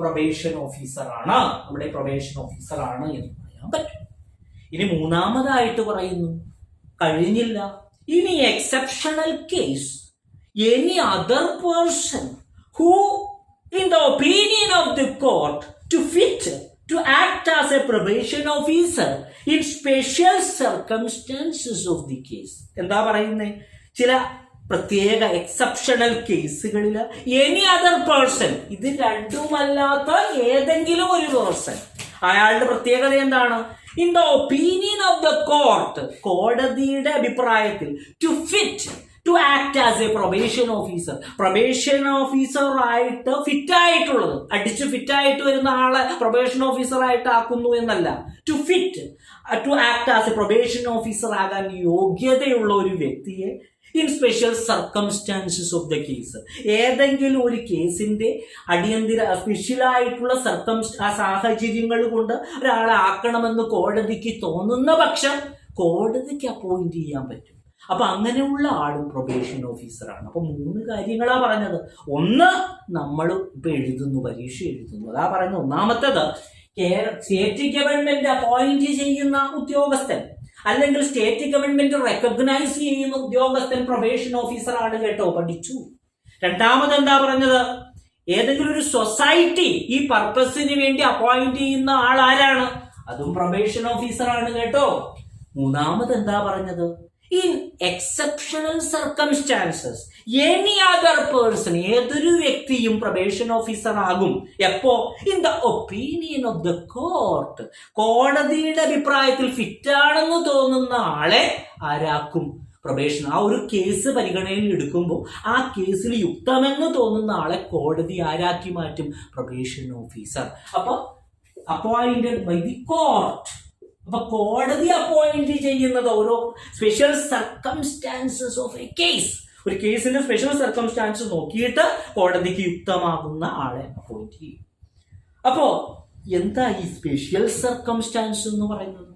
പ്രൊബേഷൻ ഓഫീസറാണ്. നമ്മുടെ പ്രൊബേഷൻ ഓഫീസറാണ് എന്ന് പറയാൻ പറ്റും. ഇനി മൂന്നാമതായിട്ട് പറയുന്നു, കഴിഞ്ഞില്ല. ഇനി exceptional case, any other person who in the opinion of the court to fit to act as a probation officer in special circumstances of the case. എന്താ പറയുന്നത്? ചില പ്രത്യേക എക്സെപ്ഷണൽ കേസുകളിൽ എനി അതർ പേഴ്സൺ, ഇത് രണ്ടുമല്ലാത്ത ഏതെങ്കിലും ഒരു പേഴ്സൺ, അയാളുടെ പ്രത്യേകത എന്താണ്? In the opinion of the court, കോടതിയുടെ അഭിപ്രായത്തിൽ, to fit to act as a probation officer, probation officer ആയിട്ട് ഫിറ്റ് ആയിട്ടുള്ളത്, അടിച്ച് ഫിറ്റ് ആയിട്ട് വരുന്ന ആളെ പ്രൊബേഷൻ ഓഫീസർ ആയിട്ട് ആക്കുന്നു എന്നല്ല. To fit to act as a probation officer ആകാൻ യോഗ്യതയുള്ള ഒരു വ്യക്തിയെ in special circumstances of the case, ഏതെങ്കിലും ഒരു കേസിന്റെ അടിയന്തര സ്പെഷ്യലായിട്ടുള്ള സാഹചര്യങ്ങൾ കൊണ്ട് ഒരാളെ ആക്കണമെന്ന് കോടതിക്ക് തോന്നുന്ന പക്ഷം കോടതിക്ക് അപ്പോയിന്റ് ചെയ്യാൻ പറ്റും. അപ്പൊ അങ്ങനെയുള്ള ആളും പ്രൊബേഷൻ ഓഫീസറാണ്. അപ്പൊ 3 കാര്യങ്ങളാ പറഞ്ഞത്. ഒന്ന്, നമ്മൾ ഇപ്പൊ എഴുതുന്നു, പരീക്ഷ എഴുതുന്നു, അതാ പറയുന്നത്. ഒന്നാമത്തേത്, സ്റ്റേറ്റ് ഗവൺമെന്റ് അപ്പോയിന്റ് ചെയ്യുന്ന ഉദ്യോഗസ്ഥൻ അല്ലെങ്കിൽ സ്റ്റേറ്റ് ഗവൺമെന്റ് റെക്കഗ്നൈസ് ചെയ്യുന്ന ഉദ്യോഗസ്ഥൻ പ്രൊബേഷൻ ഓഫീസറാണ് കേട്ടോ, പഠിച്ചു. രണ്ടാമത് എന്താ പറഞ്ഞത്? ഏതെങ്കിലും ഒരു സൊസൈറ്റി ഈ പർപ്പസിന് വേണ്ടി അപ്പോയിന്റ് ചെയ്യുന്ന ആൾ ആരാണ്? അതും പ്രൊബേഷൻ ഓഫീസറാണ് കേട്ടോ. മൂന്നാമത് എന്താ പറഞ്ഞത്? In exceptional circumstances any other person, ഏതൊരു വ്യക്തിയും പ്രൊബേഷൻ ഓഫീസർ ആകും. എപ്പോ? In the opinion of the court, കോടതിയുടെ അഭിപ്രായത്തിൽ ഫിറ്റാണെന്ന് തോന്നുന്ന ആളെ ആരാക്കും? പ്രൊബേഷൻ. ആ ഒരു കേസ് പരിഗണനയിൽ എടുക്കുമ്പോൾ ആ കേസിൽ യുക്തമെന്ന് തോന്നുന്ന ആളെ കോടതി ആരാക്കി മാറ്റും? Probation officer. അപ്പൊ അപ്പോയിന്റഡ് ബൈ ദി കോർട്ട്. അപ്പൊ കോടതി അപ്പോയിന്റ് ചെയ്യുന്നത് ഓരോ special circumstances of A case, ഒരു കേസിന്റെ സ്പെഷ്യൽ സർക്കംസ്റ്റാൻസ് നോക്കിയിട്ട് കോടതിക്ക് യുക്തമാകുന്ന ആളെ അപ്പോയിന്റ് ചെയ്യും. അപ്പോ എന്താ ഈ സ്പെഷ്യൽ സർക്കംസ്റ്റാൻസ് എന്ന് പറയുന്നത്?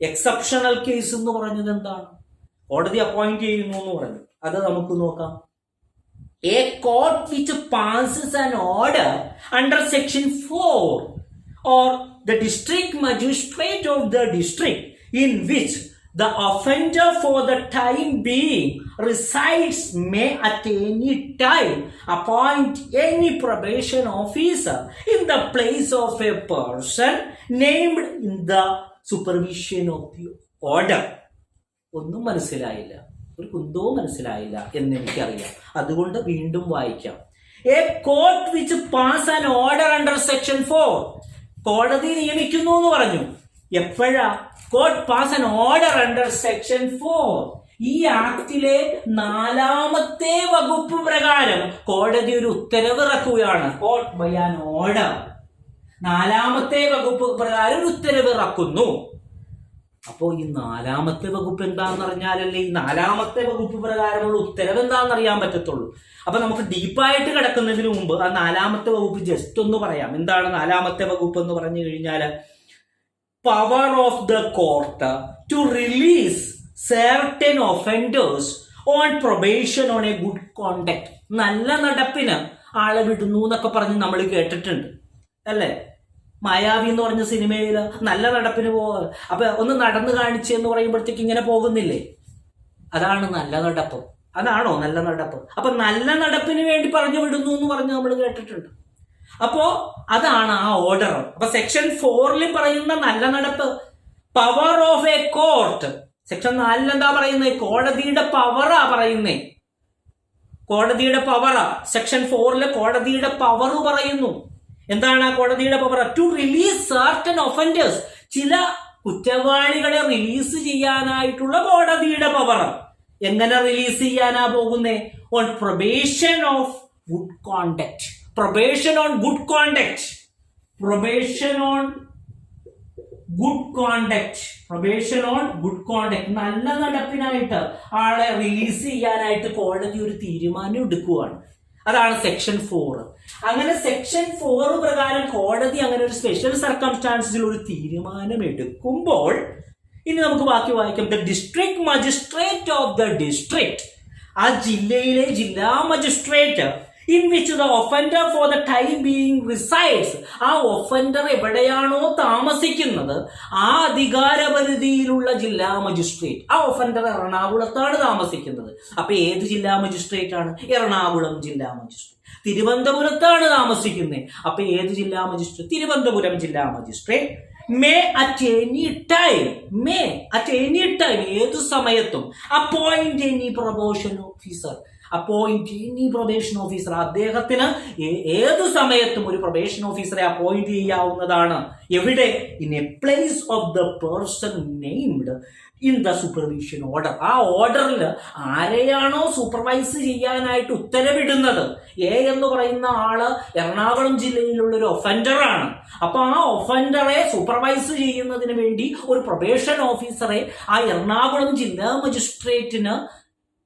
എക്സെപ്ഷണൽ കേസ് എന്ന് പറഞ്ഞത് എന്താണ്? കോടതി അപ്പോയിന്റ് ചെയ്യുന്നു എന്ന് പറഞ്ഞു, അത് നമുക്ക് നോക്കാം. A court which passes an order under section 4 or the district magistrate of the district in which the offender for the time being resides may at any time appoint any probation officer in the place of a person named in the supervision of the order. ഒന്നും മനസ്സിലായില്ല, ഒരു കുന്തവും മനസ്സിലായില്ല എന്ന് എനിക്കറിയാം, അതുകൊണ്ട് വീണ്ടും വായിക്കാം. A court which pass an order under section 4, കോടതി നിയമിക്കുന്നു എന്ന് പറഞ്ഞു. എപ്പോഴാ? Court pass an order under section 4, ഈ ആക്ടിലെ 4-ാമത്തെ വകുപ്പ് പ്രകാരം കോടതി ഒരു ഉത്തരവ് ഇറക്കുകയാണ്. കോർട്ട് ബൈ ആൻ ഓർഡർ, 4-ാമത്തെ വകുപ്പ് പ്രകാരം ഒരു ഉത്തരവ് ഇറക്കുന്നു. അപ്പോ ഈ 4-ാമത്തെ വകുപ്പ് എന്താണെന്ന് അറിഞ്ഞാലല്ലേ ഈ 4-ാമത്തെ വകുപ്പ് പ്രകാരമുള്ള ഉത്തരവ് എന്താണെന്ന് അറിയാൻ പറ്റത്തുള്ളൂ. അപ്പൊ നമുക്ക് ഡീപ്പായിട്ട് കിടക്കുന്നതിന് മുമ്പ് ആ 4-ാമത്തെ വകുപ്പ് ജസ്റ്റ് ഒന്ന് പറയാം. എന്താണ് 4-ാമത്തെ വകുപ്പ് എന്ന് പറഞ്ഞു കഴിഞ്ഞാൽ, power of the court to release certain offenders on probation on a good conduct. നല്ല നടപ്പിന് ആളെ വിടുന്നു എന്നൊക്കെ പറഞ്ഞ് നമ്മൾ കേട്ടിട്ടുണ്ട് അല്ലേ? മായാവി എന്ന് പറഞ്ഞ സിനിമയിൽ നല്ല നടപ്പിന് അപ്പൊ ഒന്ന് നടന്നു കാണിച്ചെന്ന് പറയുമ്പോഴത്തേക്ക് ഇങ്ങനെ പോകുന്നില്ലേ? അതാണ് നല്ല നടപ്പ്. അതാണോ നല്ല നടപ്പ്? അപ്പൊ നല്ല നടപ്പിന് വേണ്ടി പറഞ്ഞു വിടുന്നു എന്ന് പറഞ്ഞ് നമ്മൾ കേട്ടിട്ടുണ്ട്. അപ്പോ അതാണ് ആ ഓർഡർ. അപ്പൊ സെക്ഷൻ 4 പറയുന്ന നല്ല നടപ്പ്, power of A court. Section 4 എന്താ പറയുന്നത്? കോടതിയുടെ പവറാ പറയുന്നേ, കോടതിയുടെ പവറാ. സെക്ഷൻ 4 കോടതിയുടെ പവർ പറയുന്നു. എന്താണ് ആ കോടതിയുടെ power? To release certain offenders, ചില കുറ്റവാളികളെ റിലീസ് ചെയ്യാനായിട്ടുള്ള കോടതിയുടെ പവർ. എങ്ങനെ റിലീസ് ചെയ്യാനാ പോകുന്നേ? On probation of good conduct. Probation on good conduct. Probation on good conduct. Probation on good conduct. നല്ല നടപ്പിനായിട്ട് ആളെ റിലീസ് ചെയ്യാനായിട്ട് കോടതി ഒരു തീരുമാനം എടുക്കുകയാണ്. അതാണ് സെക്ഷൻ 4. അങ്ങനെ സെക്ഷൻ 4 പ്രകാരം കോടതി അങ്ങനെ ഒരു സ്പെഷ്യൽ സർക്കംസ്റ്റാൻസിൽ ഒരു തീരുമാനം എടുക്കുമ്പോൾ ഇനി നമുക്ക് ബാക്കി വായിക്കാം. The district magistrate of the district, ആ ജില്ലയിലെ ജില്ലാ magistrate, in which the offender for the time being resides, ആ ഒഫൻഡർ എവിടെയാണോ താമസിക്കുന്നത് ആ അധികാരപരിധിയിലുള്ള ജില്ലാ മജിസ്ട്രേറ്റ്. ആ ഒഫൻഡർ എറണാകുളത്താണ് താമസിക്കുന്നത്. അപ്പൊ ഏത് ജില്ലാ മജിസ്ട്രേറ്റ് ആണ്? എറണാകുളം ജില്ലാ മജിസ്ട്രേറ്റ്. തിരുവനന്തപുരത്താണ് താമസിക്കുന്നത്. അപ്പൊ ഏത് ജില്ലാ മജിസ്ട്രേറ്റ്? തിരുവനന്തപുരം ജില്ലാ magistrate. May at any time, may at any time, ഏതു സമയത്തും, appoint any probation officer, appoint any probation officer, അദ്ദേഹത്തിന് ഏതു സമയത്തും ഒരു പ്രൊബേഷൻ ഓഫീസറെ അപ്പോയിന്റ് ചെയ്യാവുന്നതാണ്. എവിടെ? In A place of the person named in the supervision order. ആ ഓർഡറിൽ ആരെയാണോ സൂപ്പർവൈസ് ചെയ്യാനായിട്ട് ഉത്തരവിടുന്നത്, എ എന്ന് പറയുന്ന ആള് എറണാകുളം ജില്ലയിലുള്ള ഒരു ഒഫൻഡറാണ്. അപ്പൊ ആ ഒഫൻഡറെ സൂപ്പർവൈസ് ചെയ്യുന്നതിന് വേണ്ടി ഒരു പ്രൊബേഷൻ ഓഫീസറെ ആ എറണാകുളം ജില്ലാ മജിസ്ട്രേറ്റിന്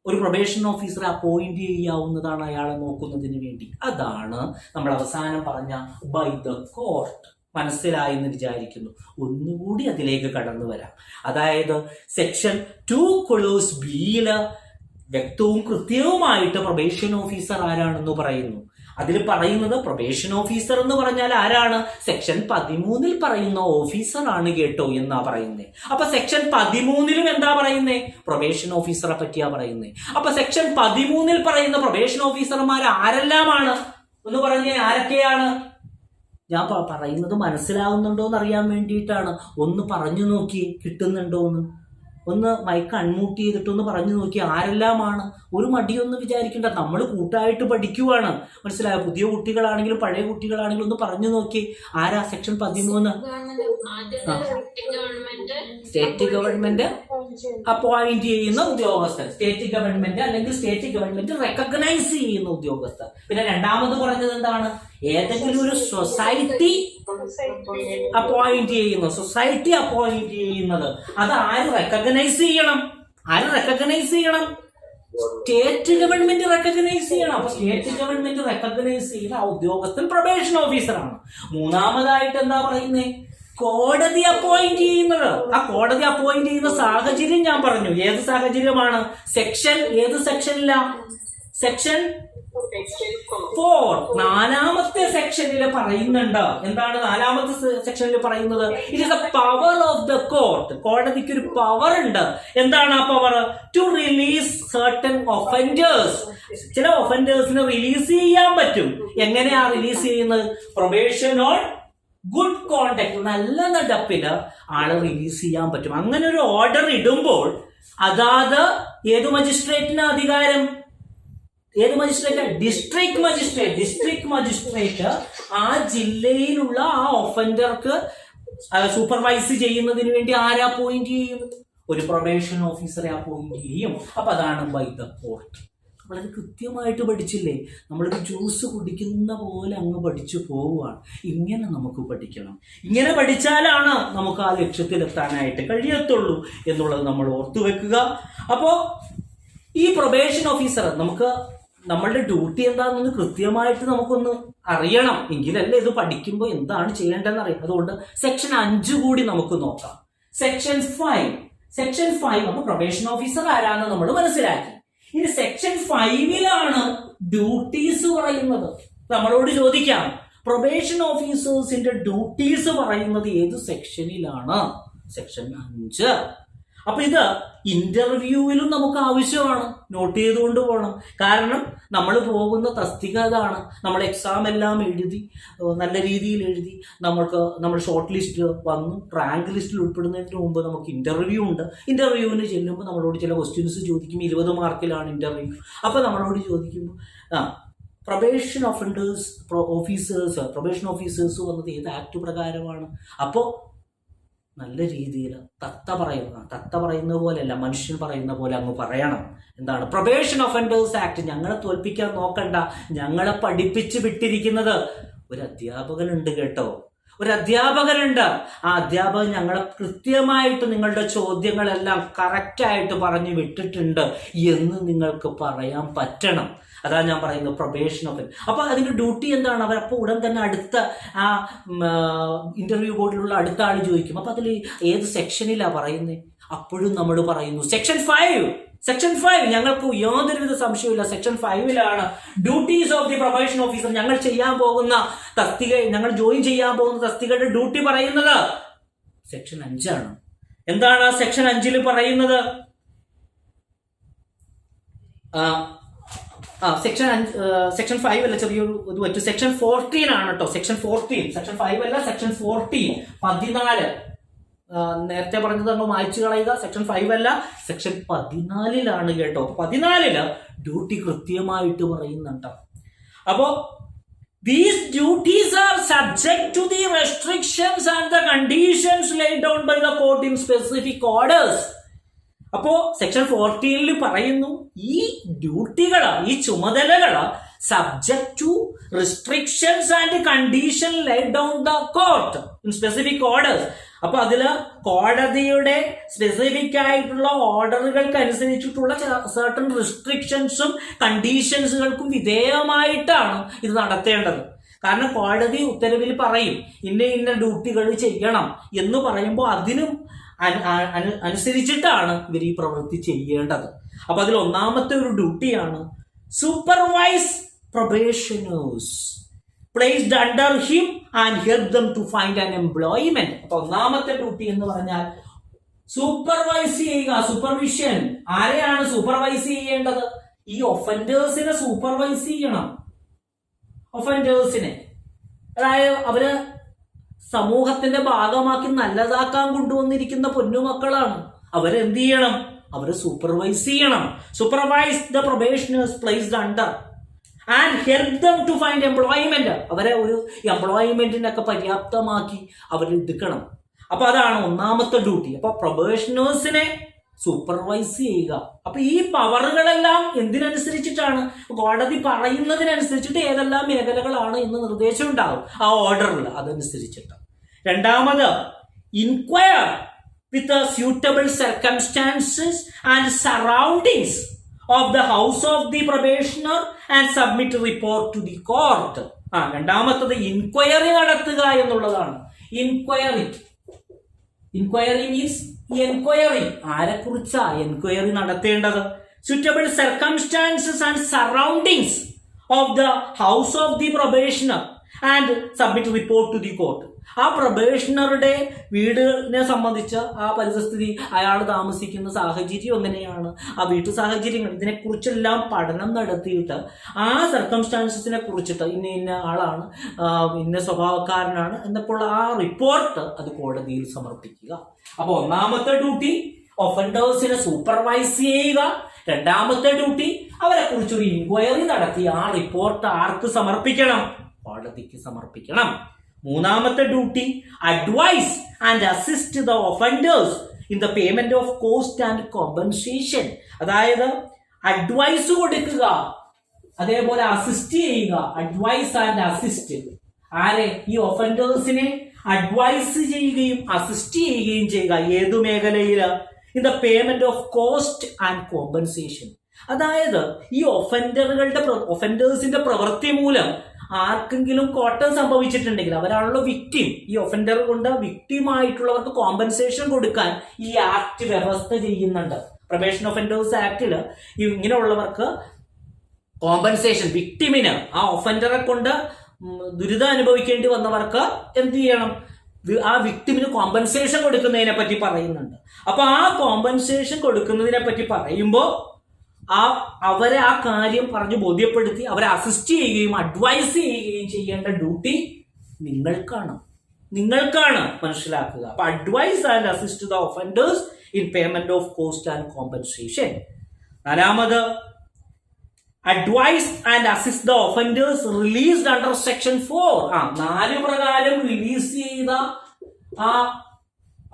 ഒരു പ്രൊബേഷൻ ഓഫീസറെ അപ്പോയിന്റ് ചെയ്യാവുന്നതാണ് അയാളെ നോക്കുന്നതിന് വേണ്ടി. അതാണ് നമ്മൾ അവസാനം പറഞ്ഞ ബൈ ദ കോർട്ട്. മനസ്സിലായി എന്ന് വിചാരിക്കുന്നു. ഒന്നുകൂടി അതിലേക്ക് കടന്നു വരാം. അതായത് സെക്ഷൻ 2(b) വ്യക്തവും കൃത്യവുമായിട്ട് പ്രൊബേഷൻ ഓഫീസർ ആരാണെന്ന് പറയുന്നു. അതിൽ പറയുന്നത് പ്രൊബേഷൻ ഓഫീസർ എന്ന് പറഞ്ഞാൽ ആരാണ്? സെക്ഷൻ 13 പറയുന്ന ഓഫീസർ ആണ് കേട്ടോ എന്നാ പറയുന്നേ. അപ്പൊ സെക്ഷൻ 13 എന്താ പറയുന്നേ? പ്രൊബേഷൻ ഓഫീസറെ പറ്റിയാ പറയുന്നേ. അപ്പൊ സെക്ഷൻ 13 പറയുന്ന പ്രൊബേഷൻ ഓഫീസർമാർ ആരെല്ലാമാണ് എന്ന് പറഞ്ഞേ? ആരൊക്കെയാണ്? ഞാൻ പറയുന്നത് മനസ്സിലാവുന്നുണ്ടോ എന്ന് അറിയാൻ വേണ്ടിയിട്ടാണ്. ഒന്ന് പറഞ്ഞു നോക്കി കിട്ടുന്നുണ്ടോന്ന്. ഒന്ന് മൈക്ക് അൺമ്യൂട്ട് ചെയ്തിട്ടൊന്ന് പറഞ്ഞു നോക്കി ആരെല്ലാമാണ്. ഒരു മടിയൊന്നും വിചാരിക്കണ്ട, നമ്മൾ കൂട്ടായിട്ട് പഠിക്കുവാണ്. മനസ്സിലായോ? പുതിയ കുട്ടികളാണെങ്കിലും പഴയ കുട്ടികളാണെങ്കിലും ഒന്ന് പറഞ്ഞു നോക്കി. ആരാ സെക്ഷൻ 13? സ്റ്റേറ്റ് ഗവൺമെന്റ് അപ്പോയിന്റ് ചെയ്യുന്ന ഉദ്യോഗസ്ഥർ, സ്റ്റേറ്റ് ഗവൺമെന്റ് അല്ലെങ്കിൽ സ്റ്റേറ്റ് ഗവൺമെന്റ് റെക്കഗ്നൈസ് ചെയ്യുന്ന ഉദ്യോഗസ്ഥർ. പിന്നെ രണ്ടാമത് പറഞ്ഞത് എന്താണ്? ഏതെങ്കിലും ഒരു സൊസൈറ്റി അപ്പോയിന്റ് ചെയ്യുന്നത്, സൊസൈറ്റി അപ്പോയിന്റ് ചെയ്യുന്നത് അത് ആര് റെക്കഗ്നൈസ് ചെയ്യണം? ആര് റെക്കഗ്നൈസ് ചെയ്യണം? സ്റ്റേറ്റ് ഗവൺമെന്റ് റെക്കഗ്നൈസ് ചെയ്യണം. അപ്പൊ സ്റ്റേറ്റ് ഗവൺമെന്റ് റെക്കഗ്നൈസ് ചെയ്യുന്ന ആ ഉദ്യോഗസ്ഥൻ പ്രൊബേഷൻ ഓഫീസറാണ്. മൂന്നാമതായിട്ട് എന്താ പറയുന്നത്? കോടതി അപ്പോയിന്റ് ചെയ്യുന്നത്. ആ കോടതി അപ്പോയിന്റ് ചെയ്യുന്ന സാഹചര്യം ഞാൻ പറഞ്ഞു. ഏത് സാഹചര്യമാണ്? സെക്ഷൻ ഏത് സെക്ഷനില? സെക്ഷൻ 4, 4ാമത്തെ സെക്ഷനിൽ പറയുന്നുണ്ട്. എന്താണ് 4ാമത്തെ സെക്ഷനിൽ പറയുന്നത്? It is the power of the court. കോടതിക്ക് ഒരു പവർ ഉണ്ട്. എന്താണ് ആ power? To release certain offenders. ചില ഒഫൻഡേഴ്സിനെ റിലീസ് ചെയ്യാൻ പറ്റും. എങ്ങനെയാ റിലീസ് ചെയ്യുന്നത്? പ്രൊബേഷൻ ഓൺ ഗുഡ് കോണ്ടക്ട്, നല്ല നടപ്പിന് ആളെ റിലീസ് ചെയ്യാൻ പറ്റും. അങ്ങനെ ഒരു ഓർഡർ ഇടുമ്പോൾ അതാത് ഏത് മജിസ്ട്രേറ്റിന് അധികാരം? ഏത് magistrate? District magistrate. District magistrate ആ ജില്ലയിലുള്ള ആ ഒഫൻഡർക്ക് സൂപ്പർവൈസ് ചെയ്യുന്നതിന് വേണ്ടി ആരെ അപ്പോയിന്റ് ചെയ്യും? ഒരു പ്രൊബേഷൻ ഓഫീസറെ അപ്പോയിന്റ് ചെയ്യും. അപ്പൊ അതാണ് ബൈ ദ കോർട്ട്. വളരെ കൃത്യമായിട്ട് പഠിച്ചില്ലേ? നമ്മളൊരു ജ്യൂസ് കുടിക്കുന്ന പോലെ അങ്ങ് പഠിച്ചു പോവുകയാണ്. ഇങ്ങനെ നമുക്ക് പഠിക്കണം. ഇങ്ങനെ പഠിച്ചാലാണ് നമുക്ക് ആ ലക്ഷ്യത്തിലെത്താനായിട്ട് കഴിയത്തുള്ളൂ എന്നുള്ളത് നമ്മൾ ഓർത്തു വെക്കുക. അപ്പോ ഈ പ്രൊബേഷൻ ഓഫീസർ നമുക്ക് നമ്മളുടെ ഡ്യൂട്ടി എന്താണെന്ന് കൃത്യമായിട്ട് നമുക്കൊന്ന് അറിയണം. എങ്കിലല്ലേ ഇത് പഠിക്കുമ്പോൾ എന്താണ് ചെയ്യേണ്ടതെന്ന് അറിയാം. അതുകൊണ്ട് സെക്ഷൻ 5 കൂടി നമുക്ക് നോക്കാം. സെക്ഷൻ 5. സെക്ഷൻ 5 അപ്പൊ പ്രൊബേഷൻ ഓഫീസർ ആരാന്ന് നമ്മൾ മനസ്സിലാക്കി. ഇനി സെക്ഷൻ 5ലാണ് ഡ്യൂട്ടീസ് പറയുന്നത്. നമ്മളോട് ചോദിക്കാം, പ്രൊബേഷൻ ഓഫീസേഴ്സിന്റെ ഡ്യൂട്ടീസ് പറയുന്നത് ഏത് സെക്ഷനിലാണ്? സെക്ഷൻ 5. അപ്പൊ ഇത് ഇന്റർവ്യൂവിലും നമുക്ക് ആവശ്യമാണ്. നോട്ട് ചെയ്തുകൊണ്ട് പോകണം. കാരണം നമ്മൾ പോകുന്ന തസ്തിക അതാണ്. നമ്മൾ എക്സാം എല്ലാം എഴുതി നല്ല രീതിയിൽ എഴുതി നമ്മൾ ഷോർട്ട് ലിസ്റ്റ് വന്നു, റാങ്ക് ലിസ്റ്റിൽ ഉൾപ്പെടുന്നതിന് മുമ്പ് നമുക്ക് ഇന്റർവ്യൂ ഉണ്ട്. ഇന്റർവ്യൂവിന് ചെല്ലുമ്പോൾ നമ്മളോട് ചില ക്വസ്റ്റ്യൻസ് ചോദിക്കും. 20 മാർക്കിലാണ് ഇന്റർവ്യൂ. അപ്പൊ നമ്മളോട് ചോദിക്കുമ്പോൾ പ്രൊബേഷൻ ഓഫീസേഴ്സ് വന്നത് ഏത് ആക്ട് പ്രകാരമാണ്? അപ്പോൾ നല്ല രീതിയിൽ തത്ത പറയുന്ന പോലെയല്ല, മനുഷ്യൻ പറയുന്ന പോലെ അങ്ങ് പറയണം. എന്താണ്? Probation offenders act. ഞങ്ങളെ തോൽപ്പിക്കാൻ നോക്കണ്ട, ഞങ്ങളെ പഠിപ്പിച്ച് വിട്ടിരിക്കുന്നത് ഒരു അധ്യാപകനുണ്ട് കേട്ടോ. ഒരു അധ്യാപകനുണ്ട്. ആ അധ്യാപകൻ ഞങ്ങളെ കൃത്യമായിട്ട് നിങ്ങളുടെ ചോദ്യങ്ങളെല്ലാം കറക്റ്റായിട്ട് പറഞ്ഞു വിട്ടിട്ടുണ്ട് എന്ന് നിങ്ങൾക്ക് പറയാൻ പറ്റണം. അതാ ഞാൻ പറയുന്നത് പ്രൊബേഷൻ ഓഫ്. അപ്പൊ അതിന്റെ ഡ്യൂട്ടി എന്താണ്? അവരപ്പോൾ ഉടൻ തന്നെ അടുത്ത ആ ഇന്റർവ്യൂ ബോർഡിലുള്ള അടുത്ത ആൾ ചോദിക്കും, അപ്പൊ അതിൽ ഏത് സെക്ഷനിലാ പറയുന്നത്? അപ്പോഴും നമ്മൾ പറയുന്നു സെക്ഷൻ 5. സെക്ഷൻ 5 ഞങ്ങൾക്ക് യാതൊരുവിധ സംശയമില്ല. സെക്ഷൻ 5ലാണ് duties of the probation officer. ഞങ്ങൾ ചെയ്യാൻ പോകുന്ന തസ്തിക, ഞങ്ങൾ ജോയിൻ ചെയ്യാൻ പോകുന്ന തസ്തികയുടെ ഡ്യൂട്ടി പറയുന്നത് സെക്ഷൻ 5ആണ്. എന്താണ് സെക്ഷൻ 5 പറയുന്നത്? സെക്ഷൻ 5 അല്ല, ചെറിയൊരു ഇത് പറ്റും. സെക്ഷൻ 14 ആണ് കേട്ടോ. സെക്ഷൻ 5 അല്ല, സെക്ഷൻ 14. നേരത്തെ പറഞ്ഞത് നമ്മൾ മായ്ച്ചു കളയുക. സെക്ഷൻ 5 അല്ല, സെക്ഷൻ 14ലാണ് കേട്ടോ. 14 ഡ്യൂട്ടി കൃത്യമായിട്ട് പറയുന്നുണ്ട്. അപ്പോ these duties are subject to the restrictions and the conditions laid down by the court in specific orders. അപ്പോ സെക്ഷൻ 14 പറയുന്നു ഈ ഡ്യൂട്ടികള്, ഈ ചുമതലകള് subject to restrictions and condition laid down the court in specific orders. അപ്പൊ അതില് കോടതിയുടെ specific ആയിട്ടുള്ള ഓർഡറുകൾക്ക് അനുസരിച്ചിട്ടുള്ള സർട്ടൺ റെസ്ട്രിക്ഷൻസും കണ്ടീഷൻസുകൾക്കും വിധേയമായിട്ടാണ് ഇത് നടത്തേണ്ടത്. കാരണം കോടതി ഉത്തരവിൽ പറയും ഇന്ന ഡ്യൂട്ടികൾ ചെയ്യണം എന്ന് പറയുമ്പോൾ അതിനും അനുസരിച്ചിട്ടാണ് ഇവർ ഈ പ്രവൃത്തി ചെയ്യേണ്ടത്. അപ്പൊ അതിൽ ഒന്നാമത്തെ ഒരു ഡ്യൂട്ടിയാണ് supervise probationers placed under him and help them to find an employment. അപ്പൊ ഒന്നാമത്തെ ഡ്യൂട്ടി എന്ന് പറഞ്ഞാൽ സൂപ്പർവൈസ് ചെയ്യുക. സൂപ്പർവിഷൻ. ആരെയാണ് സൂപ്പർവൈസ് ചെയ്യേണ്ടത്? ഈ ഒഫൻഡേഴ്സിനെ സൂപ്പർവൈസ് ചെയ്യണം. ഒഫൻഡേഴ്സിനെ, അതായത് അവര് സമൂഹത്തിന്റെ ഭാഗമാക്കി നല്ലതാക്കാൻ കൊണ്ടുവന്നിരിക്കുന്ന പൊന്നുമക്കളാണ്. അവരെന്ത് ചെയ്യണം? അവരെ സൂപ്പർവൈസ് ചെയ്യണം. Supervise the probationers placed under and help them to find employment. അവരെ ഒരു എംപ്ലോയ്മെന്റിനൊക്കെ പര്യാപ്തമാക്കി അവരെടുക്കണം. അപ്പൊ അതാണ് ഒന്നാമത്തെ ഡ്യൂട്ടി. അപ്പൊ പ്രൊബേഷനേഴ്സിനെ സൂപ്പർവൈസ് ചെയ്യുക. അപ്പൊ ഈ പവറുകളെല്ലാം എന്തിനനുസരിച്ചിട്ടാണ്? കോടതി പറയുന്നതിനനുസരിച്ചിട്ട് ഏതെല്ലാം മേഖലകളാണ് എന്ന് നിർദ്ദേശം ഉണ്ടാവും ആ ഓർഡറിൽ, അതനുസരിച്ചിട്ട്. രണ്ടാമത്, inquire with the suitable circumstances and surroundings of the house of the probationer and submit report to the court. രണ്ടാമത്തത് ഇൻക്വയറി നടത്തുക എന്നുള്ളതാണ്. Inquiry means enquiry. ആരെക്കുറിച്ചാ എൻക്വയറി നടത്തേണ്ടത്? suitable circumstances and surroundings of the house of the probationer and submit report to the court. ആ പ്രൊബേഷണറുടെ വീടിനെ സംബന്ധിച്ച് ആ പരിസ്ഥിതി, അയാൾ താമസിക്കുന്ന സാഹചര്യം എങ്ങനെയാണ്, ആ വീട്ടു സാഹചര്യങ്ങൾ, ഇതിനെക്കുറിച്ചെല്ലാം പഠനം നടത്തിയിട്ട് ആ സർക്കംസ്റ്റാൻസസിനെ കുറിച്ചിട്ട് ഇന്ന ഇന്ന ആളാണ്, ഇന്ന സ്വഭാവക്കാരനാണ് എന്നൊക്കെയുള്ള ആ റിപ്പോർട്ട് അത് കോടതിയിൽ സമർപ്പിക്കുക. അപ്പൊ ഒന്നാമത്തെ ഡ്യൂട്ടി ഒഫൻഡേഴ്സിനെ സൂപ്പർവൈസ് ചെയ്യുക. രണ്ടാമത്തെ ഡ്യൂട്ടി അവരെ കുറിച്ചൊരു ഇൻക്വയറി നടത്തി ആ റിപ്പോർട്ട് ആർക്ക് സമർപ്പിക്കണം? കോടതിക്ക് സമർപ്പിക്കണം. മൂന്നാമത്തെ duty advise and assist the offenders in the payment of cost and compensation. അതായത് അഡ്വൈസ് കൊടുക്കുക, അതേപോലെ അസിസ്റ്റ് ചെയ്യുക. Advise and assist. ആരെ? ഈ ഒഫൻഡേഴ്സിനെ അഡ്വൈസ് ചെയ്യുകയും അസിസ്റ്റ് ചെയ്യുകയും ചെയ്യുക. ഏതു മേഖലയില്? In the payment of cost and compensation. അതായത് ഈ ഒഫൻഡേഴ്സിന്റെ പ്രവൃത്തി മൂലം ആർക്കെങ്കിലും കോട്ടം സംഭവിച്ചിട്ടുണ്ടെങ്കിൽ അവരാണല്ലോ വിക്ടിം. ഈ ഒഫൻഡർ കൊണ്ട് വിക്ടിമായിട്ടുള്ളവർക്ക് കോമ്പൻസേഷൻ കൊടുക്കാൻ ഈ ആക്ട് വ്യവസ്ഥ ചെയ്യുന്നുണ്ട്. പ്രൊബേഷൻ ഒഫൻഡേഴ്സ് ആക്ടില് ഇങ്ങനെയുള്ളവർക്ക് കോമ്പൻസേഷൻ, വിക്ടിമിന്, ആ ഒഫൻഡറെ കൊണ്ട് ദുരിതം അനുഭവിക്കേണ്ടി വന്നവർക്ക് എന്ത് ചെയ്യണം? ആ വിക്ടിമിന് കോമ്പൻസേഷൻ കൊടുക്കുന്നതിനെ പറ്റി പറയുന്നുണ്ട്. അപ്പൊ ആ കോമ്പൻസേഷൻ കൊടുക്കുന്നതിനെ പറ്റി പറയുമ്പോൾ അവരെ ആ കാര്യം പറഞ്ഞ് ബോധ്യപ്പെടുത്തി അവരെ അസിസ്റ്റ് ചെയ്യുകയും അഡ്വൈസ് ചെയ്യുകയും ചെയ്യേണ്ട ഡ്യൂട്ടി നിങ്ങൾക്കാണ് മനസ്സിലാക്കുക. അപ്പൊ advise and assist the offenders in payment of cost and compensation. നാലാമത്, advise and assist the offenders released under section 4. 4 പ്രകാരം റിലീസ് ചെയ്ത ആ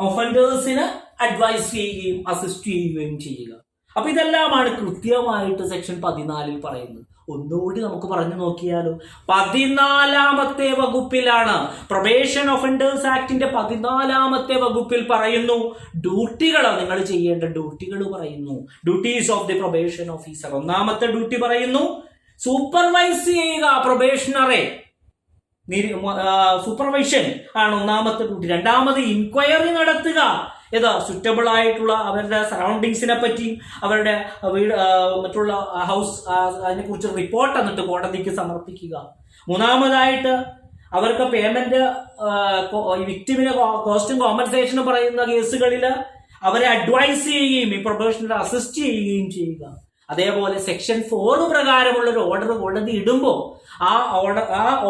ഒഫൻഡേഴ്സിന് അഡ്വൈസ് ചെയ്യുകയും അസിസ്റ്റ് ചെയ്യുകയും ചെയ്യുക. അപ്പൊ ഇതെല്ലാമാണ് കൃത്യമായിട്ട് സെക്ഷൻ 14 പറയുന്നത്. ഒന്നുകൂടി നമുക്ക് പറഞ്ഞു നോക്കിയാലോ. 14ാമത്തെ വകുപ്പിലാണ്, പ്രൊബേഷൻ ഒഫൻഡേഴ്സ് ആക്ടിന്റെ 14ാമത്തെ വകുപ്പിൽ പറയുന്നു ഡ്യൂട്ടികൾ, നിങ്ങൾ ചെയ്യേണ്ട ഡ്യൂട്ടികൾ പറയുന്നു. Duties of the probation officer. ഒന്നാമത്തെ ഡ്യൂട്ടി പറയുന്നു സൂപ്പർവൈസ് ചെയ്യുക പ്രൊബേഷണറെ. സൂപ്പർവൈഷൻ ആണ് ഒന്നാമത്തെ ഡ്യൂട്ടി. രണ്ടാമത് ഇൻക്വയറി നടത്തുക. ഏതാ സുറ്റബിൾ ആയിട്ടുള്ള അവരുടെ സറൗണ്ടിങ്സിനെ പറ്റി, അവരുടെ വീട്, മറ്റുള്ള ഹൗസ്, അതിനെ കുറിച്ച് റിപ്പോർട്ട് എന്നിട്ട് കോടതിക്ക് സമർപ്പിക്കുക. മൂന്നാമതായിട്ട് അവർക്ക് പേയ്മെന്റ്, വിക്ടിമിന് കോസ്റ്റും കോമ്പൻസേഷനും പറയുന്ന കേസുകളിൽ അവരെ അഡ്വൈസ് ചെയ്യുകയും ഈ പ്രൊബേഷണറെ അസിസ്റ്റ് ചെയ്യുകയും ചെയ്യുക. അതേപോലെ സെക്ഷൻ 4 പ്രകാരമുള്ള ഒരു ഓർഡർ കോടതി ഇടുമ്പോൾ ആ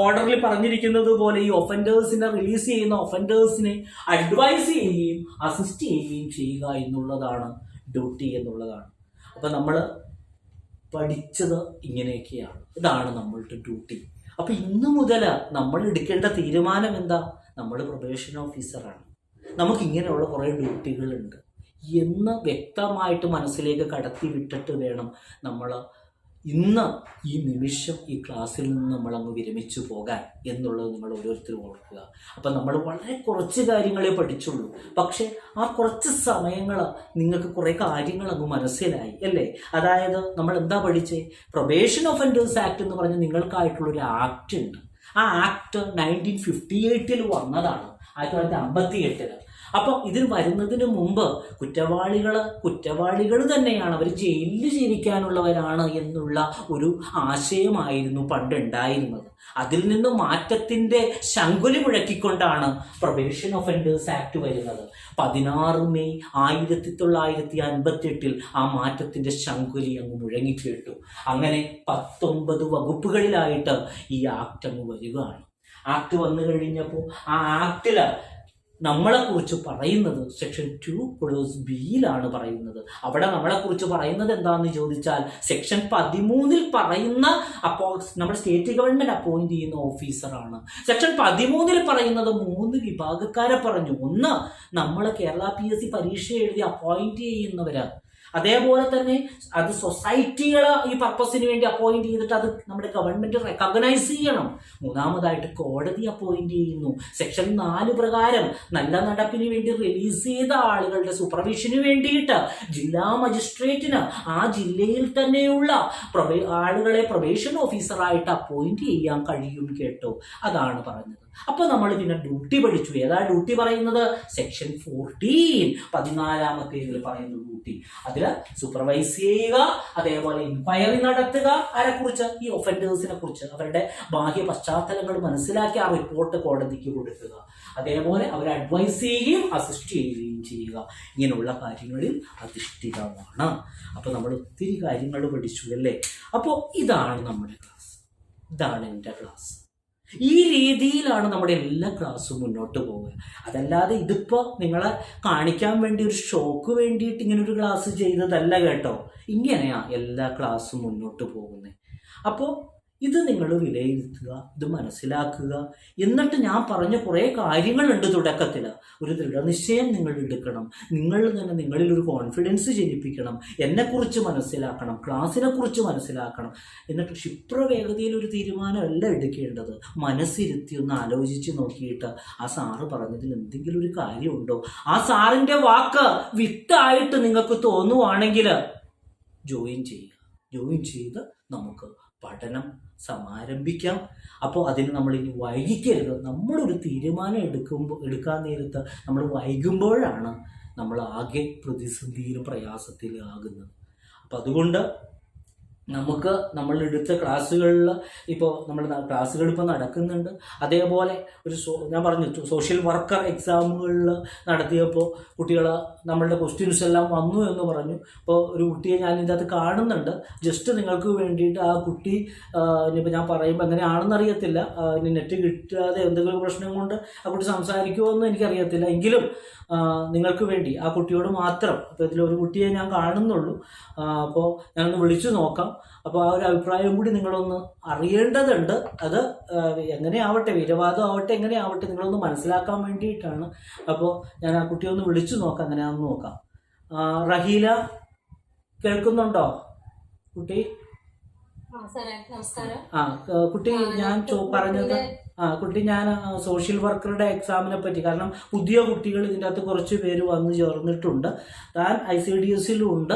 ഓർഡറിൽ പറഞ്ഞിരിക്കുന്നത് പോലെ ഈ ഒഫൻഡേഴ്സിനെ റിലീസ് ചെയ്യുന്ന ഒഫൻഡേഴ്സിനെ അഡ്വൈസ് ചെയ്യുകയും അസിസ്റ്റ് ചെയ്യുകയും ചെയ്യുക എന്നുള്ളതാണ് ഡ്യൂട്ടി എന്നുള്ളതാണ്. അപ്പൊ നമ്മൾ പഠിച്ചത് ഇങ്ങനെയൊക്കെയാണ്. ഇതാണ് നമ്മളുടെ ഡ്യൂട്ടി. അപ്പൊ ഇന്നു മുതൽ നമ്മൾ എടുക്കേണ്ട തീരുമാനം എന്താ? നമ്മൾ പ്രൊബേഷൻ ഓഫീസറാണ്, നമുക്ക് ഇങ്ങനെയുള്ള കുറേ ഡ്യൂട്ടികളുണ്ട് എന്ന് വ്യക്തമായിട്ട് മനസ്സിലേക്ക് കടത്തി വിട്ടിട്ട് വേണം നമ്മൾ ഇന്ന് ഈ നിമിഷം ഈ ക്ലാസ്സിൽ നിന്ന് നമ്മളങ്ങ് വിരമിച്ചു പോകാൻ എന്നുള്ളത് നിങ്ങൾ ഓരോരുത്തരും ഓർക്കുക. അപ്പം നമ്മൾ വളരെ കുറച്ച് കാര്യങ്ങളെ പഠിച്ചുള്ളൂ, പക്ഷെ ആ കുറച്ച് സമയങ്ങൾ നിങ്ങൾക്ക് കുറേ കാര്യങ്ങൾ അങ്ങ് മനസ്സിലായി അല്ലേ? അതായത് നമ്മൾ എന്താ പഠിച്ചേ? പ്രൊബേഷൻ ഒഫൻഡേഴ്സ് ആക്ട് എന്ന് പറഞ്ഞ് നിങ്ങൾക്കായിട്ടുള്ളൊരു ആക്ട് ഉണ്ട്. ആ ആക്ട് 1958 വന്നതാണ്, 1958. അപ്പം ഇതിന് വരുന്നതിന് മുമ്പ് കുറ്റവാളികൾ തന്നെയാണ്, അവർ ജയിലിൽ ജീവിക്കാനുള്ളവരാണ് എന്നുള്ള ഒരു ആശയമായിരുന്നു പണ്ട് ഉണ്ടായിരുന്നത്. അതിൽ നിന്ന് മാറ്റത്തിൻ്റെ ശങ്കുലി മുഴക്കിക്കൊണ്ടാണ് പ്രൊബേഷൻ ഒഫൻഡേഴ്സ് ആക്ട് വരുന്നത്. 16 മെയ് 1958 ആ മാറ്റത്തിൻ്റെ ശങ്കുലി അങ്ങ് മുഴങ്ങിക്കേട്ടു. അങ്ങനെ 19 വകുപ്പുകളിലായിട്ട് ഈ ആക്ട് അങ്ങ് വരികയാണ്. ആക്ട് വന്നു കഴിഞ്ഞപ്പോൾ ആ ആക്ടില് നമ്മളെക്കുറിച്ച് പറയുന്നത് സെക്ഷൻ 2(b)യിലാണ് പറയുന്നത്. അവിടെ നമ്മളെക്കുറിച്ച് പറയുന്നത് എന്താണെന്ന് ചോദിച്ചാൽ സെക്ഷൻ 13 പറയുന്ന നമ്മുടെ സ്റ്റേറ്റ് ഗവൺമെന്റ് അപ്പോയിന്റ് ചെയ്യുന്ന ഓഫീസറാണ്. സെക്ഷൻ 13 പറയുന്നത് 3 വിഭാഗക്കാരെ പറഞ്ഞു. ഒന്ന്, നമ്മൾ കേരള PSC പരീക്ഷ എഴുതി അപ്പോയിന്റ് ചെയ്യുന്നവര്. അതേപോലെ തന്നെ അത് സൊസൈറ്റികൾ ഈ പർപ്പസിന് വേണ്ടി അപ്പോയിന്റ് ചെയ്തിട്ട് അത് നമ്മുടെ ഗവൺമെന്റ് റെക്കഗ്നൈസ് ചെയ്യണം. മൂന്നാമതായിട്ട് കോടതി അപ്പോയിന്റ് ചെയ്യുന്നു. സെക്ഷൻ 4 പ്രകാരം നല്ല നടപ്പിന് വേണ്ടി റിലീസ് ചെയ്ത ആളുകളുടെ സൂപ്പർവിഷന് വേണ്ടിയിട്ട് ജില്ലാ മജിസ്ട്രേറ്റിന് ആ ജില്ലയിൽ തന്നെയുള്ള ആളുകളെ പ്രൊബേഷൻ ഓഫീസറായിട്ട് അപ്പോയിന്റ് ചെയ്യാൻ കഴിയും കേട്ടോ. അതാണ് പറഞ്ഞത്. അപ്പൊ നമ്മൾ പിന്നെ ഡ്യൂട്ടി പഠിച്ചു. ഏതാ ഡ്യൂട്ടി പറയുന്നത്? സെക്ഷൻ 14 പറയുന്ന ഡ്യൂട്ടി. അതിൽ സൂപ്പർവൈസ് ചെയ്യുക, അതേപോലെ ഇൻക്വയറി നടത്തുക. ആരെക്കുറിച്ച്? ഈ ഒഫൻഡേഴ്സിനെ കുറിച്ച്. അവരുടെ ബാഹ്യ പശ്ചാത്തലങ്ങൾ മനസ്സിലാക്കി ആ റിപ്പോർട്ട് കോടതിക്ക് കൊടുക്കുക. അതേപോലെ അവരെ അഡ്വൈസ് ചെയ്യുകയും അസിസ്റ്റ് ചെയ്യുകയും ചെയ്യുക. ഇങ്ങനെയുള്ള കാര്യങ്ങളിൽ അധിഷ്ഠിതമാണ്. അപ്പൊ നമ്മൾ ഒത്തിരി കാര്യങ്ങൾ പഠിച്ചു അല്ലേ? അപ്പോൾ ഇതാണ് നമ്മുടെ ക്ലാസ്, ഇതാണ് എൻ്റെ ക്ലാസ്. ഈ രീതിയിലാണ് നമ്മുടെ എല്ലാ ക്ലാസ്സും മുന്നോട്ട് പോവുക. അതല്ലാതെ ഇതിപ്പോൾ നിങ്ങളെ കാണിക്കാൻ വേണ്ടി ഒരു ഷോക്ക് വേണ്ടിയിട്ട് ഇങ്ങനൊരു ക്ലാസ് ചെയ്തതല്ല കേട്ടോ. ഇങ്ങനെയാ എല്ലാ ക്ലാസ്സും മുന്നോട്ട് പോകുന്നത്. അപ്പോൾ ഇത് നിങ്ങൾ വിലയിരുത്തുക, ഇത് മനസ്സിലാക്കുക. എന്നിട്ട് ഞാൻ പറഞ്ഞ കുറേ കാര്യങ്ങളുണ്ട് തുടക്കത്തിൽ. ഒരു ദൃഢനിശ്ചയം നിങ്ങൾ എടുക്കണം. നിങ്ങൾ തന്നെ നിങ്ങളിലൊരു കോൺഫിഡൻസ് ജനിപ്പിക്കണം. എന്നെക്കുറിച്ച് മനസ്സിലാക്കണം, ക്ലാസ്സിനെ കുറിച്ച് മനസ്സിലാക്കണം. എന്നിട്ട് ക്ഷിപ്രവേഗതയിൽ ഒരു തീരുമാനമല്ല എടുക്കേണ്ടത്. മനസ്സിരുത്തി ഒന്ന് ആലോചിച്ച് നോക്കിയിട്ട് ആ സാറ് പറഞ്ഞതിൽ എന്തെങ്കിലും ഒരു കാര്യമുണ്ടോ, ആ സാറിൻ്റെ വാക്ക് വിട്ടായിട്ട് നിങ്ങൾക്ക് തോന്നുവാണെങ്കിൽ ജോയിൻ ചെയ്യുക. ജോയിൻ ചെയ്ത് നമുക്ക് പഠനം സമാരംഭിക്കാം. അപ്പോൾ അതിന് നമ്മളിനി വൈകിക്കരുത്. നമ്മളൊരു തീരുമാനം എടുക്കാൻ നേരത്ത് നമ്മൾ വൈകുമ്പോഴാണ് നമ്മൾ ആകെ പ്രതിസന്ധിയിലും പ്രയാസത്തിലും ആകുന്നത്. അപ്പം അതുകൊണ്ട് നമുക്ക് നമ്മളെടുത്ത ക്ലാസ്സുകളിൽ ഇപ്പോൾ നമ്മൾ ക്ലാസ്സുകൾ ഇപ്പോൾ നടക്കുന്നുണ്ട്. അതേപോലെ ഞാൻ പറഞ്ഞു സോഷ്യൽ വർക്കർ എക്സാമുകളിൽ നടത്തിയപ്പോൾ കുട്ടികൾ നമ്മളുടെ ക്വസ്റ്റ്യൻസ് എല്ലാം വന്നു എന്ന് പറഞ്ഞു. അപ്പോൾ ഒരു കുട്ടിയെ ഞാൻ ഇതിൻ്റെ അകത്ത് കാണുന്നുണ്ട്. ജസ്റ്റ് നിങ്ങൾക്ക് വേണ്ടിയിട്ട് ആ കുട്ടി ഇനിയിപ്പോൾ ഞാൻ പറയുമ്പോൾ എങ്ങനെയാണെന്ന് അറിയത്തില്ല, ഇനി നെറ്റ് കിട്ടാതെ എന്തെങ്കിലും പ്രശ്നം കൊണ്ട് ആ കുട്ടി സംസാരിക്കുമോ എന്ന് എനിക്കറിയത്തില്ല. എങ്കിലും നിങ്ങൾക്ക് വേണ്ടി ആ കുട്ടിയോട് മാത്രം, അപ്പോൾ ഇതിലൊരു കുട്ടിയെ ഞാൻ കാണുന്നുള്ളൂ. അപ്പോൾ ഞാനൊന്ന് വിളിച്ചു നോക്കാം. അപ്പോൾ ആ ഒരു അഭിപ്രായം കൂടി നിങ്ങളൊന്ന് അറിയേണ്ടതുണ്ട്. അത് എങ്ങനെയാവട്ടെ, വീരവാദം ആവട്ടെ, എങ്ങനെയാവട്ടെ, നിങ്ങളൊന്ന് മനസ്സിലാക്കാൻ വേണ്ടിയിട്ടാണ്. അപ്പോൾ ഞാൻ ആ കുട്ടിയെ ഒന്ന് വിളിച്ചു നോക്കാം, എങ്ങനെയാണെന്ന് നോക്കാം. റഹീല കേൾക്കുന്നുണ്ടോ കുട്ടി? കുട്ടി ഞാൻ പറഞ്ഞത് കുട്ടി ഞാൻ സോഷ്യൽ വർക്കറുടെ എക്സാമിനെ പറ്റി, കാരണം പുതിയ കുട്ടികൾ ഇതിൻ്റെ അകത്ത് കുറച്ച് പേര് വന്നു ചേർന്നിട്ടുണ്ട്. താൻ ICDSലും ഉണ്ട്.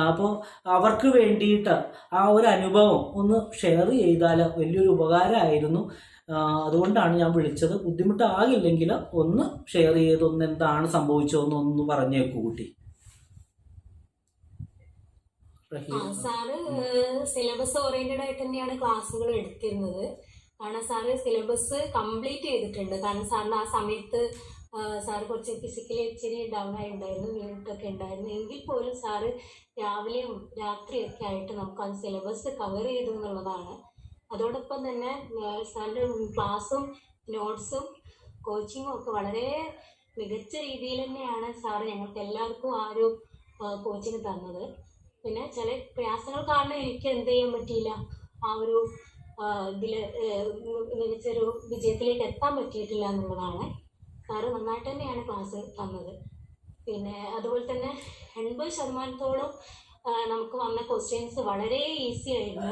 അപ്പോൾ അവർക്ക് വേണ്ടിയിട്ട് ആ ഒരു അനുഭവം ഒന്ന് ഷെയർ ചെയ്താൽ വലിയൊരു ഉപകാരമായിരുന്നു. അതുകൊണ്ടാണ് ഞാൻ വിളിച്ചത്. ബുദ്ധിമുട്ടാകില്ലെങ്കിൽ ഒന്ന് ഷെയർ ചെയ്തൊന്ന് എന്താണ് സംഭവിച്ചതെന്ന് ഒന്ന് പറഞ്ഞേക്കൂ കുട്ടി. സാറ് സിലബസ് ഓറിയന്റഡ് ആയിട്ട് തന്നെയാണ് ക്ലാസ്സുകൾ എടുത്തിരുന്നത്. കാരണം സാറ് സിലബസ് കംപ്ലീറ്റ് ചെയ്തിട്ടുണ്ട്. കാരണം സാറിന് ആ സമയത്ത് സാറ് കുറച്ച് ഫിസിക്കലി ഇച്ചിരി ഡൗൺ ആയി ഉണ്ടായിരുന്നു, വീണിട്ടൊക്കെ ഉണ്ടായിരുന്നു. എങ്കിൽ പോലും സാറ് രാവിലെയും രാത്രിയൊക്കെ ആയിട്ട് നമുക്ക് ആ സിലബസ് കവർ ചെയ്തു എന്നുള്ളതാണ്. അതോടൊപ്പം തന്നെ സാറിൻ്റെ ക്ലാസ്സും നോട്ട്സും കോച്ചിങ്ങും ഒക്കെ വളരെ മികച്ച രീതിയിൽ തന്നെയാണ് സാറ് ഞങ്ങൾക്ക് എല്ലാവർക്കും ആ ഒരു കോച്ചിങ് തന്നത്. പിന്നെ ചില പ്രയാസങ്ങൾ കാരണം എനിക്ക് എന്ത് ചെയ്യാൻ പറ്റിയില്ല, ആ ഒരു ഇതിൽ മികച്ചൊരു വിജയത്തിലേക്ക് എത്താൻ പറ്റിയിട്ടില്ല എന്നുള്ളതാണ്. സാറ് നന്നായിട്ട് തന്നെയാണ് ക്ലാസ് തന്നത്. പിന്നെ അതുപോലെ തന്നെ 80% നമുക്ക് വന്ന ക്വസ്റ്റ്യൻസ് വളരെ ഈസി ആയിരുന്നു.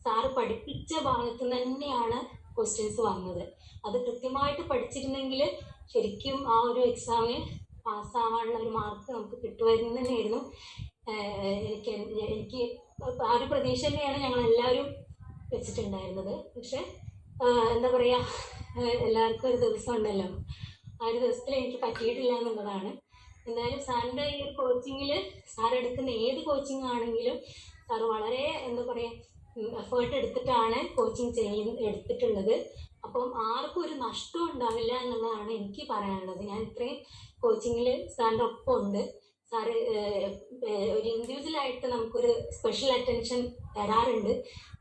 സാറ് പഠിപ്പിച്ച ഭാഗത്ത് തന്നെയാണ് ക്വസ്റ്റ്യൻസ് വന്നത്. അത് കൃത്യമായിട്ട് പഠിച്ചിരുന്നെങ്കിൽ ശരിക്കും ആ ഒരു എക്സാമിന് പാസ്സാവാനുള്ള ഒരു മാർക്ക് നമുക്ക് കിട്ടുമായിരുന്നു തന്നെയായിരുന്നു. എനിക്ക് ആ ഒരു പ്രതീക്ഷ തന്നെയാണ് ഞങ്ങളെല്ലാവരും വെച്ചിട്ടുണ്ടായിരുന്നത്. പക്ഷെ എന്താ പറയുക, എല്ലാവർക്കും ഒരു ദിവസം ഉണ്ടല്ലോ, ആ ഒരു ദിവസത്തിൽ എനിക്ക് പറ്റിയിട്ടില്ല എന്നുള്ളതാണ്. എന്തായാലും സാറിൻ്റെ ഈ ഒരു കോച്ചിങ്ങിൽ, സാർ എടുക്കുന്ന ഏത് കോച്ചിങ് ആണെങ്കിലും സാറ് വളരെ എന്താ പറയുക എഫേർട്ട് എടുത്തിട്ടാണ് കോച്ചിങ് എടുത്തിട്ടുള്ളത്. അപ്പം ആർക്കും ഒരു നഷ്ടം ഉണ്ടാവില്ല എന്നുള്ളതാണ് എനിക്ക് പറയാനുള്ളത്. ഞാൻ ഇത്രയും കോച്ചിങ്ങിൽ സാറിൻ്റെ ഒപ്പം ഉണ്ട്. സാറ് ഒരു ഇൻഡിവിജ്വലായിട്ട് നമുക്കൊരു സ്പെഷ്യൽ അറ്റൻഷൻ തരാറുണ്ട്.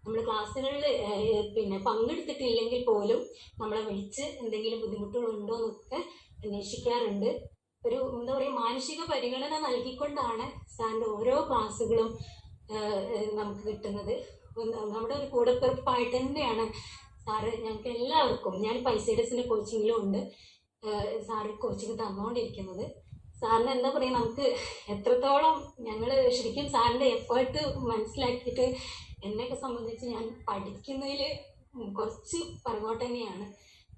നമ്മൾ ക്ലാസ്സുകളിൽ പിന്നെ പങ്കെടുത്തിട്ടില്ലെങ്കിൽ പോലും നമ്മളെ വിളിച്ച് എന്തെങ്കിലും ബുദ്ധിമുട്ടുകളുണ്ടോ എന്നൊക്കെ അന്വേഷിക്കാറുണ്ട്. ഒരു എന്താ പറയുക, മാനുഷിക പരിഗണന നൽകിക്കൊണ്ടാണ് സാറിൻ്റെ ഓരോ ക്ലാസ്സുകളും നമുക്ക് കിട്ടുന്നത്. നമ്മുടെ ഒരു കൂടപ്പിറപ്പായിട്ട് തന്നെയാണ് സാറ് ഞങ്ങൾക്ക് എല്ലാവർക്കും. ഞാൻ പൈസേഡസിൻ്റെ കോച്ചിങ്ങിലും ഉണ്ട് സാറ് കോച്ചിങ് തന്നുകൊണ്ടിരിക്കുന്നത്. സാറിന് എന്താ പറയുക, നമുക്ക് എത്രത്തോളം ഞങ്ങൾ ശരിക്കും സാറിൻ്റെ എഫേർട്ട് മനസ്സിലാക്കിയിട്ട് എന്നെയൊക്കെ സംബന്ധിച്ച് ഞാൻ പഠിക്കുന്നതിൽ കുറച്ച് പുറകോട്ട് തന്നെയാണ്.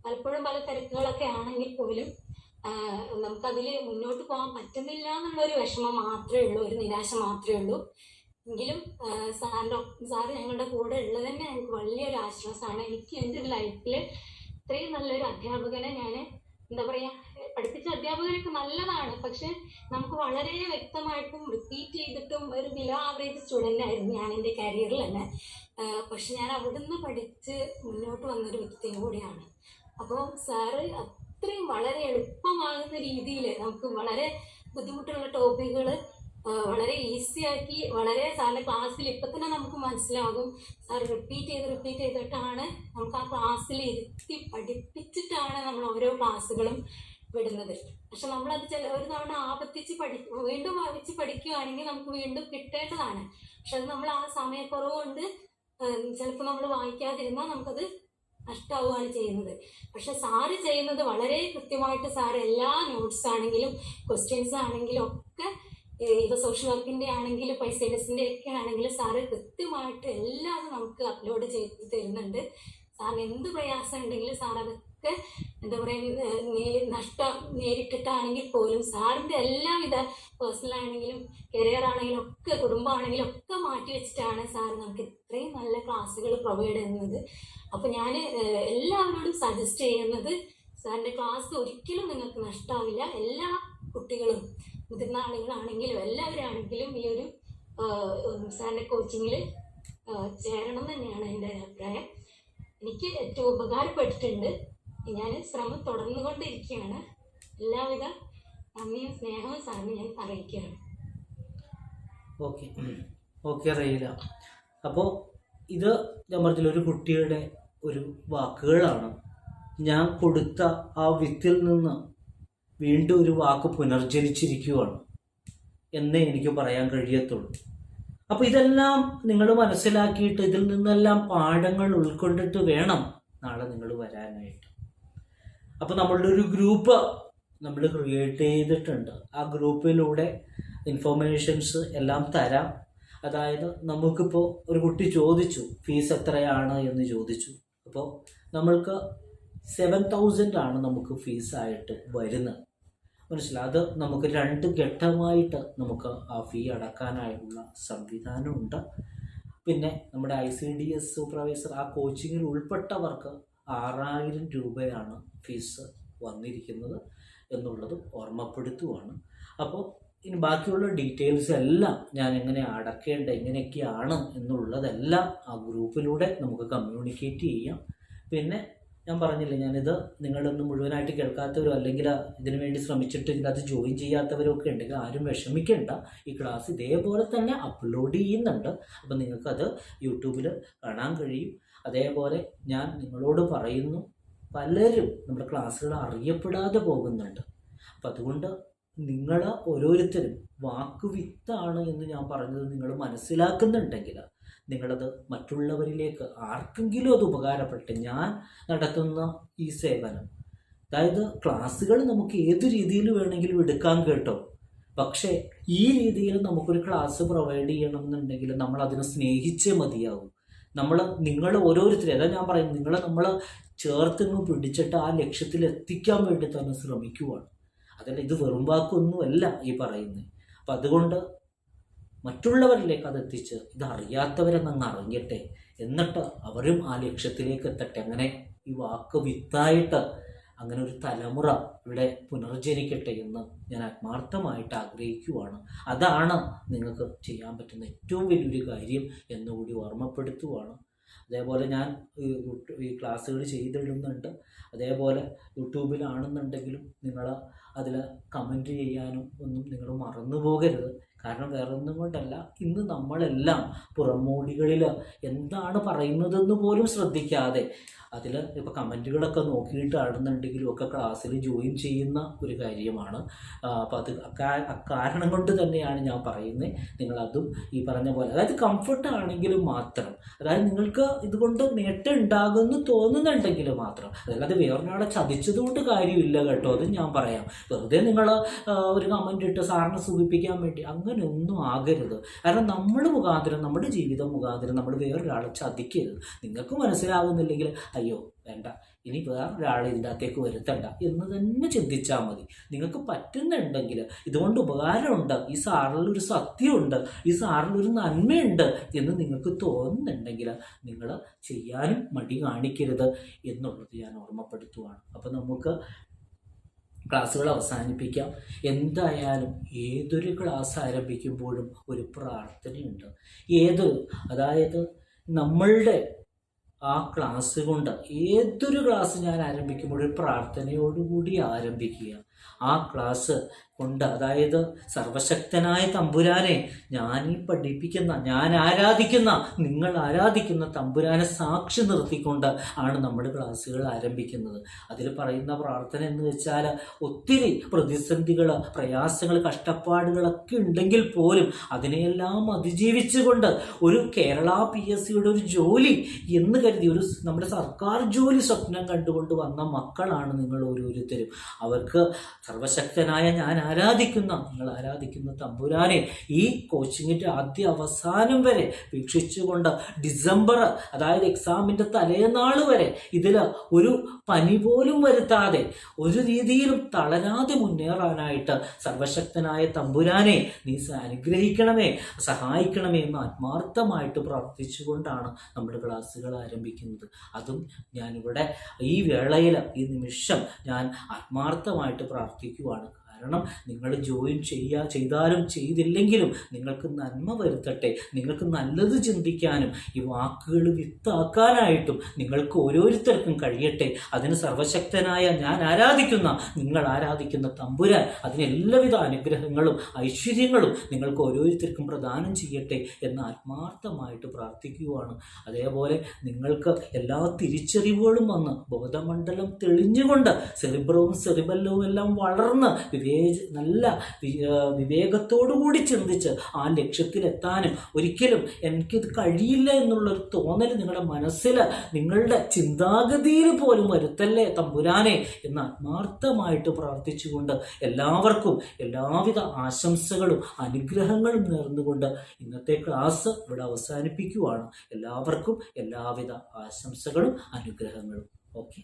പലപ്പോഴും പല തിരക്കുകളൊക്കെ ആണെങ്കിൽ പോലും നമുക്കതിൽ മുന്നോട്ട് പോകാൻ പറ്റുന്നില്ല എന്നുള്ളൊരു വിഷമം മാത്രമേ ഉള്ളൂ, ഒരു നിരാശ മാത്രമേ ഉള്ളൂ. എങ്കിലും സാറ് ഞങ്ങളുടെ കൂടെ ഉള്ളത് തന്നെ എനിക്ക് വലിയൊരു ആശ്വാസമാണ്. എനിക്ക് എൻ്റെ ഒരു ലൈഫിൽ ഇത്രയും നല്ലൊരു അധ്യാപകനെ ഞാൻ എന്താ പറയുക, പഠിപ്പിച്ച അധ്യാപകരൊക്കെ നല്ലതാണ്, പക്ഷെ നമുക്ക് വളരെ വ്യക്തമായിട്ടും റിപ്പീറ്റ് ചെയ്തിട്ടും ഒരു ബിലോ ആവറേജ് സ്റ്റുഡൻ്റ് ആയിരുന്നു ഞാൻ എൻ്റെ കരിയറിൽ തന്നെ. പക്ഷെ ഞാൻ അവിടുന്ന് പഠിച്ച് മുന്നോട്ട് വന്നൊരു വ്യക്തിയും കൂടിയാണ്. അപ്പോൾ സാറ് അത്രയും വളരെ എളുപ്പമാകുന്ന രീതിയിൽ നമുക്ക് വളരെ ബുദ്ധിമുട്ടുള്ള ടോപ്പിക്കുകൾ വളരെ ഈസി ആക്കി, വളരെ സാറിൻ്റെ ക്ലാസ്സിൽ ഇപ്പം തന്നെ നമുക്ക് മനസ്സിലാകും. സാർ റിപ്പീറ്റ് ചെയ്തിട്ടാണ് നമുക്ക് ആ ക്ലാസ്സിൽ ഇരുത്തി പഠിപ്പിച്ചിട്ടാണ് നമ്മൾ ഓരോ ക്ലാസ്സുകളും വിടുന്നത്. പക്ഷെ നമ്മളത് ഒരു തവണ വീണ്ടും ആവർത്തിച്ച് പഠിക്കുകയാണെങ്കിൽ നമുക്ക് വീണ്ടും കിട്ടേണ്ടതാണ്. പക്ഷെ അത് നമ്മൾ ആ സമയക്കുറവ് കൊണ്ട് ചിലപ്പോൾ നമ്മൾ വായിക്കാതിരുന്നാൽ നമുക്കത് നഷ്ടമാവുകയാണ് ചെയ്യുന്നത്. പക്ഷെ സാറ് ചെയ്യുന്നത് വളരെ കൃത്യമായിട്ട് സാറ് എല്ലാ നോട്ട്സ് ആണെങ്കിലും ക്വസ്റ്റ്യൻസ് ആണെങ്കിലും ഒക്കെ, ഇപ്പോൾ സോഷ്യൽ വർക്കിൻ്റെ ആണെങ്കിലും പൈസേഡസിൻ്റെ ഒക്കെ ആണെങ്കിലും സാറ് കൃത്യമായിട്ട് എല്ലാം നമുക്ക് അപ്ലോഡ് ചെയ്ത് തരുന്നുണ്ട്. സാറിന് എന്ത് പ്രയാസം ഉണ്ടെങ്കിലും സാർ അതൊക്കെ എന്താ പറയുക, നഷ്ടം നേരിട്ടിട്ടാണെങ്കിൽ പോലും സാറിൻ്റെ എല്ലാവിധ പേഴ്സണൽ ആണെങ്കിലും കരിയർ ആണെങ്കിലും ഒക്കെ കുടുംബമാണെങ്കിലും ഒക്കെ മാറ്റി വെച്ചിട്ടാണ് സാർ നമുക്ക് ഇത്രയും നല്ല ക്ലാസ്സുകൾ പ്രൊവൈഡ് ചെയ്യുന്നത്. അപ്പോൾ ഞാൻ എല്ലാവരോടും സജസ്റ്റ് ചെയ്യുന്നത്, സാറിൻ്റെ ക്ലാസ് ഒരിക്കലും നിങ്ങൾക്ക് നഷ്ടമാവില്ല. എല്ലാ കുട്ടികളും മുതിർന്ന ആളുകളാണെങ്കിലും എല്ലാവരാണെങ്കിലും ഈ ഒരു സാറിൻ്റെ കോച്ചിങ്ങിൽ ചേരണം തന്നെയാണ് എൻ്റെ അഭിപ്രായം. എനിക്ക് ഏറ്റവും ഉപകാരപ്പെട്ടിട്ടുണ്ട്. ഞാൻ ശ്രമം തുടർന്നുകൊണ്ടിരിക്കുകയാണ്. എല്ലാവിധ നന്ദിയും സ്നേഹവും സാറിന് ഞാൻ അറിയിക്കുകയാണ്. ഓക്കെ റീല. അപ്പോൾ ഇത് ഞാൻ പറഞ്ഞില്ല, ഒരു കുട്ടിയുടെ ഒരു വാക്കുകളാണ്. ഞാൻ കൊടുത്ത ആ വിത്തിൽ നിന്ന് വീണ്ടും ഒരു വാക്ക് പുനർജനിച്ചിരിക്കുകയാണ് എന്നേ എനിക്ക് പറയാൻ കഴിയത്തുള്ളൂ. അപ്പോൾ ഇതെല്ലാം നിങ്ങൾ മനസ്സിലാക്കിയിട്ട് ഇതിൽ നിന്നെല്ലാം പാഠങ്ങൾ ഉൾക്കൊണ്ടിട്ട് വേണം നാളെ നിങ്ങൾ വരാനായിട്ട്. അപ്പോൾ നമ്മളുടെ ഒരു ഗ്രൂപ്പ് നമ്മൾ ക്രിയേറ്റ് ചെയ്തിട്ടുണ്ട്. ആ ഗ്രൂപ്പിലൂടെ ഇൻഫോർമേഷൻസ് എല്ലാം തരാം. അതായത് നമുക്കിപ്പോൾ ഒരു കുട്ടി ചോദിച്ചു ഫീസ് എത്രയാണ് എന്ന് ചോദിച്ചു. അപ്പോൾ നമ്മൾക്ക് 7,000 ആണ് നമുക്ക് ഫീസായിട്ട് വരുന്നത്. മനസ്സിലായി. അത് നമുക്ക് 2 ഘട്ടമായിട്ട് നമുക്ക് ആ ഫീ അടക്കാനായുള്ള സംവിധാനമുണ്ട്. പിന്നെ നമ്മുടെ ICDS സൂപ്പർവൈസർ ആ കോച്ചിങ്ങിൽ ഉൾപ്പെട്ടവർക്ക് 6,000 രൂപയാണ് ഫീസ് വന്നിരിക്കുന്നത് എന്നുള്ളത് ഓർമ്മപ്പെടുത്തുവാണ്. അപ്പോൾ ഇനി ബാക്കിയുള്ള ഡീറ്റെയിൽസ് എല്ലാം ഞാൻ എങ്ങനെ അടക്കേണ്ട എങ്ങനെയൊക്കെയാണ് എന്നുള്ളതെല്ലാം ആ ഗ്രൂപ്പിലൂടെ നമുക്ക് കമ്മ്യൂണിക്കേറ്റ് ചെയ്യാം. പിന്നെ ഞാൻ പറഞ്ഞില്ലേ, ഞാനിത് നിങ്ങളൊന്നും മുഴുവനായിട്ട് കേൾക്കാത്തവരോ അല്ലെങ്കിൽ ഇതിനു വേണ്ടി ശ്രമിച്ചിട്ട് ഇതിനകത്ത് ജോയിൻ ചെയ്യാത്തവരോ ഒക്കെ ഉണ്ടെങ്കിൽ ആരും വിഷമിക്കേണ്ട. ഈ ക്ലാസ് ഇതേപോലെ തന്നെ അപ്ലോഡ് ചെയ്യുന്നുണ്ട്. അപ്പം നിങ്ങൾക്കത് യൂട്യൂബിൽ കാണാൻ കഴിയും. അതേപോലെ ഞാൻ നിങ്ങളോട് പറയുന്നു, പലരും നമ്മുടെ ക്ലാസ്സുകൾ അറിയപ്പെടാതെ പോകുന്നുണ്ട്. അപ്പം അതുകൊണ്ട് നിങ്ങൾ ഓരോരുത്തരും വാക്കുവിത്താണ് എന്ന് ഞാൻ പറഞ്ഞത് നിങ്ങൾ മനസ്സിലാക്കുന്നുണ്ടെങ്കിൽ നിങ്ങളത് മറ്റുള്ളവരിലേക്ക് ആർക്കെങ്കിലും അത് ഉപകാരപ്പെട്ട് ഞാൻ നടത്തുന്ന ഈ സേവനം, അതായത് ക്ലാസ്സുകൾ നമുക്ക് ഏത് രീതിയിൽ വേണമെങ്കിലും എടുക്കാൻ കേട്ടോ. പക്ഷേ ഈ രീതിയിൽ നമുക്കൊരു ക്ലാസ് പ്രൊവൈഡ് ചെയ്യണമെന്നുണ്ടെങ്കിൽ നമ്മൾ അതിനെ സ്നേഹിച്ചേ മതിയാവും. നിങ്ങൾ ഓരോരുത്തരും, അതാ ഞാൻ പറയുന്നത്, നമ്മൾ ചേർത്തിങ്ങ് പിടിച്ചിട്ട് ആ ലക്ഷ്യത്തിൽ എത്തിക്കാൻ വേണ്ടി തന്നെ ശ്രമിക്കുവാണ്. അതല്ല, ഇത് വെറും വാക്കൊന്നുമല്ല ഈ പറയുന്നത്. അപ്പം അതുകൊണ്ട് മറ്റുള്ളവരിലേക്ക് അതെത്തിച്ച് ഇതറിയാത്തവരെന്നങ്ങ് അറിയട്ടെ, എന്നിട്ട് അവരും ആ ലക്ഷ്യത്തിലേക്ക് എത്തട്ടെ. അങ്ങനെ ഈ വാക്ക് വിത്തായിട്ട് അങ്ങനെ ഒരു തലമുറ ഇവിടെ പുനർജനിക്കട്ടെ എന്ന് ഞാൻ ആത്മാർത്ഥമായിട്ട് ആഗ്രഹിക്കുവാണ്. അതാണ് നിങ്ങൾക്ക് ചെയ്യാൻ പറ്റുന്ന ഏറ്റവും വലിയൊരു കാര്യം എന്നുകൂടി ഓർമ്മപ്പെടുത്തുവാണ്. അതേപോലെ ഞാൻ ഈ ക്ലാസ്സുകൾ ചെയ്തിടുന്നുണ്ട്. അതേപോലെ യൂട്യൂബിലാണെന്നുണ്ടെങ്കിലും നിങ്ങൾ അതിൽ കമൻറ്റ് ചെയ്യാനും ഒന്നും നിങ്ങൾ മറന്നു പോകരുത്. കാരണം വേറെ ഒന്നും കൊണ്ടല്ല, ഇന്ന് നമ്മളെല്ലാം പുറമോടികളിൽ എന്താണ് പറയുന്നതെന്ന് പോലും ശ്രദ്ധിക്കാതെ അതിൽ ഇപ്പോൾ കമൻറ്റുകളൊക്കെ നോക്കിയിട്ടാണെന്നുണ്ടെങ്കിലും ഒക്കെ ക്ലാസ്സിൽ ജോയിൻ ചെയ്യുന്ന ഒരു കാര്യമാണ്. അപ്പോൾ അത് അക്കാരണം കൊണ്ട് തന്നെയാണ് ഞാൻ പറയുന്നത്, നിങ്ങളതും ഈ പറഞ്ഞ പോലെ, അതായത് കംഫർട്ടാണെങ്കിലും മാത്രം, അതായത് നിങ്ങൾക്ക് ഇതുകൊണ്ട് നേട്ടം ഉണ്ടാകുമെന്ന് തോന്നുന്നുണ്ടെങ്കിൽ മാത്രം, അതല്ലാതെ വേറൊരാളെ ചതിച്ചതുകൊണ്ട് കാര്യമില്ല കേട്ടോ, അത് ഞാൻ പറയാം. വെറുതെ നിങ്ങൾ ഒരു കമൻ്റ് ഇട്ട് സാറിനെ സൂചിപ്പിക്കാൻ വേണ്ടി അങ്ങനെയൊന്നും ആകരുത്. കാരണം നമ്മൾ മുഖാന്തരം, നമ്മുടെ ജീവിതം മുഖാന്തരം നമ്മൾ വേറൊരാളെ ചതിക്കരുത്. നിങ്ങൾക്ക് മനസ്സിലാകുന്നില്ലെങ്കിൽ അയ്യോ വേണ്ട, ഇനി വേറൊരാളെ ഇതിൻ്റെ അകത്തേക്ക് വരുത്തണ്ട എന്ന് തന്നെ ചിന്തിച്ചാൽ മതി. നിങ്ങൾക്ക് പറ്റുന്നുണ്ടെങ്കിൽ, ഇതുകൊണ്ട് ഉപകാരമുണ്ട്, ഈ സാറിലൊരു സത്യമുണ്ട്, ഈ സാറിലൊരു നന്മയുണ്ട് എന്ന് നിങ്ങൾക്ക് തോന്നുന്നുണ്ടെങ്കിൽ നിങ്ങൾ ചെയ്യാനും മടി കാണിക്കരുത് എന്നുള്ളത് ഞാൻ ഓർമ്മപ്പെടുത്തുകയാണ്. അപ്പോൾ നമുക്ക് ക്ലാസ്സുകൾ അവസാനിപ്പിക്കാം. എന്തായാലും ഏതൊരു ക്ലാസ് ആരംഭിക്കുമ്പോഴും ഒരു പ്രാർത്ഥനയുണ്ട്. അതായത് നമ്മളുടെ ആ ക്ലാസ് കൊണ്ട്, ഏതൊരു ക്ലാസ് ഞാൻ ആരംഭിക്കുമ്പോഴും പ്രാർത്ഥനയോടുകൂടി ആരംഭിക്കുക. ആ ക്ലാസ് കൊണ്ട്, അതായത് സർവശക്തനായ തമ്പുരാനെ, ഞാനീ പഠിപ്പിക്കുന്ന, ഞാൻ ആരാധിക്കുന്ന, നിങ്ങൾ ആരാധിക്കുന്ന തമ്പുരാനെ സാക്ഷി നിർത്തിക്കൊണ്ട് ആണ് നമ്മൾ ക്ലാസ്സുകൾ ആരംഭിക്കുന്നത്. അതിൽ പറയുന്ന പ്രാർത്ഥന എന്ന് വെച്ചാൽ, ഒത്തിരി പ്രതിസന്ധികൾ, പ്രയാസങ്ങൾ, കഷ്ടപ്പാടുകളൊക്കെ ഉണ്ടെങ്കിൽ പോലും അതിനെയെല്ലാം അതിജീവിച്ചുകൊണ്ട് ഒരു കേരള PSCയുടെ ഒരു ജോലി എന്ന് കരുതി, നമ്മുടെ സർക്കാർ ജോലി സ്വപ്നം കണ്ടുകൊണ്ട് വന്ന മക്കളാണ് നിങ്ങൾ ഓരോരുത്തരും. അവർക്ക് സർവശക്തനായ ഞാൻ ആരാധിക്കുന്ന, നിങ്ങൾ ആരാധിക്കുന്ന തമ്പുരാനെ ഈ കോച്ചിങ്ങിൻ്റെ ആദ്യ അവസാനം വരെ വീക്ഷിച്ചുകൊണ്ട്, ഡിസംബർ അതായത് എക്സാമിൻ്റെ തലേനാൾ വരെ ഇതിൽ ഒരു പനി പോലും വരുത്താതെ, ഒരു രീതിയിലും തളരാതെ മുന്നേറാനായിട്ട് സർവശക്തനായ തമ്പുരാനെ നീ അനുഗ്രഹിക്കണമേ, സഹായിക്കണമേ എന്ന് ആത്മാർത്ഥമായിട്ട് പ്രാർത്ഥിച്ചുകൊണ്ടാണ് നമ്മൾ ക്ലാസ്സുകൾ ആരംഭിക്കുന്നത്. അതും ഞാനിവിടെ ഈ വേളയിൽ, ഈ നിമിഷം ഞാൻ ആത്മാർത്ഥമായിട്ട് പ്രാർത്ഥിക്കുവാണ്. കാരണം നിങ്ങൾ ജോയിൻ ചെയ്താലും ചെയ്തില്ലെങ്കിലും നിങ്ങൾക്ക് നന്മ വരുത്തട്ടെ, നിങ്ങൾക്ക് നല്ലത് ചിന്തിക്കാനും ഈ വാക്കുകൾ വിത്താക്കാനായിട്ടും നിങ്ങൾക്ക് ഓരോരുത്തർക്കും കഴിയട്ടെ. അതിന് സർവശക്തനായ ഞാൻ ആരാധിക്കുന്ന, നിങ്ങൾ ആരാധിക്കുന്ന തമ്പുരാൻ അതിന് എല്ലാവിധ അനുഗ്രഹങ്ങളും ഐശ്വര്യങ്ങളും നിങ്ങൾക്ക് ഓരോരുത്തർക്കും പ്രദാനം ചെയ്യട്ടെ എന്ന് ആത്മാർത്ഥമായിട്ട് പ്രാർത്ഥിക്കുകയാണ്. അതേപോലെ നിങ്ങൾക്ക് എല്ലാ തിരിച്ചറിവുകളും വന്ന് ബോധമണ്ഡലം തെളിഞ്ഞുകൊണ്ട് സെറിബ്രവും സെറിബെല്ലവും എല്ലാം വളർന്ന് നല്ല വിവേകത്തോടുകൂടി ചിന്തിച്ച് ആ ലക്ഷ്യത്തിലെത്താനും, ഒരിക്കലും എനിക്കിത് കഴിയില്ല എന്നുള്ളൊരു തോന്നൽ നിങ്ങളുടെ മനസ്സിൽ, നിങ്ങളുടെ ചിന്താഗതിയിൽ പോലും വരുത്തല്ലേ തമ്പുരാനെ എന്ന് ആത്മാർത്ഥമായിട്ട് പ്രാർത്ഥിച്ചുകൊണ്ട് എല്ലാവർക്കും എല്ലാവിധ ആശംസകളും അനുഗ്രഹങ്ങളും നേർന്നുകൊണ്ട് ഇന്നത്തെ ക്ലാസ് ഇവിടെ അവസാനിപ്പിക്കുവാണ്. എല്ലാവർക്കും എല്ലാവിധ ആശംസകളും അനുഗ്രഹങ്ങളും. ഓക്കെ.